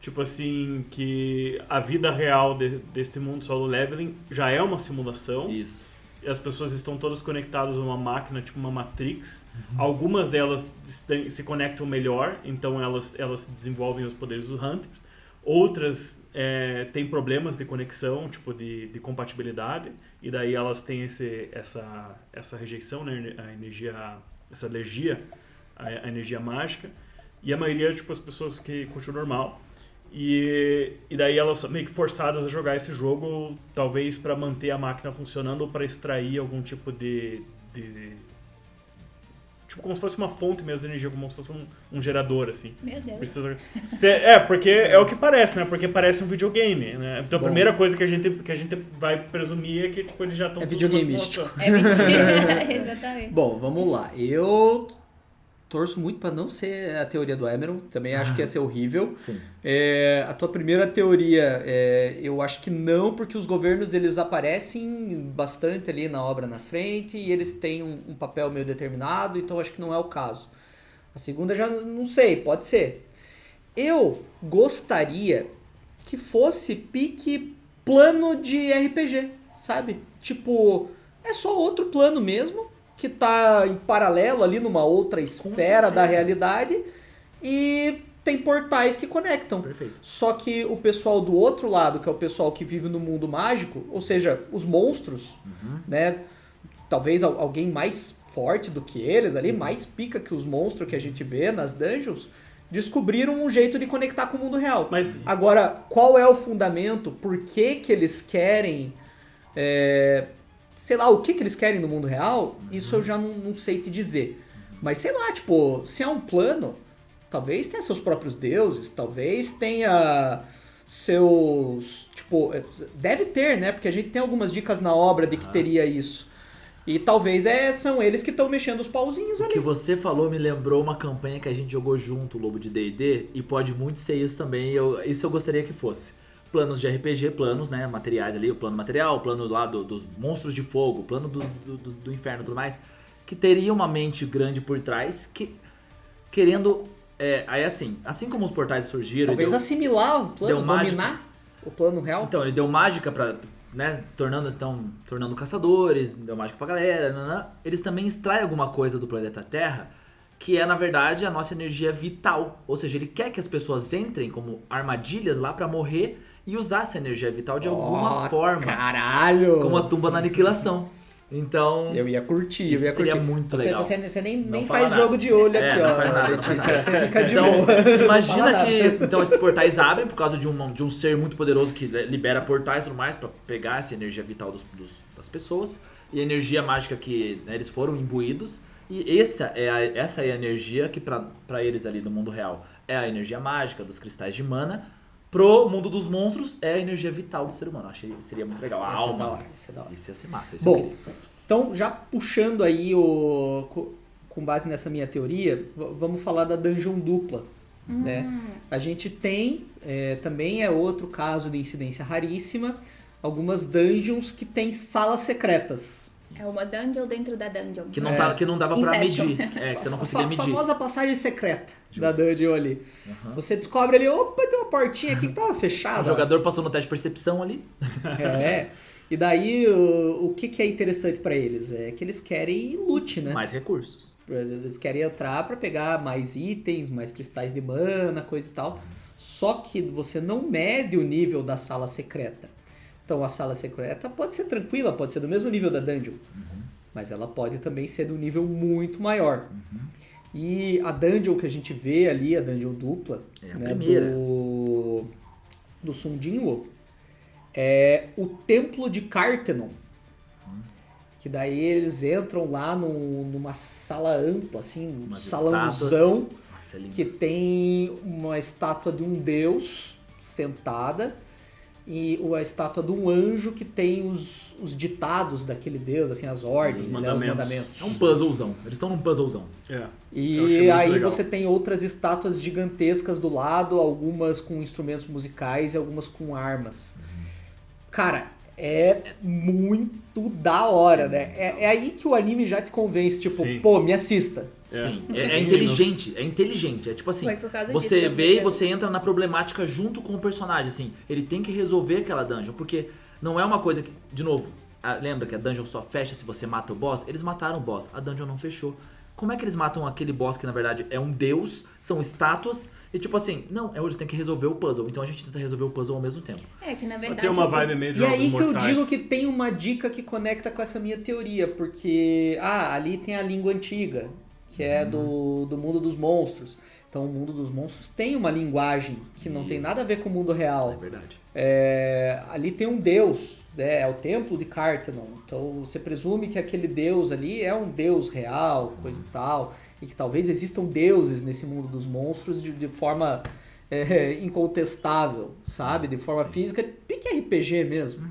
D: Tipo assim, que a vida real deste mundo solo leveling já é uma simulação.
G: Isso.
D: E as pessoas estão todas conectadas a uma máquina, tipo uma Matrix. Algumas delas se conectam melhor, então elas desenvolvem os poderes dos Hunters. Outras têm problemas de conexão, tipo de compatibilidade. E daí elas têm essa rejeição, né? Essa alergia à energia mágica. E a maioria, tipo, as pessoas que continuam normal. E daí elas são meio que forçadas a jogar esse jogo, talvez para manter a máquina funcionando ou para extrair algum tipo de tipo como se fosse uma fonte mesmo de energia, como se fosse um gerador, assim.
E: Meu Deus.
D: Porque é o que parece, né? Porque parece um videogame, né? Então a primeira coisa que a gente vai presumir é que tipo, eles já estão...
C: É videogame místico.
E: É mentira. Exatamente.
C: Bom, vamos lá. Eu torço muito pra não ser a teoria do Emerald. Também acho que ia ser horrível.
G: Sim.
C: A tua primeira teoria, eu acho que não, porque os governos eles aparecem bastante ali na obra na frente e eles têm um papel meio determinado, então acho que não é o caso. A segunda já não sei, pode ser. Eu gostaria que fosse pique plano de RPG, sabe? Tipo, é só outro plano mesmo, que tá em paralelo ali numa outra esfera da realidade e tem portais que conectam.
G: Perfeito.
C: Só que o pessoal do outro lado, que é o pessoal que vive no mundo mágico, ou seja, os monstros, né? Talvez alguém mais forte do que eles ali, mais pica que os monstros que a gente vê nas dungeons, descobriram um jeito de conectar com o mundo real.
D: Mas
C: Agora, qual é o fundamento? Por que que eles querem... sei lá, o que que eles querem no mundo real? Isso eu já não sei te dizer. Mas sei lá, tipo, se é um plano, talvez tenha seus próprios deuses, talvez tenha seus... Tipo, deve ter, né? Porque a gente tem algumas dicas na obra de que teria isso. E talvez são eles que estão mexendo os pauzinhos
G: O
C: ali.
G: que você falou me lembrou uma campanha que a gente jogou junto, o Lobo de D&D, e pode muito ser isso também, isso eu gostaria que fosse. Planos de RPG, planos, né, materiais ali, o plano material, o plano lá dos monstros de fogo, o plano do inferno e tudo mais, que teria uma mente grande por trás, que querendo, aí assim como os portais surgiram...
C: Talvez assimilar o plano,
G: deu mágica.
C: dominar o plano real.
G: Então, ele deu mágica pra, né, tornando caçadores, deu mágica pra galera, nanã. Eles também extraem alguma coisa do planeta Terra, que é, na verdade, a nossa energia vital. Ou seja, ele quer que as pessoas entrem como armadilhas lá pra morrer e usar essa energia vital de alguma forma.
C: Caralho!
G: Como a tumba na aniquilação. Então...
C: Eu ia curtir,
G: Isso
C: eu ia curtir.
G: seria muito legal.
C: Você nem
G: Não
C: faz
G: fala
C: jogo
G: nada.
C: de olho aqui, ó.
G: Não faz nada, não faz
C: Letícia,
G: nada.
C: você fica de
G: Então,
C: boa. Não fala
G: imagina
C: nada.
G: que então, esses portais abrem por causa de um ser muito poderoso que libera portais e tudo mais pra pegar essa energia vital das pessoas e a energia mágica que, né, eles foram imbuídos. E essa é a energia que pra eles ali no mundo real é a energia mágica dos cristais de mana. Pro mundo dos monstros é a energia vital do ser humano. Eu achei que seria muito legal. A
C: Esse é
G: alma.
C: da hora, esse é da hora.
G: Isso ia ser massa. Isso eu
C: Bom,
G: queria.
C: então já puxando aí com base nessa minha teoria, vamos falar da dungeon dupla. Né? A gente tem, também é outro caso de incidência raríssima, algumas dungeons que tem salas secretas.
E: É uma dungeon dentro da dungeon.
G: Que não dava pra
E: Inception.
G: medir. Que você não conseguia
C: A
G: medir.
C: famosa passagem secreta da
G: Justo.
C: dungeon ali. Você descobre ali, opa, tem uma portinha aqui que tava fechada.
G: O jogador passou no teste de percepção ali.
C: E daí, o que é interessante pra eles? É que eles querem loot, né?
G: Mais recursos.
C: Eles querem entrar pra pegar mais itens, mais cristais de mana, coisa e tal. Só que você não mede o nível da sala secreta. Então a sala secreta pode ser tranquila, pode ser do mesmo nível da dungeon. Mas ela pode também ser de um nível muito maior. E a dungeon que a gente vê ali, a dungeon dupla,
G: É a
C: né,
G: primeira.
C: do Sundinwo, é o Templo de Cartenon. Que daí eles entram lá numa sala ampla, assim, um
G: Umas
C: salãozão,
G: estátuas. Nossa, é lindo.
C: que tem uma estátua de um deus sentada e a estátua de um anjo que tem os ditados daquele deus, assim, as ordens,
D: Os
C: né, os
D: mandamentos.
C: mandamentos.
G: É um puzzlezão. Eles estão num puzzlezão.
D: Eu achei
C: E
D: muito
C: aí
D: legal.
C: você tem outras estátuas gigantescas do lado, algumas com instrumentos musicais e algumas com armas. Cara, é muito da hora, né? É aí que o anime já te convence, tipo,
D: Sim.
C: pô, me assista.
G: Sim.
D: É.
G: É inteligente. É inteligente. É tipo assim,
E: Foi por causa disso que
G: você
E: eu
G: vê e
E: pensei.
G: você entra na problemática junto com o personagem, assim. Ele tem que resolver aquela dungeon, porque não é uma coisa que... De novo, lembra que a dungeon só fecha se você mata o boss? Eles mataram o boss, a dungeon não fechou. Como é que eles matam aquele boss que na verdade é um deus, são estátuas, e tipo assim, não, eles têm que resolver o puzzle, então a gente tenta resolver o puzzle ao mesmo tempo.
E: É que na verdade...
D: Tem uma vibe meio de
C: E
D: Jogos
C: aí que eu
D: Mortais.
C: digo que tem uma dica que conecta com essa minha teoria, porque ali tem a língua antiga, que é do mundo dos monstros. Então o mundo dos monstros tem uma linguagem que não tem
G: Isso.
C: nada a ver com o mundo real.
G: É verdade.
C: Ali tem um deus, né? É o templo de Cartenon. Então você presume que aquele deus ali é um deus real, coisa e tal. E que talvez existam deuses nesse mundo dos monstros de forma incontestável, sabe? De forma física, pique RPG mesmo.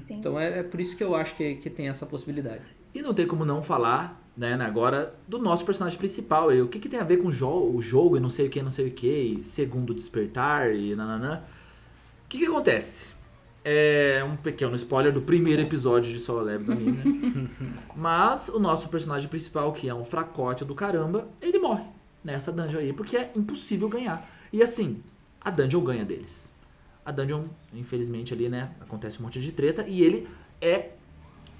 E: Sim.
C: Então é por isso que eu acho que tem essa possibilidade.
G: E não tem como não falar, né, agora, do nosso personagem principal. E o que tem a ver com o jogo e não sei o que, e segundo despertar e nananã. O que acontece? É um pequeno spoiler do primeiro episódio de Solo Leveling do anime, né? Mas o nosso personagem principal, que é um fracote do caramba, ele morre nessa dungeon aí, porque é impossível ganhar. E assim, a dungeon ganha deles. A dungeon, infelizmente, ali, né, acontece um monte de treta e ele é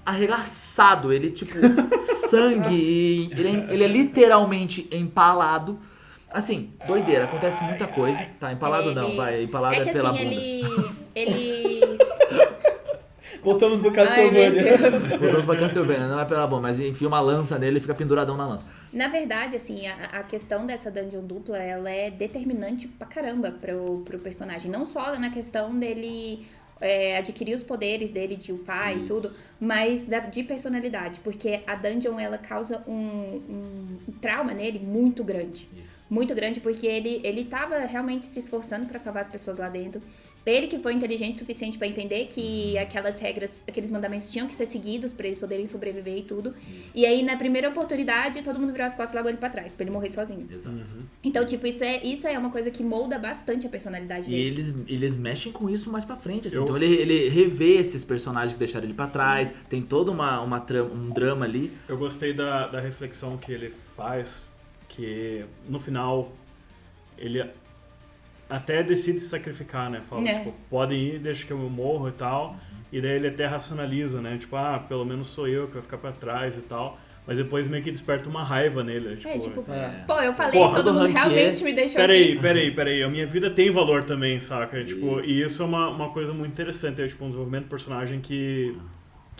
G: arregaçado, ele tipo sangue, e ele é literalmente empalado. Assim, doideira, acontece muita coisa. Tá, empalado não, vai, empalado é
E: que
G: pela
E: assim,
G: bunda.
E: eles...
C: Voltamos do
E: Ai, meu
C: Castlevania.
E: Deus.
G: Voltamos pra Castlevania, não é pela bunda, mas enfia uma lança nele e fica penduradão na lança.
E: Na verdade, assim, a questão dessa dungeon dupla, ela é determinante pra caramba pro personagem. Não só na questão dele adquirir os poderes dele de upar e tudo, mas de personalidade. Porque a dungeon, ela causa um trauma nele muito grande.
G: Isso.
E: Muito grande, porque ele tava realmente se esforçando pra salvar as pessoas lá dentro. Ele que foi inteligente o suficiente pra entender que aquelas regras, aqueles mandamentos tinham que ser seguidos pra eles poderem sobreviver e tudo.
G: Isso.
E: E aí, na primeira oportunidade, todo mundo virou as costas e largou ele pra trás, pra ele morrer sozinho.
G: Exato.
E: Então, tipo, isso é uma coisa que molda bastante a personalidade
G: E
E: dele.
G: eles mexem com isso mais pra frente, assim.
D: Eu-
G: Então ele revê esses personagens que deixaram ele pra trás, tem todo um drama ali.
D: Eu gostei da reflexão que ele faz, que no final ele até decide se sacrificar, né? Fala, tipo, podem ir, deixa que eu morro e tal. E daí ele até racionaliza, né? Tipo, pelo menos sou eu que vai ficar pra trás e tal. Mas depois meio que desperta uma raiva nele.
E: Pô, eu falei,
G: Porra,
E: todo
G: do
E: mundo
G: ranquier.
E: realmente me deixou aqui.
D: Peraí. A minha vida tem valor também, saca? Tipo, e isso é uma coisa muito interessante. É tipo um desenvolvimento de personagem que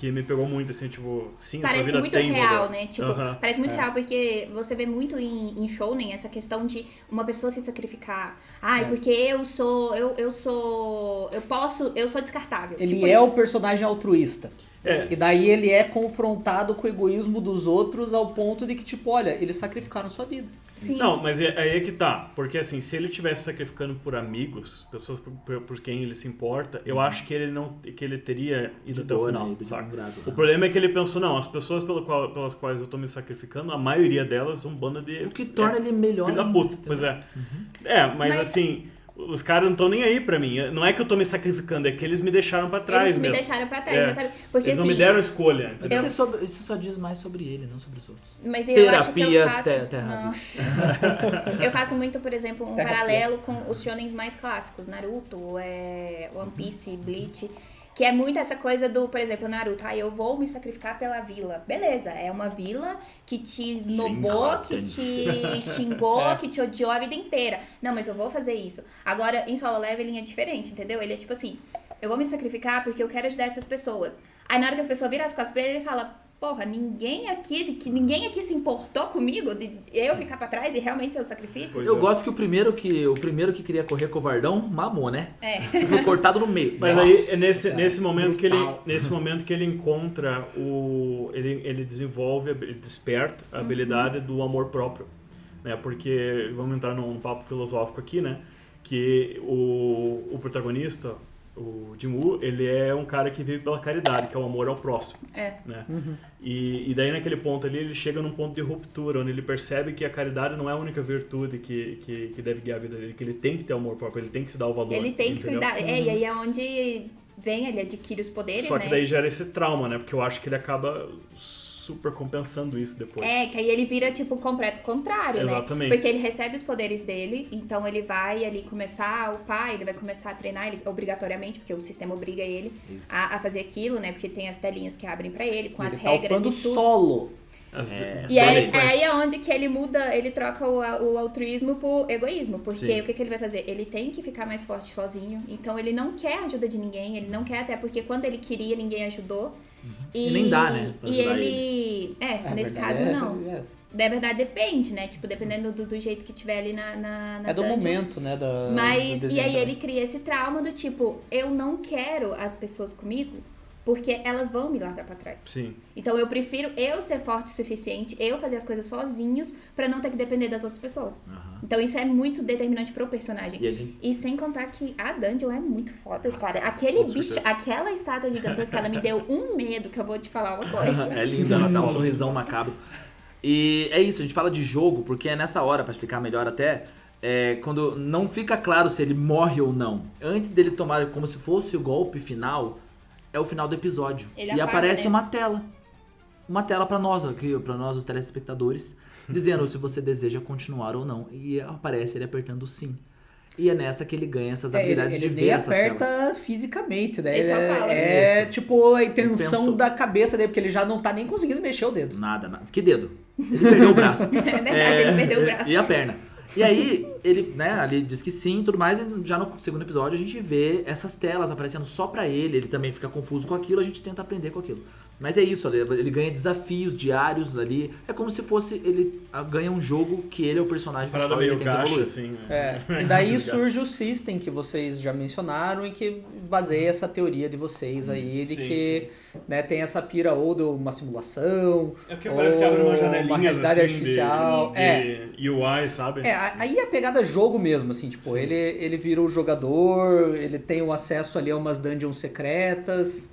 D: me pegou muito, assim, tipo, sim, a sua
E: Parece
D: vida
E: muito
D: tem
E: real,
D: valor.
E: né? Tipo,
D: Aham.
E: parece muito real, porque você vê muito em shounen essa questão de uma pessoa se sacrificar. Porque eu sou descartável.
C: Ele
E: tipo
C: é o
E: isso.
C: personagem altruísta.
D: É.
C: E daí ele é confrontado com o egoísmo dos outros ao ponto de que, tipo, olha, eles sacrificaram sua vida.
E: Sim.
D: Não, mas aí é que tá. Porque assim, se ele estivesse sacrificando por amigos, pessoas por quem ele se importa, eu acho que ele teria ido até o final,
G: né?
D: saca? O problema é que ele pensou, não, as pessoas pelas quais eu tô me sacrificando, a maioria delas são banda de...
G: O que torna ele melhor.
D: Filho da
G: ainda,
D: puta,
G: entendeu?
D: pois é. Mas assim, os caras não estão nem aí pra mim. Não é que eu tô me sacrificando, é que eles me deixaram pra trás
E: Eles me
D: mesmo.
E: deixaram pra trás,
D: É.
E: exatamente. Porque
D: Eles não
E: assim,
D: me deram escolha.
G: Mas
D: entendeu?
G: isso só diz mais sobre ele, não sobre os outros.
E: mas eu acho que eu
G: Terapia
E: faço...
G: terra.
E: Nossa. Eu faço muito, por exemplo, um paralelo com os shonens mais clássicos. Naruto, One Piece, Bleach... Que é muito essa coisa do, por exemplo, Naruto. Eu vou me sacrificar pela vila. Beleza, é uma vila que te esnobou, que te xingou, que te odiou a vida inteira. Não, mas eu vou fazer isso. Agora, em Solo Leveling é diferente, entendeu? Ele é tipo assim, eu vou me sacrificar porque eu quero ajudar essas pessoas. Aí na hora que as pessoas viram as costas pra ele, ele fala... Porra, ninguém aqui se importou comigo de eu ficar pra trás e realmente ser o sacrifício?
D: Pois
G: Eu
D: é.
G: gosto que o primeiro que queria correr covardão mamou, né?
E: É.
G: Foi cortado no meio.
D: Mas
C: Nossa,
D: aí é nesse momento
C: brutal.
D: que ele encontra ele desenvolve, ele desperta a habilidade do amor próprio, né? Porque vamos entrar num papo filosófico aqui, né? Que o protagonista, o Jinwoo, ele é um cara que vive pela caridade, que é o amor ao próximo, né? E daí naquele ponto ali ele chega num ponto de ruptura, onde ele percebe que a caridade não é a única virtude que deve guiar a vida dele, que ele tem que ter amor próprio, ele tem que se dar o valor.
E: Ele tem que
D: entendeu?
E: cuidar. E aí é onde vem, ele adquire os poderes,
D: Só que
E: né?
D: daí gera esse trauma, né? Porque eu acho que ele acaba super compensando isso depois.
E: Que aí ele vira, tipo, o completo contrário,
D: Exatamente.
E: né? Porque ele recebe os poderes dele, então ele vai ali começar a upar, ele vai começar a treinar, ele, obrigatoriamente, porque o sistema obriga ele a fazer aquilo, né? Porque tem as telinhas que abrem pra ele, com
C: Ele
E: as
C: tá
E: regras
C: upando
E: e tudo.
C: solo.
E: E aí é onde que ele muda, ele troca o altruísmo por egoísmo. Porque
D: Sim.
E: o que ele vai fazer? Ele tem que ficar mais forte sozinho. Então ele não quer a ajuda de ninguém. Ele não quer, até porque quando ele queria, ninguém ajudou.
G: E nem dá, né, pra
E: E
G: ajudar
E: ele. Nesse caso, não. Na verdade, depende, né? Tipo, dependendo do jeito que tiver ali na
C: É do
E: dungeon.
C: momento, né? Do
E: Mas, e
C: desenho
E: aí
C: também.
E: ele cria esse trauma do tipo, eu não quero as pessoas comigo, porque elas vão me largar pra trás.
D: Sim.
E: Então eu prefiro eu ser forte o suficiente, eu fazer as coisas sozinhos, pra não ter que depender das outras pessoas. Então isso é muito determinante pro personagem.
G: E a gente-
E: E sem contar que a dungeon é muito foda, cara. Aquele
D: com
E: bicho,
D: certeza.
E: aquela estátua gigantesca, ela me deu um medo que eu vou te falar uma coisa.
G: É linda, ela dá um sorrisão macabro. E é isso, a gente fala de jogo, porque é nessa hora, pra explicar melhor até, quando não fica claro se ele morre ou não. Antes dele tomar como se fosse o golpe final, é o final do episódio.
E: Ele
G: E
E: apaga,
G: aparece
E: né?
G: uma tela. Uma tela pra nós, aqui, pra nós, os telespectadores, dizendo se você deseja continuar ou não. E aparece ele apertando sim. E é nessa que ele ganha essas habilidades
C: ele
G: de
C: nem
G: ver essas
C: aperta
G: telas.
C: fisicamente, né?
E: Ele só fala.
C: É tipo a intenção
G: Penso-
C: da cabeça dele, porque ele já não tá nem conseguindo mexer o dedo.
G: Nada. Que dedo? Ele perdeu o braço.
E: É verdade, ele perdeu o braço.
G: E a perna. E aí, ele, né, ali diz que sim e tudo mais, e já no segundo episódio a gente vê essas telas aparecendo só pra ele também fica confuso com aquilo, a gente tenta aprender com aquilo. Mas é isso, ele ganha desafios diários ali, é como se fosse, ele ganha um jogo que ele é o personagem
D: Parada
G: principal e ele
D: meio
G: tem que
D: gacha,
G: evoluir.
D: assim.
C: E daí surge o System, que vocês já mencionaram, e que baseia essa teoria de vocês aí, de
D: Sim,
C: que né, tem essa pira ou de uma simulação,
D: É porque parece que abre uma janelinha
C: uma realidade
D: assim,
C: artificial.
D: de UI, sabe?
C: Aí é a pegada jogo mesmo, assim, tipo, ele vira o jogador, ele tem o acesso ali a umas dungeons secretas,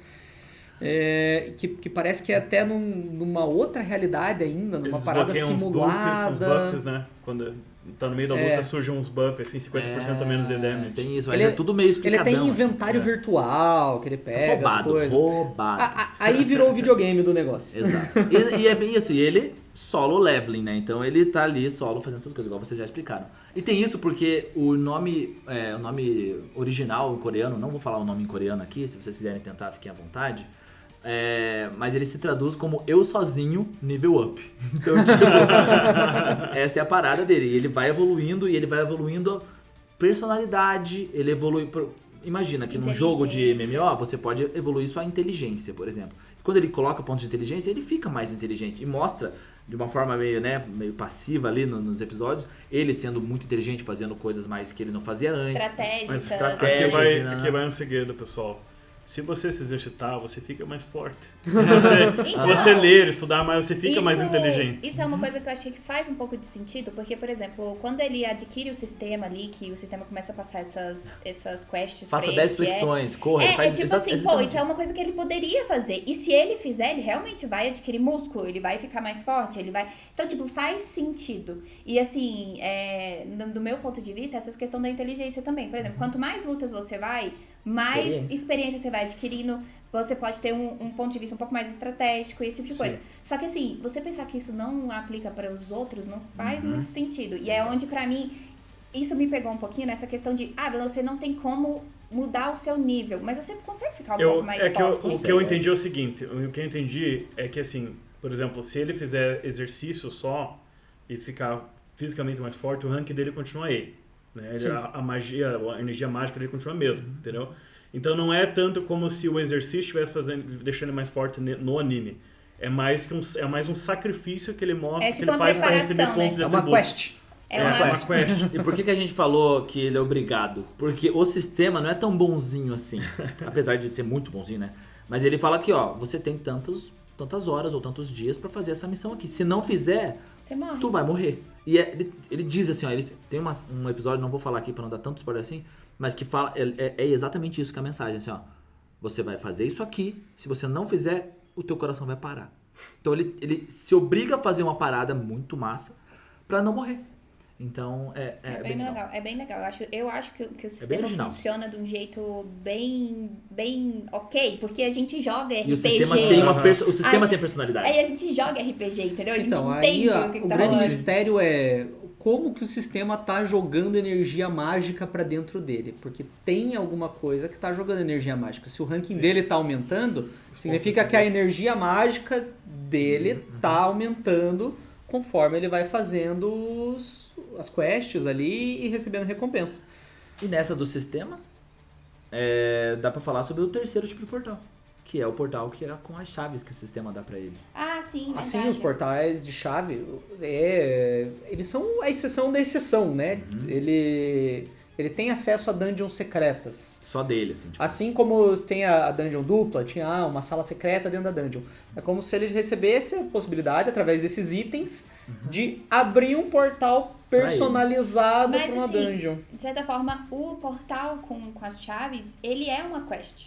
C: que parece que é até numa outra realidade ainda, numa
D: Eles
C: parada
D: bloqueiam
C: simulada.
D: uns buffs, né? Quando tá no meio da luta, surgem uns buffs, assim, 50% a menos de damage.
G: Tem isso, mas
C: Ele-
G: é tudo meio
C: Ele
G: explicadão.
C: tem
G: assim.
C: inventário virtual, que ele pega as
G: Roubado,
C: coisas.
G: roubado.
C: Aí virou o videogame do negócio.
G: Exato. E é bem isso. E ele solo leveling, né? Então ele tá ali solo fazendo essas coisas, igual vocês já explicaram. E tem isso porque o nome original em coreano, não vou falar o nome em coreano aqui, se vocês quiserem tentar, fiquem à vontade. Mas ele se traduz como eu sozinho nível up. Então, tipo, essa é a parada dele. E ele vai evoluindo personalidade, ele evolui. Imagina que num jogo de MMO você pode evoluir sua inteligência, por exemplo. Quando ele coloca pontos de inteligência, ele fica mais inteligente e mostra de uma forma meio passiva ali nos episódios, ele sendo muito inteligente, fazendo coisas mais que ele não fazia antes.
E: Estratégicas.
G: Mas estratégia.
D: Aqui vai um segredo, pessoal. Se você se exercitar, você fica mais forte. Se você ler, estudar mais, você fica mais inteligente.
E: Isso é uma coisa que eu achei que faz um pouco de sentido, porque, por exemplo, quando ele adquire o sistema ali, que o sistema começa a passar essas quests pra
G: Faça
E: ele,
G: 10
E: que
G: flexões, corre, faz
E: tipo assim, pô, isso é uma coisa que ele poderia fazer. E se ele fizer, ele realmente vai adquirir músculo, ele vai ficar mais forte, ele vai... Então, tipo, faz sentido. E assim, do meu ponto de vista, essa questão da inteligência também. Por exemplo, quanto mais lutas você vai, mais experiência você vai adquirindo, você pode ter um ponto de vista um pouco mais estratégico, esse tipo de coisa. Só que assim, você pensar que isso não aplica para os outros não faz muito sentido. E é onde, pra mim, isso me pegou um pouquinho nessa questão de, você não tem como mudar o seu nível, mas você consegue ficar um pouco mais forte.
D: O que eu entendi é o seguinte, o que eu entendi é que assim, por exemplo, se ele fizer exercício só e ficar fisicamente mais forte, o rank dele continua E. Né? A magia, a energia mágica dele continua mesmo, entendeu? Então não é tanto como se o exercício estivesse deixando ele mais forte no anime. É mais um sacrifício que ele mostra,
E: tipo
D: que ele
E: uma
D: faz para receber
E: preparação,
D: pontos de
C: É uma
D: atributo.
C: quest.
E: É
D: uma quest.
G: E por que a gente falou que ele é obrigado? Porque o sistema não é tão bonzinho assim. Apesar de ser muito bonzinho, né? Mas ele fala que, você tem tantas horas ou tantos dias pra fazer essa missão aqui. Se não fizer,
E: Você morre.
G: tu vai morrer. E ele diz assim, ele tem um episódio, não vou falar aqui pra não dar tanto spoiler assim, mas que fala, é exatamente isso que é a mensagem, assim, você vai fazer isso aqui, se você não fizer, o teu coração vai parar. Então ele se obriga a fazer uma parada muito massa pra não morrer. Então é bem legal.
E: É bem legal. Eu acho que o sistema
G: original.
E: funciona de um jeito bem ok, porque a gente joga RPG.
G: E o sistema tem tem personalidade.
E: Aí a gente joga RPG, entendeu? A gente
C: Então,
E: entende
C: aí
E: o que
C: o
E: tá
C: grande
E: rolando.
C: mistério é como que o sistema tá jogando energia mágica para dentro dele. Porque tem alguma coisa que tá jogando energia mágica. Se o ranking dele tá aumentando, significa que a energia mágica dele tá aumentando conforme ele vai fazendo as quests ali e recebendo recompensa.
G: E nessa do sistema, dá pra falar sobre o terceiro tipo de portal. Que é o portal que é com as chaves que o sistema dá pra ele.
E: Ah, sim,
C: Assim,
E: verdade.
C: os portais de chave, eles são a exceção da exceção, né? Ele tem acesso a dungeons secretas.
G: Só dele, assim. Tipo,
C: Assim como tem a dungeon dupla, tinha uma sala secreta dentro da dungeon. É como se ele recebesse a possibilidade, através desses itens, de abrir um portal personalizado
E: Mas,
C: para uma
E: assim,
C: dungeon.
E: De certa forma, o portal com as chaves, ele é uma quest.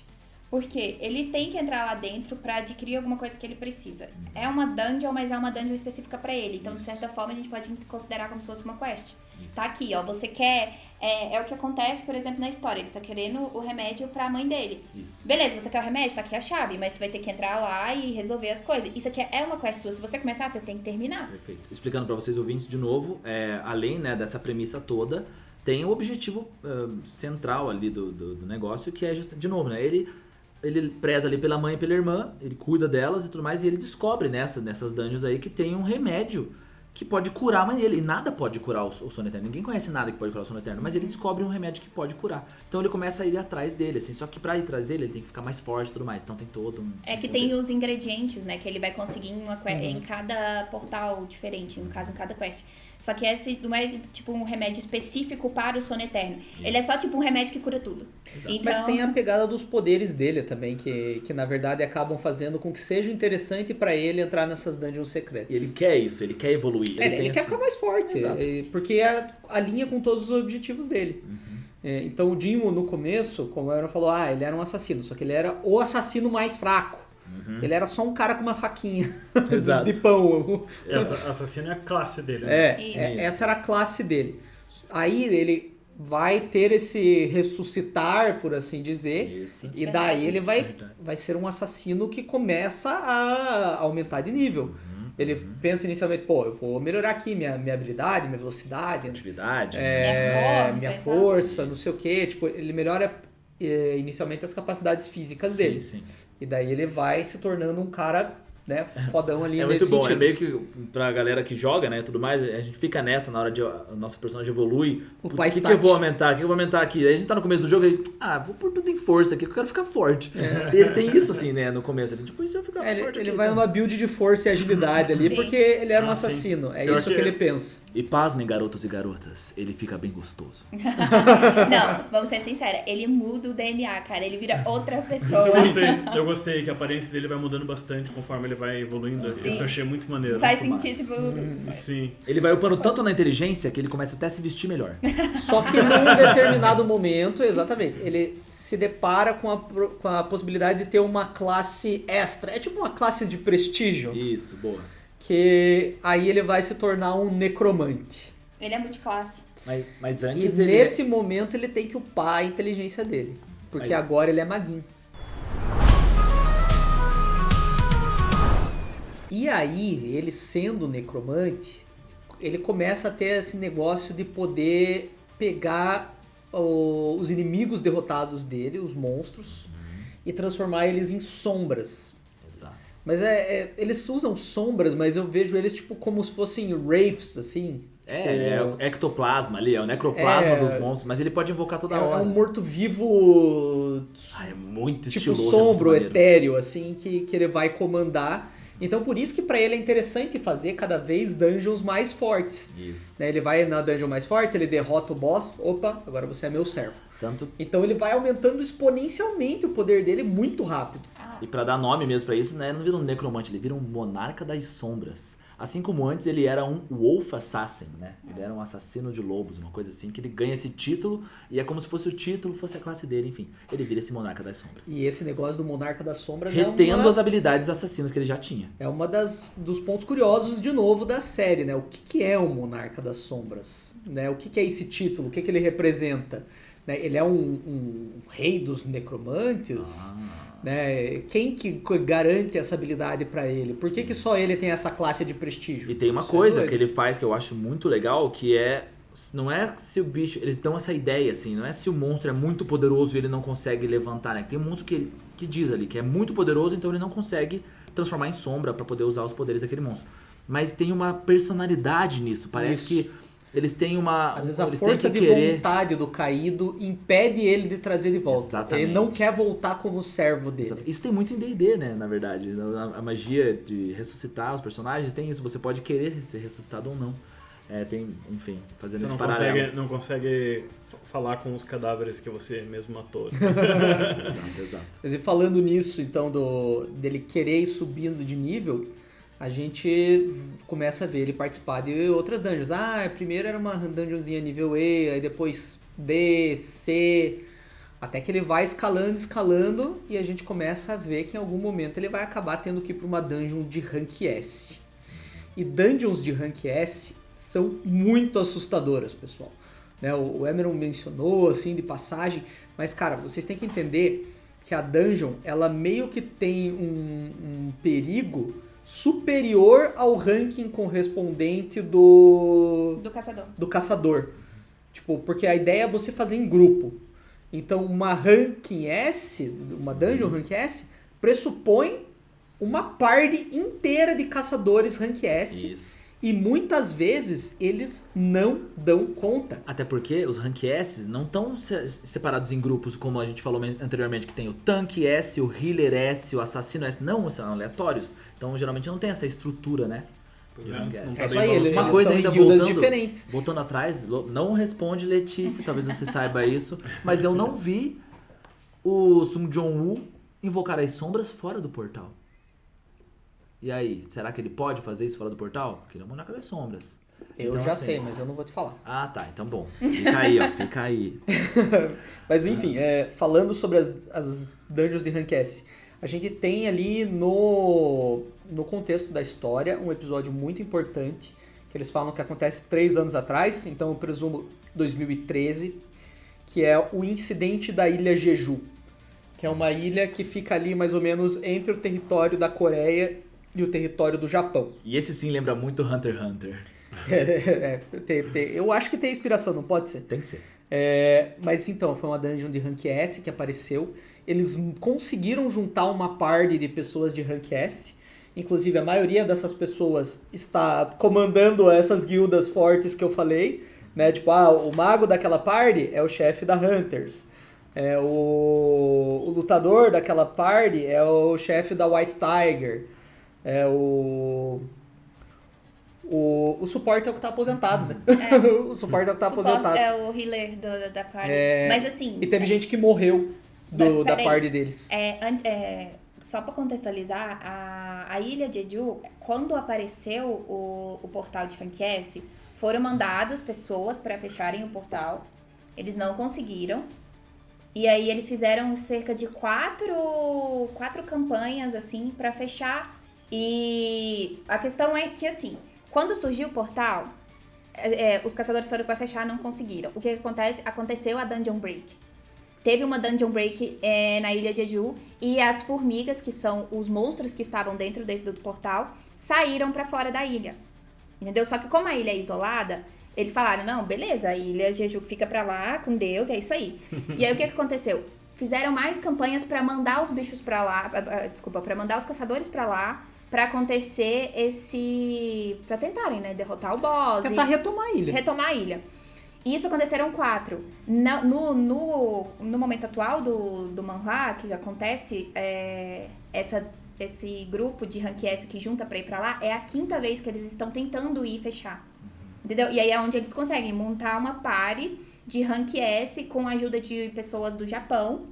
E: Porque ele tem que entrar lá dentro pra adquirir alguma coisa que ele precisa. É uma dungeon, mas é uma dungeon específica pra ele. Então, de certa forma, a gente pode considerar como se fosse uma quest.
G: Isso.
E: Tá aqui, ó. Você quer... É o que acontece, por exemplo, na história. Ele tá querendo o remédio pra mãe dele.
G: Isso.
E: Beleza, você quer o remédio? Tá aqui a chave. Mas você vai ter que entrar lá e resolver as coisas. Isso aqui é uma quest sua. Se você começar, você tem que terminar.
G: Perfeito. Explicando pra vocês ouvintes de novo, além, né, dessa premissa toda, tem o objetivo central ali do negócio, que é, de novo, né, ele preza ali pela mãe e pela irmã, ele cuida delas e tudo mais, e ele descobre nessas dungeons aí que tem um remédio que pode curar a mãe dele. E nada pode curar o sono eterno. Ninguém conhece nada que pode curar o sono eterno, mas ele descobre um remédio que pode curar. Então ele começa a ir atrás dele, assim. Só que pra ir atrás dele, ele tem que ficar mais forte e tudo mais. Então tem todo um...
E: É que tem os ingredientes, né? Que ele vai conseguir em cada portal diferente, no caso, em cada quest. Só que esse não é tipo um remédio específico para o sono eterno. Ele é só tipo um remédio que cura tudo.
G: Exato.
E: Então,
C: Mas tem a pegada dos poderes dele também, que na verdade acabam fazendo com que seja interessante pra ele entrar nessas dungeons secretas.
G: E ele quer isso, ele quer evoluir.
C: Ele
G: tem
C: quer
G: assim-
C: ficar mais forte,
G: Exato.
C: porque alinha com todos os objetivos dele. Então o Dimo, no começo, como a Aaron falou, ele era um assassino, só que ele era o assassino mais fraco. Ele era só um cara com uma faquinha
G: Exato.
C: de pão.
D: Essa assassino é a classe dele, né?
E: Isso.
C: Essa era a classe dele. Aí ele vai ter esse ressuscitar, por assim dizer,
G: Isso.
C: e daí ele vai
G: Verdade.
C: ser um assassino que começa a aumentar de nível. Ele pensa inicialmente, eu vou melhorar aqui minha habilidade, minha velocidade,
G: Atividade.
C: minha força, não sei o que. Tipo, ele melhora inicialmente as capacidades físicas dele.
G: Sim.
C: E daí ele vai se tornando um cara, né, fodão ali
G: É
C: nesse
G: muito bom,
C: sentido.
G: é meio que pra galera que joga, né, tudo mais, a gente fica nessa na hora de o nosso personagem evolui.
C: O
G: Putz,
C: pai
G: o que
C: stat.
G: eu vou aumentar? O que eu vou aumentar aqui? Aí a gente tá no começo do jogo e vou pôr tudo em força aqui, que eu quero ficar forte. E ele tem isso assim, né, no começo. Ele, tipo, isso eu ficar forte
C: Ele
G: aqui,
C: vai
G: então.
C: numa build de força e agilidade ali,
E: Sim.
C: porque ele era um
D: Sim.
C: assassino. É
D: Pior
C: isso que
D: que-
C: ele pensa.
G: E pasmem, garotos e garotas, ele fica bem gostoso.
E: Não, vamos ser sinceros. Ele muda o DNA, cara. Ele vira outra
D: Isso
E: pessoa.
D: eu gostei que a aparência dele vai mudando bastante conforme ele vai evoluindo.
E: Sim.
D: Isso eu achei muito maneiro.
E: Faz
G: Muito
E: sentido, tipo...
D: Sim.
G: Ele vai upando tanto na inteligência que ele começa até a se vestir melhor.
C: Só que num determinado momento, exatamente, ele se depara com a possibilidade de ter uma classe extra. É tipo uma classe de prestígio,
G: Isso, boa.
C: que aí ele vai se tornar um necromante.
E: Ele é multiclasse.
G: Mas
C: E
G: antes ele...
C: nesse momento ele tem que upar a inteligência dele. Porque
G: Aí.
C: agora ele é maguinho. E aí, ele sendo necromante, ele começa a ter esse negócio de poder pegar os inimigos derrotados dele, os monstros, e transformar eles em sombras.
G: Exato.
C: Mas eles usam sombras, mas eu vejo eles tipo como se fossem wraiths, assim.
G: É o ectoplasma ali, é o necroplasma dos monstros, mas ele pode invocar toda
C: É
G: hora.
C: um morto-vivo
G: É muito
C: tipo
G: estiloso.
C: sombro,
G: é muito maneiro.
C: etéreo, assim, que ele vai comandar. Então por isso que pra ele é interessante fazer cada vez dungeons mais fortes.
G: Isso.
C: Né, ele vai na dungeon mais forte, ele derrota o boss, opa, agora você é meu servo.
G: Tanto...
C: Então ele vai aumentando exponencialmente o poder dele muito rápido.
G: E pra dar nome mesmo pra isso, né, ele não vira um necromante, ele vira um monarca das sombras. Assim como antes ele era um Wolf Assassin, né? Ele era um assassino de lobos, uma coisa assim, que ele ganha esse título e é como se fosse o título, fosse a classe dele, enfim. Ele vira esse monarca das sombras.
C: E esse negócio do Monarca das Sombras
G: Retendo as habilidades assassinas que ele já tinha.
C: é uma dos pontos curiosos, de novo, da série, né? O que é o Monarca das Sombras? Né? O que é esse título? O que ele representa? Né? Ele é um rei dos necromantes? Né? Quem que garante essa habilidade pra ele? Por que só ele tem essa classe de prestígio?
G: E tem uma
C: Isso é
G: coisa
C: doido.
G: que ele faz que eu acho muito legal, que é... Não é se o bicho... Eles dão essa ideia, assim. Não é se o monstro é muito poderoso e ele não consegue levantar, né? Tem um monstro que diz ali que é muito poderoso, então ele não consegue transformar em sombra pra poder usar os poderes daquele monstro. Mas tem uma personalidade nisso. Parece
C: Isso.
G: que eles têm uma...
C: Às vezes a
G: eles
C: força
G: têm que
C: de
G: querer...
C: vontade do caído impede ele de trazer de volta.
G: Exatamente.
C: Ele não quer voltar como servo dele.
G: Exato. Isso tem muito em D&D, né, na verdade. A magia de ressuscitar os personagens tem isso. Você pode querer ser ressuscitado ou não. Tem, enfim, fazendo
D: Você
G: esse
D: não
G: paralelo.
D: não consegue falar com os cadáveres que você mesmo matou.
G: Exato.
C: Mas e falando nisso, então, dele querer ir subindo de nível, a gente começa a ver ele participar de outras dungeons. Primeiro era uma dungeonzinha nível E, aí depois D, C, até que ele vai escalando e a gente começa a ver que em algum momento ele vai acabar tendo que ir para uma dungeon de rank S. E dungeons de rank S são muito assustadoras, pessoal. Né? O Emeron mencionou, assim, de passagem, mas, cara, vocês têm que entender que a dungeon, ela meio que tem um perigo superior ao ranking correspondente do caçador. Tipo, porque a ideia é você fazer em grupo. Então, uma ranking S, uma dungeon rank S, pressupõe uma party inteira de caçadores rank S.
G: Isso.
C: E muitas vezes eles não dão conta.
G: Até porque os rank S não estão separados em grupos, como a gente falou anteriormente, que tem o tanque S, o healer S, o assassino S. Não, são aleatórios. Então, geralmente não tem essa estrutura, né? De rank S.
C: É isso aí, eles
G: Uma coisa
C: estão
G: ainda
C: em guildas
G: voltando,
C: diferentes.
G: voltando atrás, não responde, Letícia, talvez você saiba isso, mas eu não vi o Sung Jong-woo invocar as sombras fora do portal. E aí, será que ele pode fazer isso fora do portal? Porque ele é o monarca das sombras.
C: Eu
G: Então,
C: já
G: assim,
C: sei, mas eu não vou te falar.
G: Ah, tá, então bom. Fica aí, ó, fica aí.
C: Mas enfim, falando sobre as dungeons de rank S, a gente tem ali no contexto da história um episódio muito importante, que eles falam que acontece 3 anos atrás, então eu presumo 2013, que é o incidente da ilha Jeju, que é uma ilha que fica ali mais ou menos entre o território da Coreia e o território do Japão.
G: E esse sim lembra muito Hunter x Hunter.
C: Eu acho que tem inspiração, não pode ser?
G: Tem que ser.
C: Mas então, foi uma dungeon de rank S que apareceu. Eles conseguiram juntar uma party de pessoas de rank S. Inclusive, a maioria dessas pessoas está comandando essas guildas fortes que eu falei. Né? Tipo, o mago daquela party é o chefe da Hunters. O lutador daquela party é o chefe da White Tiger. O suporte é o que tá aposentado, né? O suporte é o que tá aposentado.
E: É o healer da party. Mas assim...
C: E teve gente que morreu da party deles.
E: Só pra contextualizar, a ilha de Jeju, quando apareceu o portal de rank S, foram mandadas pessoas pra fecharem o portal. Eles não conseguiram. E aí eles fizeram cerca de 4 campanhas, assim, pra fechar. E a questão é que, assim, quando surgiu o portal, os caçadores foram pra fechar, não conseguiram. O que acontece? Aconteceu a Dungeon Break. Teve uma Dungeon Break na ilha de Jeju, e as formigas, que são os monstros que estavam dentro do portal, saíram pra fora da ilha. Entendeu? Só que como a ilha é isolada, eles falaram, não, beleza, a ilha Jeju fica pra lá, com Deus, e é isso aí. E aí o que aconteceu? Fizeram mais campanhas pra mandar os bichos pra lá, pra mandar os caçadores pra lá, pra acontecer pra tentarem, né, derrotar o boss.
C: Tentar retomar a ilha.
E: Retomar a ilha. E isso aconteceram 4. No momento atual do manhwa, que acontece, esse grupo de rank S que junta pra ir pra lá, é a 5ª vez que eles estão tentando ir fechar. Entendeu? E aí é onde eles conseguem montar uma party de rank S com a ajuda de pessoas do Japão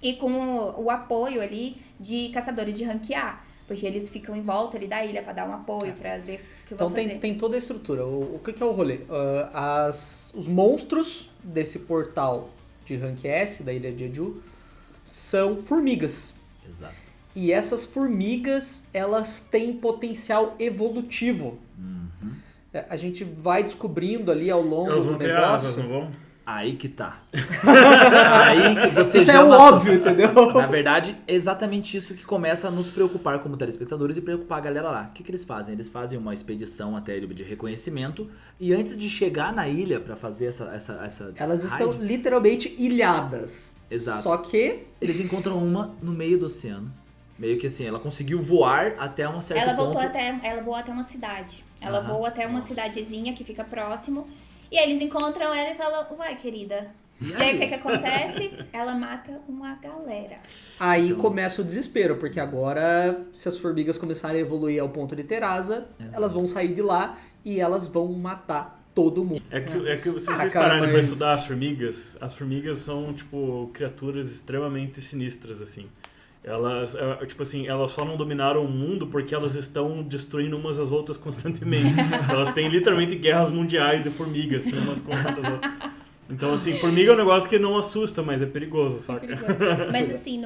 E: e com o apoio ali de caçadores de rank A. Porque eles ficam em volta ali da ilha pra dar um apoio, pra ver o que vão fazer.
C: Então tem toda a estrutura. O que é o rolê? Os monstros desse portal de rank S, da ilha de Jeju, são formigas.
G: Exato.
C: E essas formigas, elas têm potencial evolutivo. A gente vai descobrindo ali ao longo
D: Elas
C: do
D: vão ter
C: negócio.
D: asas, não vão?
G: Aí que tá. Aí que você
C: Isso
G: já
C: é o
G: matou.
C: óbvio, entendeu?
G: Na verdade, é exatamente isso que começa a nos preocupar como telespectadores e preocupar a galera lá. O que eles fazem? Eles fazem uma expedição até a ilha de reconhecimento e antes de chegar na ilha pra fazer essa
C: Elas
G: raid,
C: estão literalmente ilhadas.
G: Exato.
C: Só que
G: eles encontram uma no meio do oceano. Meio que assim, ela conseguiu voar até uma certa
E: Ela
G: ponto.
E: voou até uma cidade. Ela
G: Aham.
E: voa até uma
G: Nossa.
E: cidadezinha que fica próximo. E aí eles encontram ela e falam, uai, querida. E aí o que acontece? Ela mata uma galera.
C: aí
G: Então-
C: começa o desespero, porque agora, se as formigas começarem a evoluir ao ponto de Terasa,
G: Exato.
C: elas vão sair de lá e elas vão matar todo mundo.
D: É que se
C: Ah,
D: vocês
C: cara,
D: pararem pra
C: mas-
D: estudar as formigas são, tipo, criaturas extremamente sinistras, assim. Elas, tipo assim, elas só não dominaram o mundo porque elas estão destruindo umas às outras constantemente. Elas têm literalmente guerras mundiais de formigas, assim, umas contra as outras. Então, assim, formiga é um negócio que não assusta, mas é perigoso, saca?
E: Perigoso. Mas assim,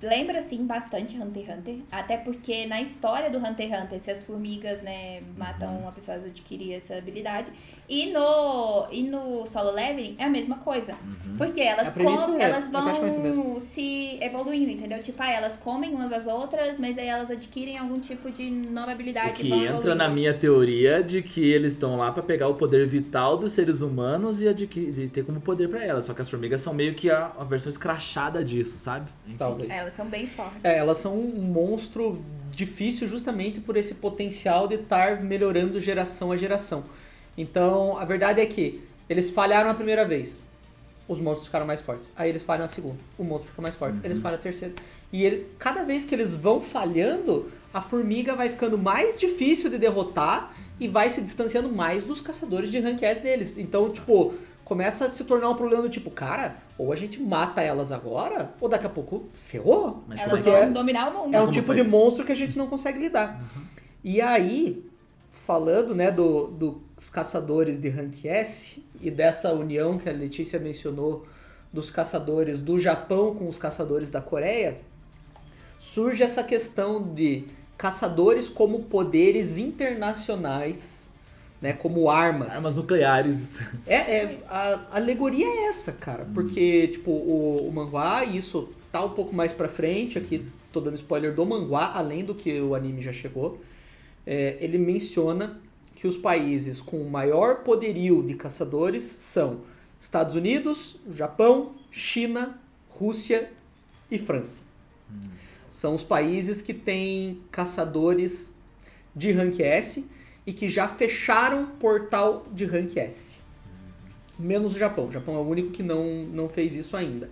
E: lembra assim bastante Hunter x Hunter, até porque na história do Hunter x Hunter, se as formigas, né, matam uma pessoa, elas adquirem essa habilidade. E no Solo Leveling é a mesma coisa. Porque elas,
C: A premissa é
E: elas
C: praticamente a mesma.
E: vão se evoluindo, entendeu? Tipo, elas comem umas às outras, mas aí elas adquirem algum tipo de nova
G: O
E: habilidade.
G: que
E: e vão
G: entra
E: evoluindo.
G: na minha teoria de que eles estão lá pra pegar o poder vital dos seres humanos e de ter como poder pra elas. Só que as formigas são meio que a versão escrachada disso, sabe? Enfim.
C: Talvez.
E: Elas são bem fortes.
C: Elas são um monstro difícil justamente por esse potencial de estar melhorando geração a geração. Então, a verdade é que eles falharam a primeira vez. Os monstros ficaram mais fortes. Aí eles falham a segunda. O monstro fica mais forte. Eles falham a terceira. E cada vez que eles vão falhando, a formiga vai ficando mais difícil de derrotar e vai se distanciando mais dos caçadores de rank S deles. Então, tipo, começa a se tornar um problema do tipo, cara, ou a gente mata elas agora, ou daqui a pouco ferrou.
G: Mas
E: Elas
G: como é que
E: vão
G: é?
E: dominar o mundo.
C: É um
G: Como
C: tipo
G: faz
C: de
G: isso?
C: monstro que a gente não consegue lidar. E aí, falando, né, dos caçadores de Rank S e dessa união que a Letícia mencionou dos caçadores do Japão com os caçadores da Coreia, surge essa questão de caçadores como poderes internacionais, né, como armas.
G: Armas nucleares.
C: A alegoria é essa, cara. Porque, tipo, o manhwa, e isso tá um pouco mais pra frente, aqui tô dando spoiler do manhwa, além do que o anime já chegou, ele menciona que os países com maior poderio de caçadores são Estados Unidos, Japão, China, Rússia e França. São os países que têm caçadores de Rank S e que já fecharam portal de Rank S. Menos o Japão. O Japão é o único que não fez isso ainda.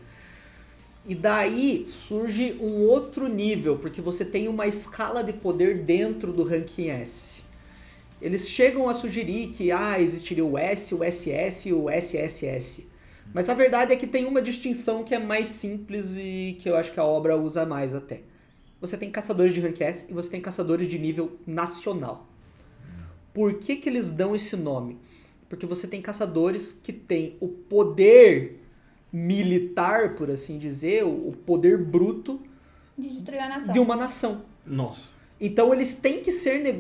C: E daí surge um outro nível, porque você tem uma escala de poder dentro do Ranking S. Eles chegam a sugerir que existiria o S, o SS e o SSS. Mas a verdade é que tem uma distinção que é mais simples e que eu acho que a obra usa mais até. Você tem caçadores de Rank S e você tem caçadores de nível nacional. Por que eles dão esse nome? Porque você tem caçadores que têm o poder militar, por assim dizer, o poder bruto
E: De destruir a nação.
C: de uma nação.
D: Nossa.
C: Então eles têm que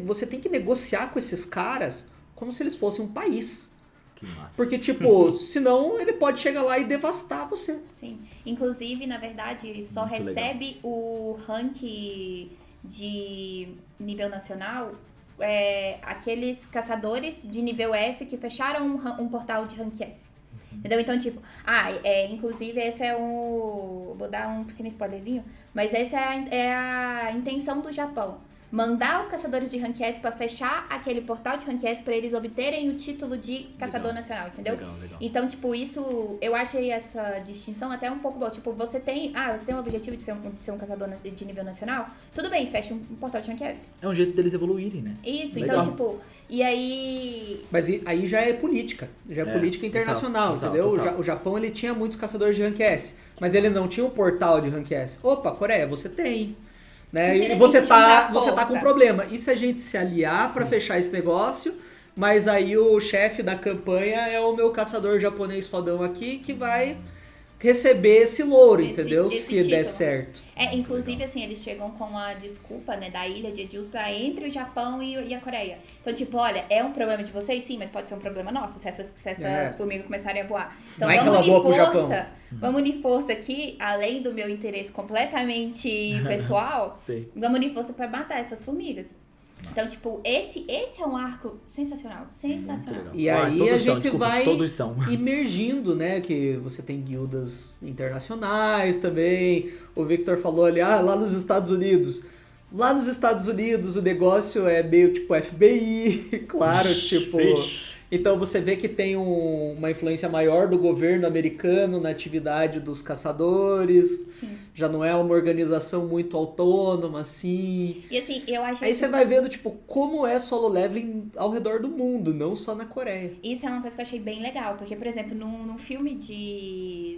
C: você tem que negociar com esses caras como se eles fossem um país.
G: Que massa.
C: Porque, tipo, senão ele pode chegar lá e devastar você.
E: Sim. Inclusive, na verdade, só
G: Muito
E: recebe o rank de nível nacional aqueles caçadores de nível S que fecharam um portal de rank S. Entendeu? Então, tipo, inclusive esse é vou dar um pequeno spoilerzinho, mas essa é a intenção do Japão. Mandar os caçadores de Rank S pra fechar aquele portal de Rank S pra eles obterem o título de caçador nacional, entendeu?
G: Legal.
E: Então, tipo, isso, eu achei essa distinção até um pouco boa. Tipo, você tem o objetivo de ser um caçador de nível nacional? Tudo bem, fecha um portal de Rank S.
G: É um jeito deles evoluírem, né?
E: Isso,
G: Legal.
E: então, tipo, e aí...
C: Mas aí já é política. Já é política internacional,
G: total,
C: entendeu?
G: total.
C: O Japão, ele tinha muitos caçadores de Rank S, mas ele não tinha um portal de Rank S. Opa, Coreia, você tem. Né?
E: E se
C: E
E: a
C: você
E: gente juntar
C: você tá
E: força?
C: com um problema. E se a gente se aliar pra fechar esse negócio, mas aí o chefe da campanha é o meu caçador japonês fodão aqui que vai receber esse louro,
E: Esse-
C: entendeu?
E: esse
C: Se der
E: título.
C: certo.
E: Inclusive, assim, eles chegam com a desculpa, né, da ilha de Jeju pra entre o Japão e a Coreia. Então, tipo, olha, é um problema de vocês? Sim, mas pode ser um problema nosso, se essas formigas começarem a voar. Então,
C: Vai que
E: vamos
C: ela voa pro
E: unir
C: Japão.
E: força. Vamos unir força aqui, além do meu interesse completamente pessoal,
G: Sei.
E: vamos unir força pra matar essas formigas. Então, tipo, esse é um arco sensacional. Sensacional.
G: legal.
C: E
G: Ah,
C: aí
G: todos
C: a
G: são,
C: gente
G: desculpa,
C: vai
G: todos são.
C: emergindo, né? Que você tem guildas internacionais também. O Victor falou ali, lá nos Estados Unidos. Lá nos Estados Unidos o negócio é meio tipo FBI, claro, tipo...
D: Vixe.
C: Então você vê que tem uma influência maior do governo americano na atividade dos caçadores.
E: Sim.
C: Já não é uma organização muito autônoma, assim.
E: E assim, eu acho
C: Aí
E: isso-
C: você vai vendo, tipo, como é solo leveling ao redor do mundo, não só na Coreia.
E: Isso é uma coisa que eu achei bem legal, porque, por exemplo, num filme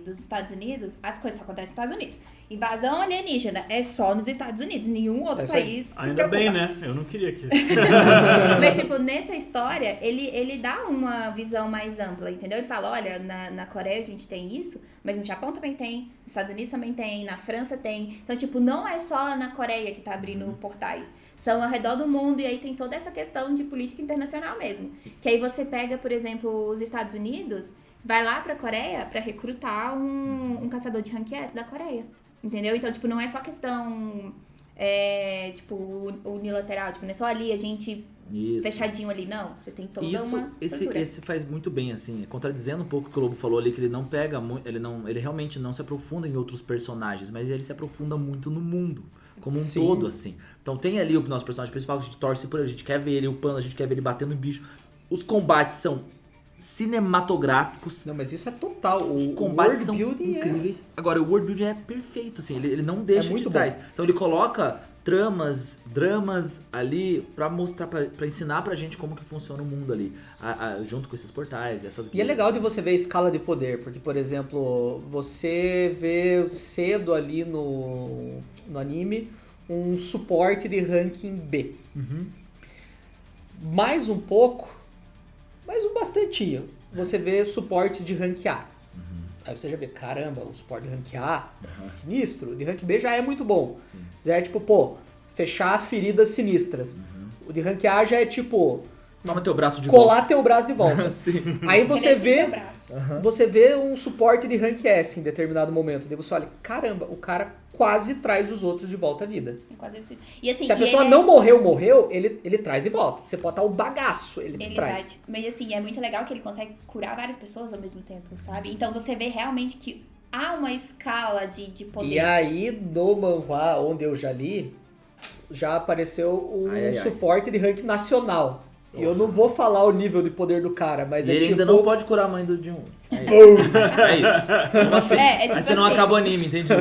E: dos Estados Unidos, as coisas só acontecem nos Estados Unidos. Invasão alienígena é só nos Estados Unidos, nenhum outro
C: É isso aí.
E: país se
D: Ainda
E: preocupa.
D: bem, né? Eu não queria que...
E: Mas, tipo, nessa história, ele dá uma visão mais ampla, entendeu? Ele fala, olha, na Coreia a gente tem isso, mas no Japão também tem, nos Estados Unidos também tem, na França tem. Então, tipo, não é só na Coreia que tá abrindo portais. São ao redor do mundo, e aí tem toda essa questão de política internacional mesmo. Que aí você pega, por exemplo, os Estados Unidos, vai lá pra Coreia pra recrutar um caçador de rank S da Coreia. Entendeu? Então, tipo, não é só questão, tipo, unilateral. Tipo, não é só ali a gente
G: Isso.
E: fechadinho ali, não. Você tem toda uma
G: Esse
E: estrutura.
G: faz muito bem, assim, contradizendo um pouco o que o Lobo falou ali, que ele não pega muito, ele realmente não se aprofunda em outros personagens, mas ele se aprofunda muito no mundo, como um
C: Sim.
G: todo, assim. Então tem ali o nosso personagem principal, que a gente torce por ele, a gente quer ver ele upando, a gente quer ver ele batendo em bicho. Os combates são cinematográficos,
C: Não, mas isso é total.
G: os
C: O
G: combates
C: world
G: são
C: building
G: incríveis. Agora, o world building é perfeito, assim, ele não deixa
C: muito
G: de
C: bom.
G: trás. Então ele coloca dramas ali pra mostrar, pra ensinar pra gente como que funciona o mundo ali, junto com esses portais e essas
C: E é
G: guias.
C: legal de você ver a escala de poder, porque, por exemplo, você vê cedo ali no anime um suporte de ranking B. Mais um pouco, mais um bastantinho, você vê suporte de rank A. Aí você já vê, caramba, o suporte de rank A é sinistro, o de rank B já é muito bom.
G: Sim.
C: Já é tipo, fechar feridas sinistras. O de rank A já é tipo,
G: Toma teu braço de
C: colar teu braço de volta.
G: Sim.
C: Aí você
E: Cresce
C: vê,
E: seu braço.
C: você vê um suporte de rank S em determinado momento. Daí você olha, caramba, o cara quase traz os outros de volta à vida.
E: É quase isso. E assim,
C: Se a pessoa
E: ele
C: não morreu, ele traz de volta. Você pode estar o bagaço, ele
E: Ele
C: traz.
E: vai, mas assim, é muito legal que ele consegue curar várias pessoas ao mesmo tempo, sabe? Então você vê realmente que há uma escala de poder.
C: E aí, no manhwa, onde eu já li, já apareceu um
G: Ai, ai, ai.
C: suporte de rank nacional. E eu não vou falar o nível de poder do cara, mas
G: E
C: é
G: ele
C: tipo...
G: ainda não pode curar a mãe do Jun. É isso. Como assim?
E: É tipo
G: Aí você não
E: assim.
G: acaba o anime, entende?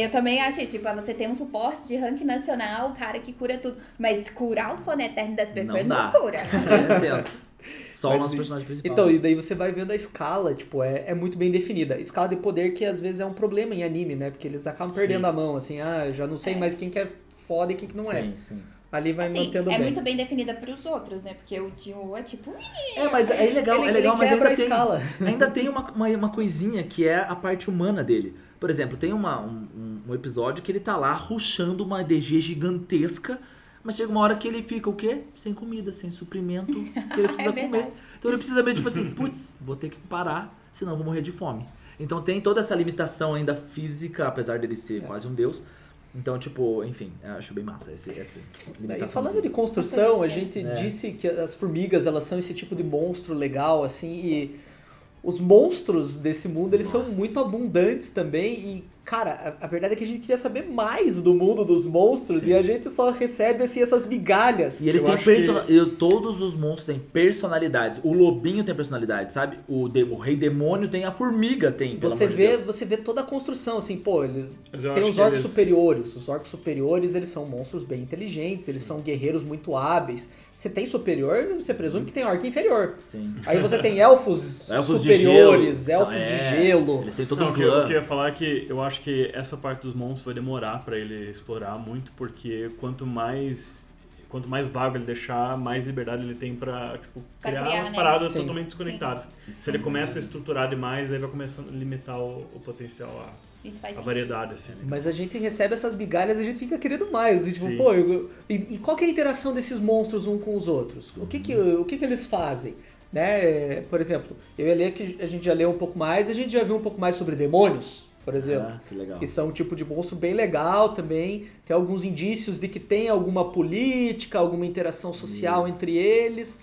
E: Eu também acho isso. Tipo, você tem um suporte de rank nacional, o cara que cura tudo. Mas curar o sono eterno das pessoas, ele
G: dá.
E: não cura.
G: É tenso. Só o
C: Mas,
G: nosso personagem principal.
C: Então, e daí você vai vendo a escala, tipo, é muito bem definida. Escala de poder que às vezes é um problema em anime, né? Porque eles acabam perdendo
D: Sim.
C: a mão, assim, já não sei mais quem que é foda e quem que não é.
G: Sim, sim.
C: Ali vai
E: Assim,
C: mantendo
E: é
C: bem.
E: muito bem definida pros outros, né? Porque o Jinwoo é tipo...
G: É, mas é legal,
C: Ele-
G: é legal,
C: ele
G: mas
C: quebra
G: ainda
C: a
G: tem,
C: escala.
G: ainda tem uma coisinha que é a parte humana dele. Por exemplo, tem um episódio que ele tá lá rushando uma DG gigantesca, mas chega uma hora que ele fica o quê? Sem comida, sem suprimento, que ele precisa
E: verdade.
G: comer. Então ele precisa ver, tipo assim, putz, vou ter que parar, senão eu vou morrer de fome. Então tem toda essa limitação ainda física, apesar dele ser quase um deus. Então, tipo, enfim, eu acho bem massa essa limitação.
C: E falando de construção, a
E: Bastante
C: gente
G: É.
C: disse que as formigas, elas são esse tipo de monstro legal, assim, e os monstros desse mundo, eles são muito abundantes também, e, cara, a verdade é que a gente queria saber mais do mundo dos monstros,
G: Sim.
C: e a gente só recebe, assim, essas migalhas.
G: E eles
C: Eu
G: têm
C: acho que-
G: personalidade. Todos os monstros têm personalidades. O lobinho tem personalidade, sabe? O rei demônio tem, a formiga tem. Pelo
C: Você
G: amor de
C: vê,
G: Deus.
C: você vê toda a construção, assim, pô, ele
D: Mas eu
C: tem
D: acho
C: os
D: que
C: orcs
D: eles-
C: superiores. Os orcs superiores, eles são monstros bem inteligentes, eles são guerreiros muito hábeis. Você tem superior, você presume que tem orc inferior.
G: Sim.
C: Aí você tem elfos,
G: Elfos de
C: superiores,
G: gelo.
C: elfos de gelo.
G: Eles têm todo
D: Não,
G: um
D: o que eu
G: clã.
D: queria falar é que eu acho que essa parte dos monstros vai demorar pra ele explorar muito, porque quanto mais quanto mais vago ele deixar, mais liberdade ele tem pra, tipo,
E: Pra
D: criar
E: criar,
D: umas
E: né?
D: paradas
C: Sim.
D: totalmente desconectadas. Se ele começa a estruturar demais, aí vai começando a limitar o potencial,
E: Isso faz
D: a
E: sentido.
D: variedade, assim.
C: Mas a gente recebe essas migalhas e a gente fica querendo mais. Assim, tipo,
D: Sim.
C: pô, e qual que é a interação desses monstros uns com os outros? O que que eles fazem? Né? Por exemplo, eu ia ler que a gente já leu um pouco mais, a gente já viu um pouco mais sobre demônios, por exemplo.
G: Ah, que legal.
C: Que são um tipo de monstro bem legal também. Tem alguns indícios de que tem alguma política, alguma interação social
G: Isso.
C: entre eles.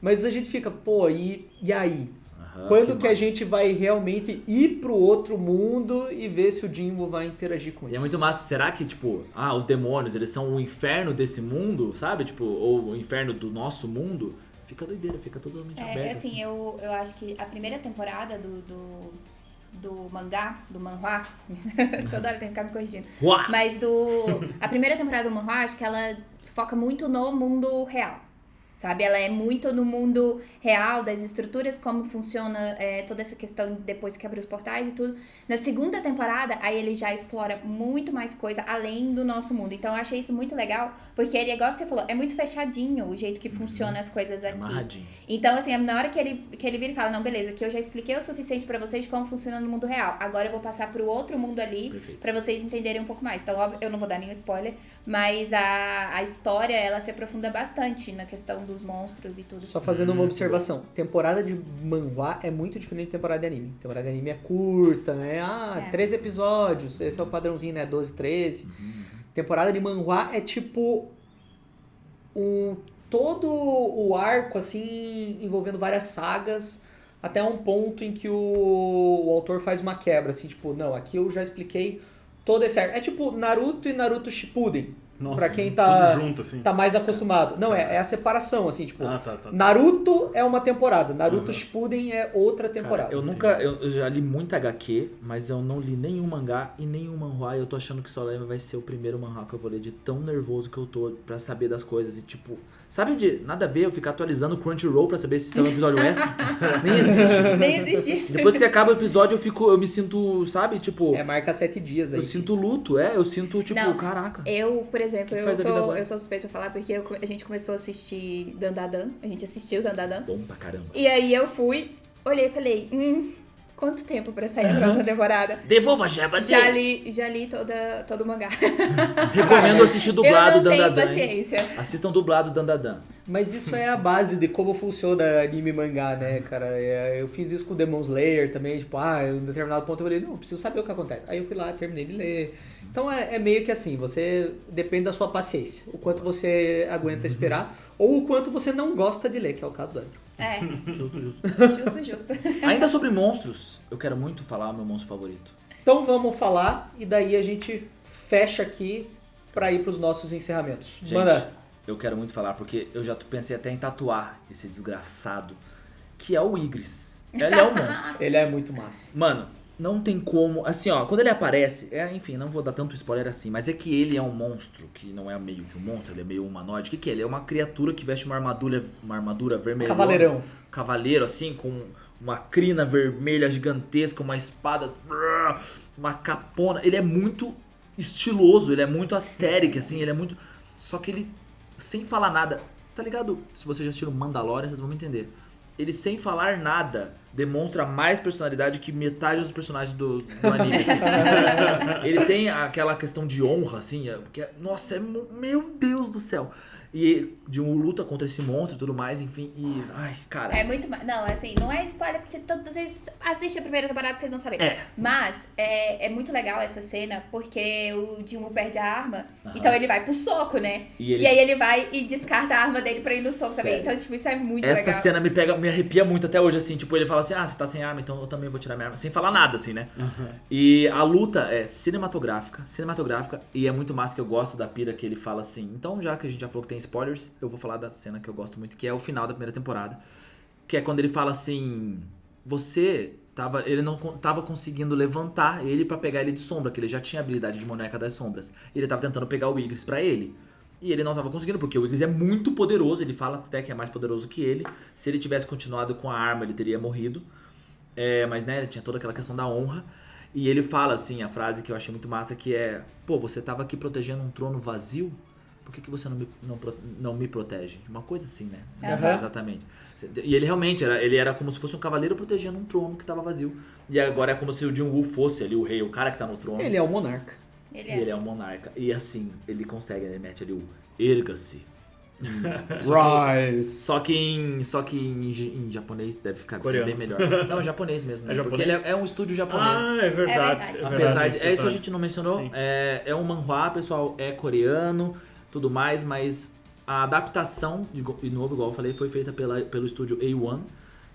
C: Mas a gente fica, pô, e aí?
G: Aham,
C: Quando que a
G: massa.
C: gente vai realmente ir pro outro mundo e ver se o Jimbo vai interagir com
G: E
C: isso?
G: é muito massa. Será que, tipo, os demônios, eles são o inferno desse mundo, sabe? Tipo, ou o inferno do nosso mundo? Fica doideira, fica totalmente aberto.
E: Assim, eu acho que a primeira temporada do mangá, do manhwa, toda hora tem que ficar me corrigindo.
G: Uá!
E: Mas a primeira temporada do manhwa, acho que ela foca muito no mundo real. Sabe? Ela é muito no mundo real, das estruturas, como funciona toda essa questão depois que abre os portais e tudo. Na segunda temporada, aí ele já explora muito mais coisa além do nosso mundo. Então eu achei isso muito legal, porque ele, igual você falou, é muito fechadinho o jeito que funciona as coisas aqui.
G: Amarradinho.
E: Então, assim, na hora que ele vira e fala, não, beleza, aqui eu já expliquei o suficiente pra vocês de como funciona no mundo real. Agora eu vou passar pro outro mundo ali,
G: Perfeito.
E: pra vocês entenderem um pouco mais. Então, óbvio, eu não vou dar nenhum spoiler, mas a história, ela se aprofunda bastante na questão dos monstros e tudo.
C: Só fazendo uma observação. Temporada de manhwa é muito diferente de temporada de anime. Temporada de anime é curta, né? 13 episódios. Esse é o padrãozinho, né? 12, 13. Temporada de manhwa é tipo todo o arco, assim, envolvendo várias sagas, até um ponto em que o autor faz uma quebra, assim, tipo, não, aqui eu já expliquei todo esse arco. É tipo Naruto e Naruto Shippuden.
D: Nossa,
C: Pra quem tá,
D: tudo junto, assim.
C: tá mais acostumado. Não, é a separação, assim, tipo,
D: Tá.
C: Naruto é uma temporada, Naruto Shippuden é outra temporada.
G: Cara, eu já li muita HQ, mas eu não li nenhum mangá e nenhum manhwa. E eu tô achando que Solo Leveling vai ser o primeiro manhwa que eu vou ler, de tão nervoso que eu tô pra saber das coisas. E tipo, sabe de nada a ver eu ficar atualizando o Crunchyroll pra saber se é um episódio extra? Nem existe.
E: Nem existe isso.
G: Depois que acaba o episódio, eu me sinto, sabe, tipo,
C: Marca 7 dias aí.
G: eu sinto luto, eu sinto, tipo,
E: Não,
G: caraca.
E: Eu, por exemplo,
G: que
E: eu
G: faz a vida agora?
E: sou suspeita pra falar porque a gente começou a assistir Dandadan. A gente assistiu Dandadan.
G: Bom pra caramba.
E: E aí eu fui, olhei e falei, quanto tempo pra sair a próxima temporada?
G: Devolva a jeba dele.
E: Já li todo o mangá.
G: Recomendo assistir dublado
E: Eu não tenho
G: Dandadan.
E: paciência.
G: Assistam dublado Dandadan.
C: Mas isso é a base de como funciona anime e mangá, né, cara? Eu fiz isso com Demon Slayer também, tipo, em um determinado ponto eu falei, não, preciso saber o que acontece. Aí eu fui lá, terminei de ler. Então é meio que assim, você depende da sua paciência, o quanto você aguenta esperar, ou o quanto você não gosta de ler, que é o caso do Andrew.
E: É,
G: Justo. Ainda sobre monstros, eu quero muito falar o meu monstro favorito.
C: Então vamos falar, e daí a gente fecha aqui pra ir pros nossos encerramentos.
G: Gente,
C: Manda.
G: eu quero muito falar, porque eu já pensei até em tatuar esse desgraçado, que é o Igris. Ele é um monstro.
C: Ele é muito massa.
G: Mano, não tem como... Assim, ó, quando ele aparece... enfim, não vou dar tanto spoiler assim, mas é que ele é um monstro, que não é meio que um monstro, ele é meio humanoide. O que é? Ele é uma criatura que veste uma armadura vermelha.
C: Cavaleirão.
G: Cavaleiro, assim, com uma crina vermelha gigantesca, uma espada, uma capona. Ele é muito estiloso, ele é muito asteric, assim, ele é muito... Só que ele, sem falar nada... Tá ligado? Se vocês já assistiram Mandalorian, vocês vão me entender. Ele, sem falar nada, demonstra mais personalidade que metade dos personagens do anime, assim. Ele tem aquela questão de honra, assim, porque, nossa, meu Deus do céu. E de luta contra esse monstro e tudo mais, enfim, ai, cara.
E: é muito... Não, assim, não é spoiler, porque todos vocês assistem a primeira temporada, vocês vão saber.
G: É.
E: Mas é muito legal essa cena, porque o Jinwoo perde a arma, então ele vai pro soco, né?
G: E
E: aí ele vai e descarta a arma dele pra ir no soco também.
G: Sério.
E: Então, tipo, isso é muito
G: Essa
E: legal.
G: cena me arrepia muito até hoje, assim, tipo, ele fala assim, você tá sem arma, então eu também vou tirar minha arma, sem falar nada, assim, né? E a luta é cinematográfica, e é muito massa, que eu gosto da pira que ele fala assim, então já que a gente já falou que tem spoilers, eu vou falar da cena que eu gosto muito, que é o final da primeira temporada, que é quando ele fala assim, ele não tava conseguindo levantar ele pra pegar ele de sombra, que ele já tinha habilidade de boneca das sombras, e ele tava tentando pegar o Igris pra ele. E ele não tava conseguindo, porque o Igris é muito poderoso, ele fala até que é mais poderoso que ele. Se ele tivesse continuado com a arma, ele teria morrido. Mas, né, ele tinha toda aquela questão da honra. E ele fala, assim, a frase que eu achei muito massa, que é... Pô, você tava aqui protegendo um trono vazio? por que você não me protege? Uma coisa assim, né?
E: Aham.
G: Exatamente. E ele realmente ele era como se fosse um cavaleiro protegendo um trono que estava vazio. E agora é como se o Jin-Woo fosse ali o rei, o cara que tá no trono.
C: Ele é o monarca.
G: E ele é um monarca. E assim, ele consegue, ele mete ali o erga-se.
C: Rise.
G: Só que em japonês deve ficar
D: Coreano.
G: bem melhor. Não, em japonês mesmo.
D: É
G: Né? Porque
D: japonês?
G: ele é um estúdio japonês.
D: Ah, é verdade.
E: É verdade.
G: Apesar de.
D: esse
G: Isso a
D: detalhe.
G: gente não mencionou.
D: Sim.
G: É um manhwa, pessoal, é coreano, tudo mais, mas a adaptação, de novo, igual eu falei, foi feita pelo estúdio A1,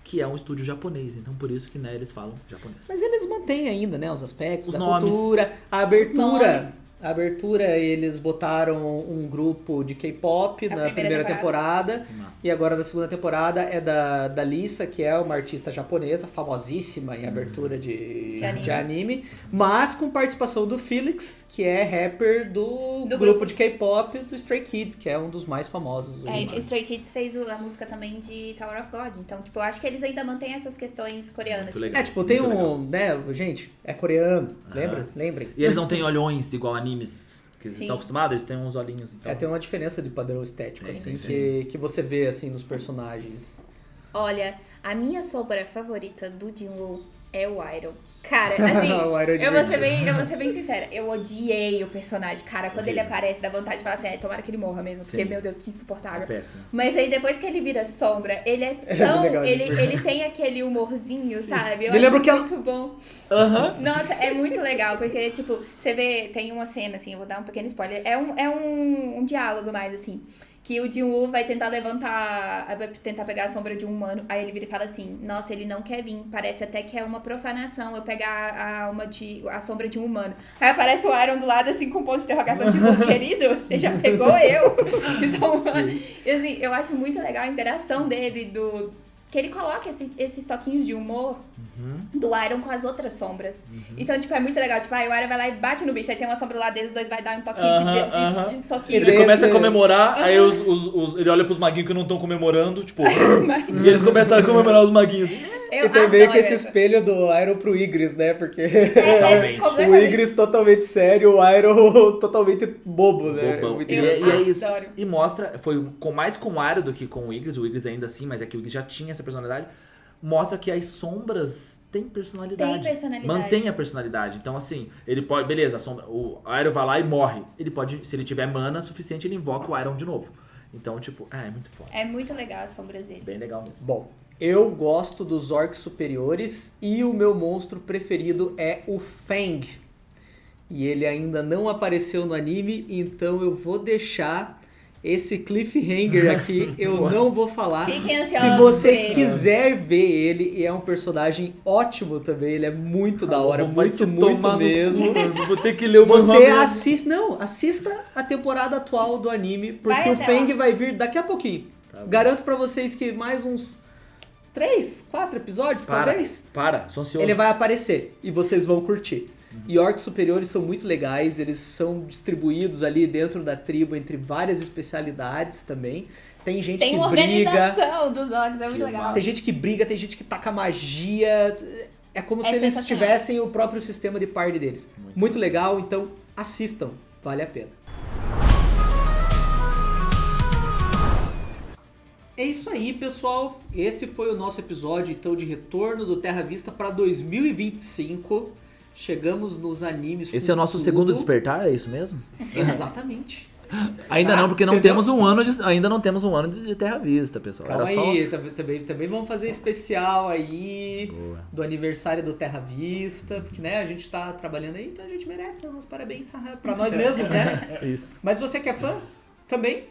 G: que é um estúdio japonês. Então por isso que, né, eles falam japonês.
C: Mas eles mantêm ainda, né, os aspectos
G: Os
C: da
G: nomes.
C: cultura, a abertura.
E: nomes.
C: A abertura, eles botaram um grupo de K-pop na primeira temporada.
G: Que massa.
C: E agora na segunda temporada é da Lisa, que é uma artista japonesa, famosíssima em abertura de anime. Mas com participação do Felix, que é rapper do grupo de K-pop do Stray Kids, que é um dos mais famosos. hoje em dia.
E: O Stray Kids fez a música também de Tower of God. Então, tipo, eu acho que eles ainda mantêm essas questões coreanas.
G: Muito legal.
C: Tipo, tem
G: Muito
C: um, né, gente, é coreano, lembrem?
G: E eles não têm olhões igual animes que eles
E: Sim.
G: estão acostumados, eles têm uns olhinhos. Então.
C: Tem uma diferença de padrão estético, assim,
G: sim.
C: que você vê, assim, nos personagens.
E: Olha, a minha sombra favorita do Jin-Woo é o Iroh. Cara, assim,
C: O Iroh é
E: eu vou ser
C: divertido.
E: bem sincera. Eu odiei o personagem. Cara, quando ele aparece, dá vontade de falar assim, tomara que ele morra mesmo. Porque,
G: Sim.
E: meu Deus, que
G: É
E: insuportável.
G: péssimo.
E: Mas aí, depois que ele vira sombra, ele é
C: É
E: tão...
C: legal,
E: ele tem aquele humorzinho, sabe? Eu
C: Me lembro
E: acho
C: que ela-
E: muito bom.
C: Aham.
E: Nossa, é muito legal, porque, tipo, você vê, tem uma cena, assim, eu vou dar um pequeno spoiler, é um diálogo mais, assim, que o Jin-Woo vai tentar vai tentar pegar a sombra de um humano, aí ele vira e fala assim, nossa, ele não quer vir, parece até que é uma profanação eu pegar a sombra de um humano. Aí aparece o Iroh do lado, assim, com um ponto de interrogação, tipo, querido, você já pegou eu? Que sou humano. E, assim, eu acho muito legal a interação dele, que ele coloca esses toquinhos de humor do Iroh com as outras sombras. Então, tipo, é muito legal. Tipo, aí o Iroh vai lá e bate no bicho, aí tem uma sombra lá deles, os dois vai dar um toquinho de soquinho.
G: Ele começa a
C: Esse-
G: comemorar, aí ele olha pros maguinhos que não estão comemorando, tipo, e eles começam a comemorar os maguinhos.
E: Eu
C: E tem meio
E: adoro
C: que esse
E: isso.
C: espelho do Iroh pro Igris, né? Porque
G: Totalmente.
C: o
E: completamente.
C: Igris totalmente sério, o Iroh totalmente bobo, né?
G: Bobão.
C: Muito
G: E
E: Eu
C: engraçado.
G: é isso.
E: adoro.
G: E mostra, foi mais com o Iroh do que com o Igris ainda assim, mas é que o Igris já tinha essa personalidade. Mostra que as sombras têm personalidade.
E: Tem personalidade.
G: Mantém a personalidade. Então, assim, ele pode. Beleza, o Iroh vai lá e morre. Ele pode, se ele tiver mana suficiente, ele invoca o Iroh de novo. Então, tipo, é muito foda.
E: É muito legal as sombras dele.
G: Bem legal mesmo.
C: Bom, eu gosto dos orcs superiores e o meu monstro preferido é o Fang. E ele ainda não apareceu no anime, então eu vou deixar esse cliffhanger aqui, eu não vou falar.
E: Fiquem
C: Se
E: ansiosos
C: você
E: por ele.
C: quiser ver ele, e é um personagem ótimo também, ele é muito da hora, muito mesmo.
G: Vou ter que ler o
C: Você assista a temporada atual do anime, porque
E: Vai
C: o
E: até
C: Fang
E: lá.
C: vai vir daqui a pouquinho. Garanto pra vocês que mais uns 3, 4 episódios, talvez,
G: Sou ansioso.
C: ele vai aparecer e vocês vão curtir. E orcs superiores são muito legais, eles são distribuídos ali dentro da tribo entre várias especialidades também. Tem gente
E: Tem
C: que
E: uma
C: briga,
E: organização dos orcs, é muito legal.
C: tem gente que briga, tem gente que taca magia. É como se eles
E: sensacional.
C: tivessem o próprio sistema de party deles. Muito legal, então assistam, vale a pena. É isso aí, pessoal. Esse foi o nosso episódio então de retorno do Terra Vista para 2025. Chegamos nos animes.
G: Esse
C: com
G: é o nosso
C: tudo.
G: segundo despertar, é isso mesmo?
C: Exatamente.
G: Ainda não, porque não
C: entendeu?
G: temos ainda não temos um ano de Terra Vista, pessoal.
C: Calma
G: Era só...
C: aí, também vamos fazer especial aí
G: Boa.
C: do aniversário do Terra Vista, porque né, a gente tá trabalhando aí, então a gente merece uns parabéns pra nós mesmos, né?
G: Isso.
C: Mas você que é fã, também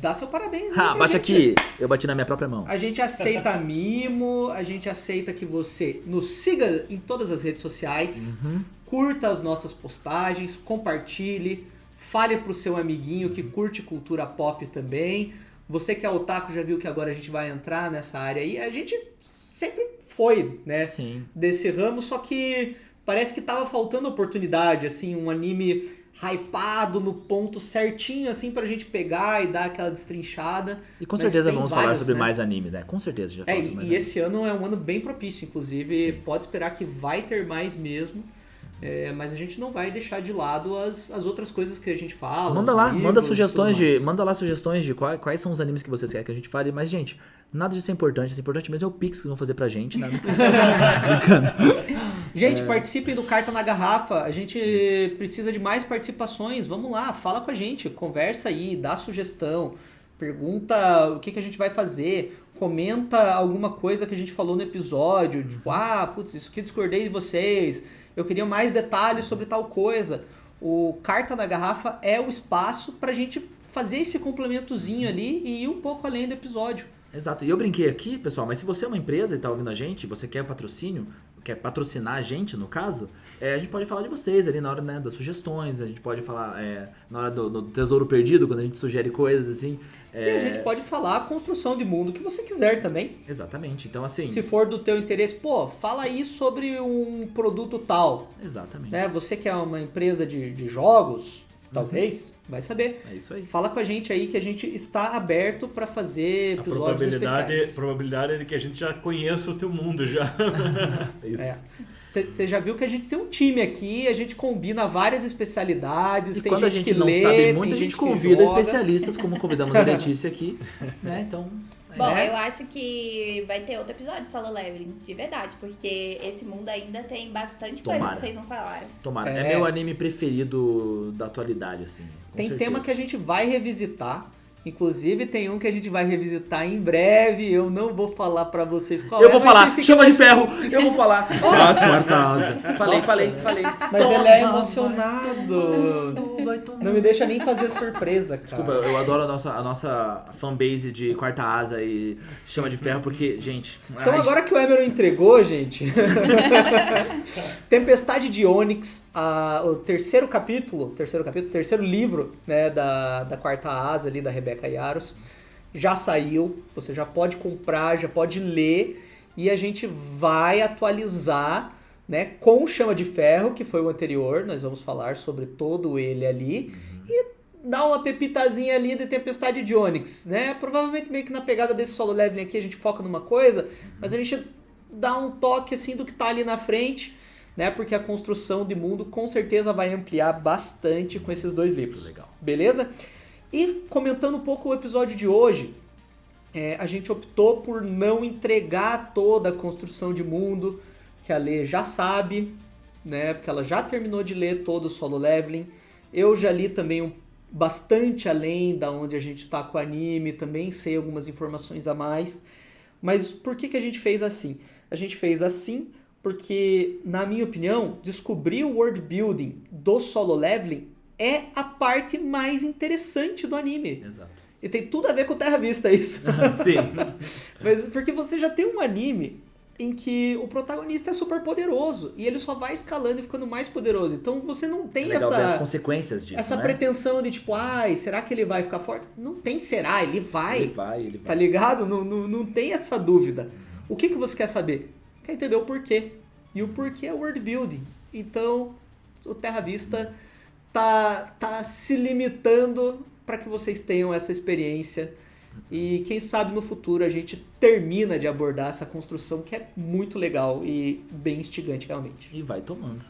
C: dá seu parabéns. aí pra
G: Bate
C: gente.
G: aqui. Eu bati na minha própria mão.
C: A gente aceita mimo, a gente aceita que você nos siga em todas as redes sociais, curta as nossas postagens, compartilhe, fale pro seu amiguinho que curte cultura pop também. Você que é otaku já viu que agora a gente vai entrar nessa área aí. A gente sempre foi, né?
G: Sim.
C: Desse ramo, só que parece que tava faltando oportunidade, assim, um anime hypado no ponto certinho, assim, pra gente pegar e dar aquela destrinchada.
G: E com
C: Mas
G: certeza
C: tem
G: vamos falar
C: vários,
G: sobre
C: né?
G: mais animes, né? Com certeza já falamos sobre mais
C: E
G: animes.
C: esse ano é um ano bem propício, inclusive pode esperar que vai ter mais mesmo. Mas a gente não vai deixar de lado as outras coisas que a gente fala.
G: Manda
C: os
G: lá,
C: livros,
G: manda sugestões
C: tudo mais.
G: manda lá sugestões de quais são os animes que vocês querem que a gente fale. Mas, gente, nada disso é importante. O importante mesmo é o Pix que vão fazer pra gente, né?
C: Gente, participem do Carta na Garrafa. A gente precisa de mais participações. Vamos lá, fala com a gente, conversa aí, dá sugestão, pergunta o que a gente vai fazer, comenta alguma coisa que a gente falou no episódio, tipo, putz, isso aqui discordei de vocês, eu queria mais detalhes sobre tal coisa. O Carta na Garrafa é o espaço pra gente fazer esse complementozinho ali e ir um pouco além do episódio.
G: Exato. E eu brinquei aqui, pessoal, mas se você é uma empresa e tá ouvindo a gente, você quer patrocínio, quer patrocinar a gente, no caso, a gente pode falar de vocês ali na hora, né, das sugestões, a gente pode falar na hora do Tesouro Perdido, quando a gente sugere coisas assim.
C: E a gente pode falar a construção de mundo que você quiser também.
G: Exatamente. Então, assim...
C: Se for do teu interesse, fala aí sobre um produto tal.
G: Exatamente.
C: Né? Você que é uma empresa de jogos, talvez, vai saber.
G: É isso aí.
C: Fala com a gente aí que a gente está aberto para fazer episódios especiais.
D: A probabilidade é de que a gente já conheça o teu mundo já.
G: Isso.
C: Você já viu que a gente tem um time aqui, a gente combina várias especialidades,
G: E
C: tem
G: quando
C: gente
G: a gente
C: que
G: não
C: lê,
G: sabe muito,
C: tem
G: a gente
C: gente que
G: convida
C: joga.
G: especialistas, como convidamos a Letícia aqui, né? Então...
E: Bom, eu acho que vai ter outro episódio de Solo Leveling, de verdade, porque esse mundo ainda tem bastante coisa
G: Tomara.
E: que vocês não falaram.
G: Tomara. É meu anime preferido da atualidade, assim. com
C: Tem
G: certeza.
C: tema que a gente vai revisitar. Inclusive, tem um que a gente vai revisitar em breve. Eu não vou falar pra vocês qual
G: Eu
C: é.
G: vou
C: mas
G: falar,
C: vocês
G: chama de ferro! Eu vou falar. A quarta asa. Falei.
C: Mas
G: Toma,
C: ele é
G: vai.
C: emocionado.
G: Vai tomar.
C: Não me deixa nem fazer surpresa, cara.
G: Desculpa, eu adoro a nossa fanbase de quarta asa e chama de ferro, porque, gente...
C: Então agora que o Emerald entregou, gente... Tempestade de Onyx, o terceiro livro, né, da quarta asa ali, da Rebecca Yaros, já saiu, você já pode comprar, já pode ler, e a gente vai atualizar, né, com Chama de Ferro, que foi o anterior, nós vamos falar sobre todo ele ali, e dar uma pepitazinha ali de Tempestade de Onyx, né, provavelmente meio que na pegada desse Solo Leveling aqui a gente foca numa coisa, mas a gente dá um toque assim do que tá ali na frente, né, porque a construção de mundo com certeza vai ampliar bastante com esses dois livros.
G: Legal.
C: Beleza? E comentando um pouco o episódio de hoje, a gente optou por não entregar toda a construção de mundo, que a Lê já sabe, né? Porque ela já terminou de ler todo o Solo Leveling. Eu já li também bastante além da onde a gente está com o anime, também sei algumas informações a mais. Mas por que a gente fez assim? A gente fez assim porque, na minha opinião, descobrir o world building do Solo Leveling é a parte mais interessante do anime.
G: Exato.
C: E tem tudo a ver com Terra Vista isso.
G: Sim.
C: Mas porque você já tem um anime em que o protagonista é super poderoso e ele só vai escalando e ficando mais poderoso. Então você não tem
G: Legal ver as consequências disso,
C: essa
G: né?
C: pretensão de tipo, será que ele vai ficar forte? Não tem será, ele vai.
G: Ele vai.
C: Tá ligado? Não tem essa dúvida. O que você quer saber? Quer entender o porquê. E o porquê é world building. Então, o Terra Vista tá se limitando para que vocês tenham essa experiência. E quem sabe no futuro a gente termina de abordar essa construção que é muito legal e bem instigante realmente.
G: E vai tomando.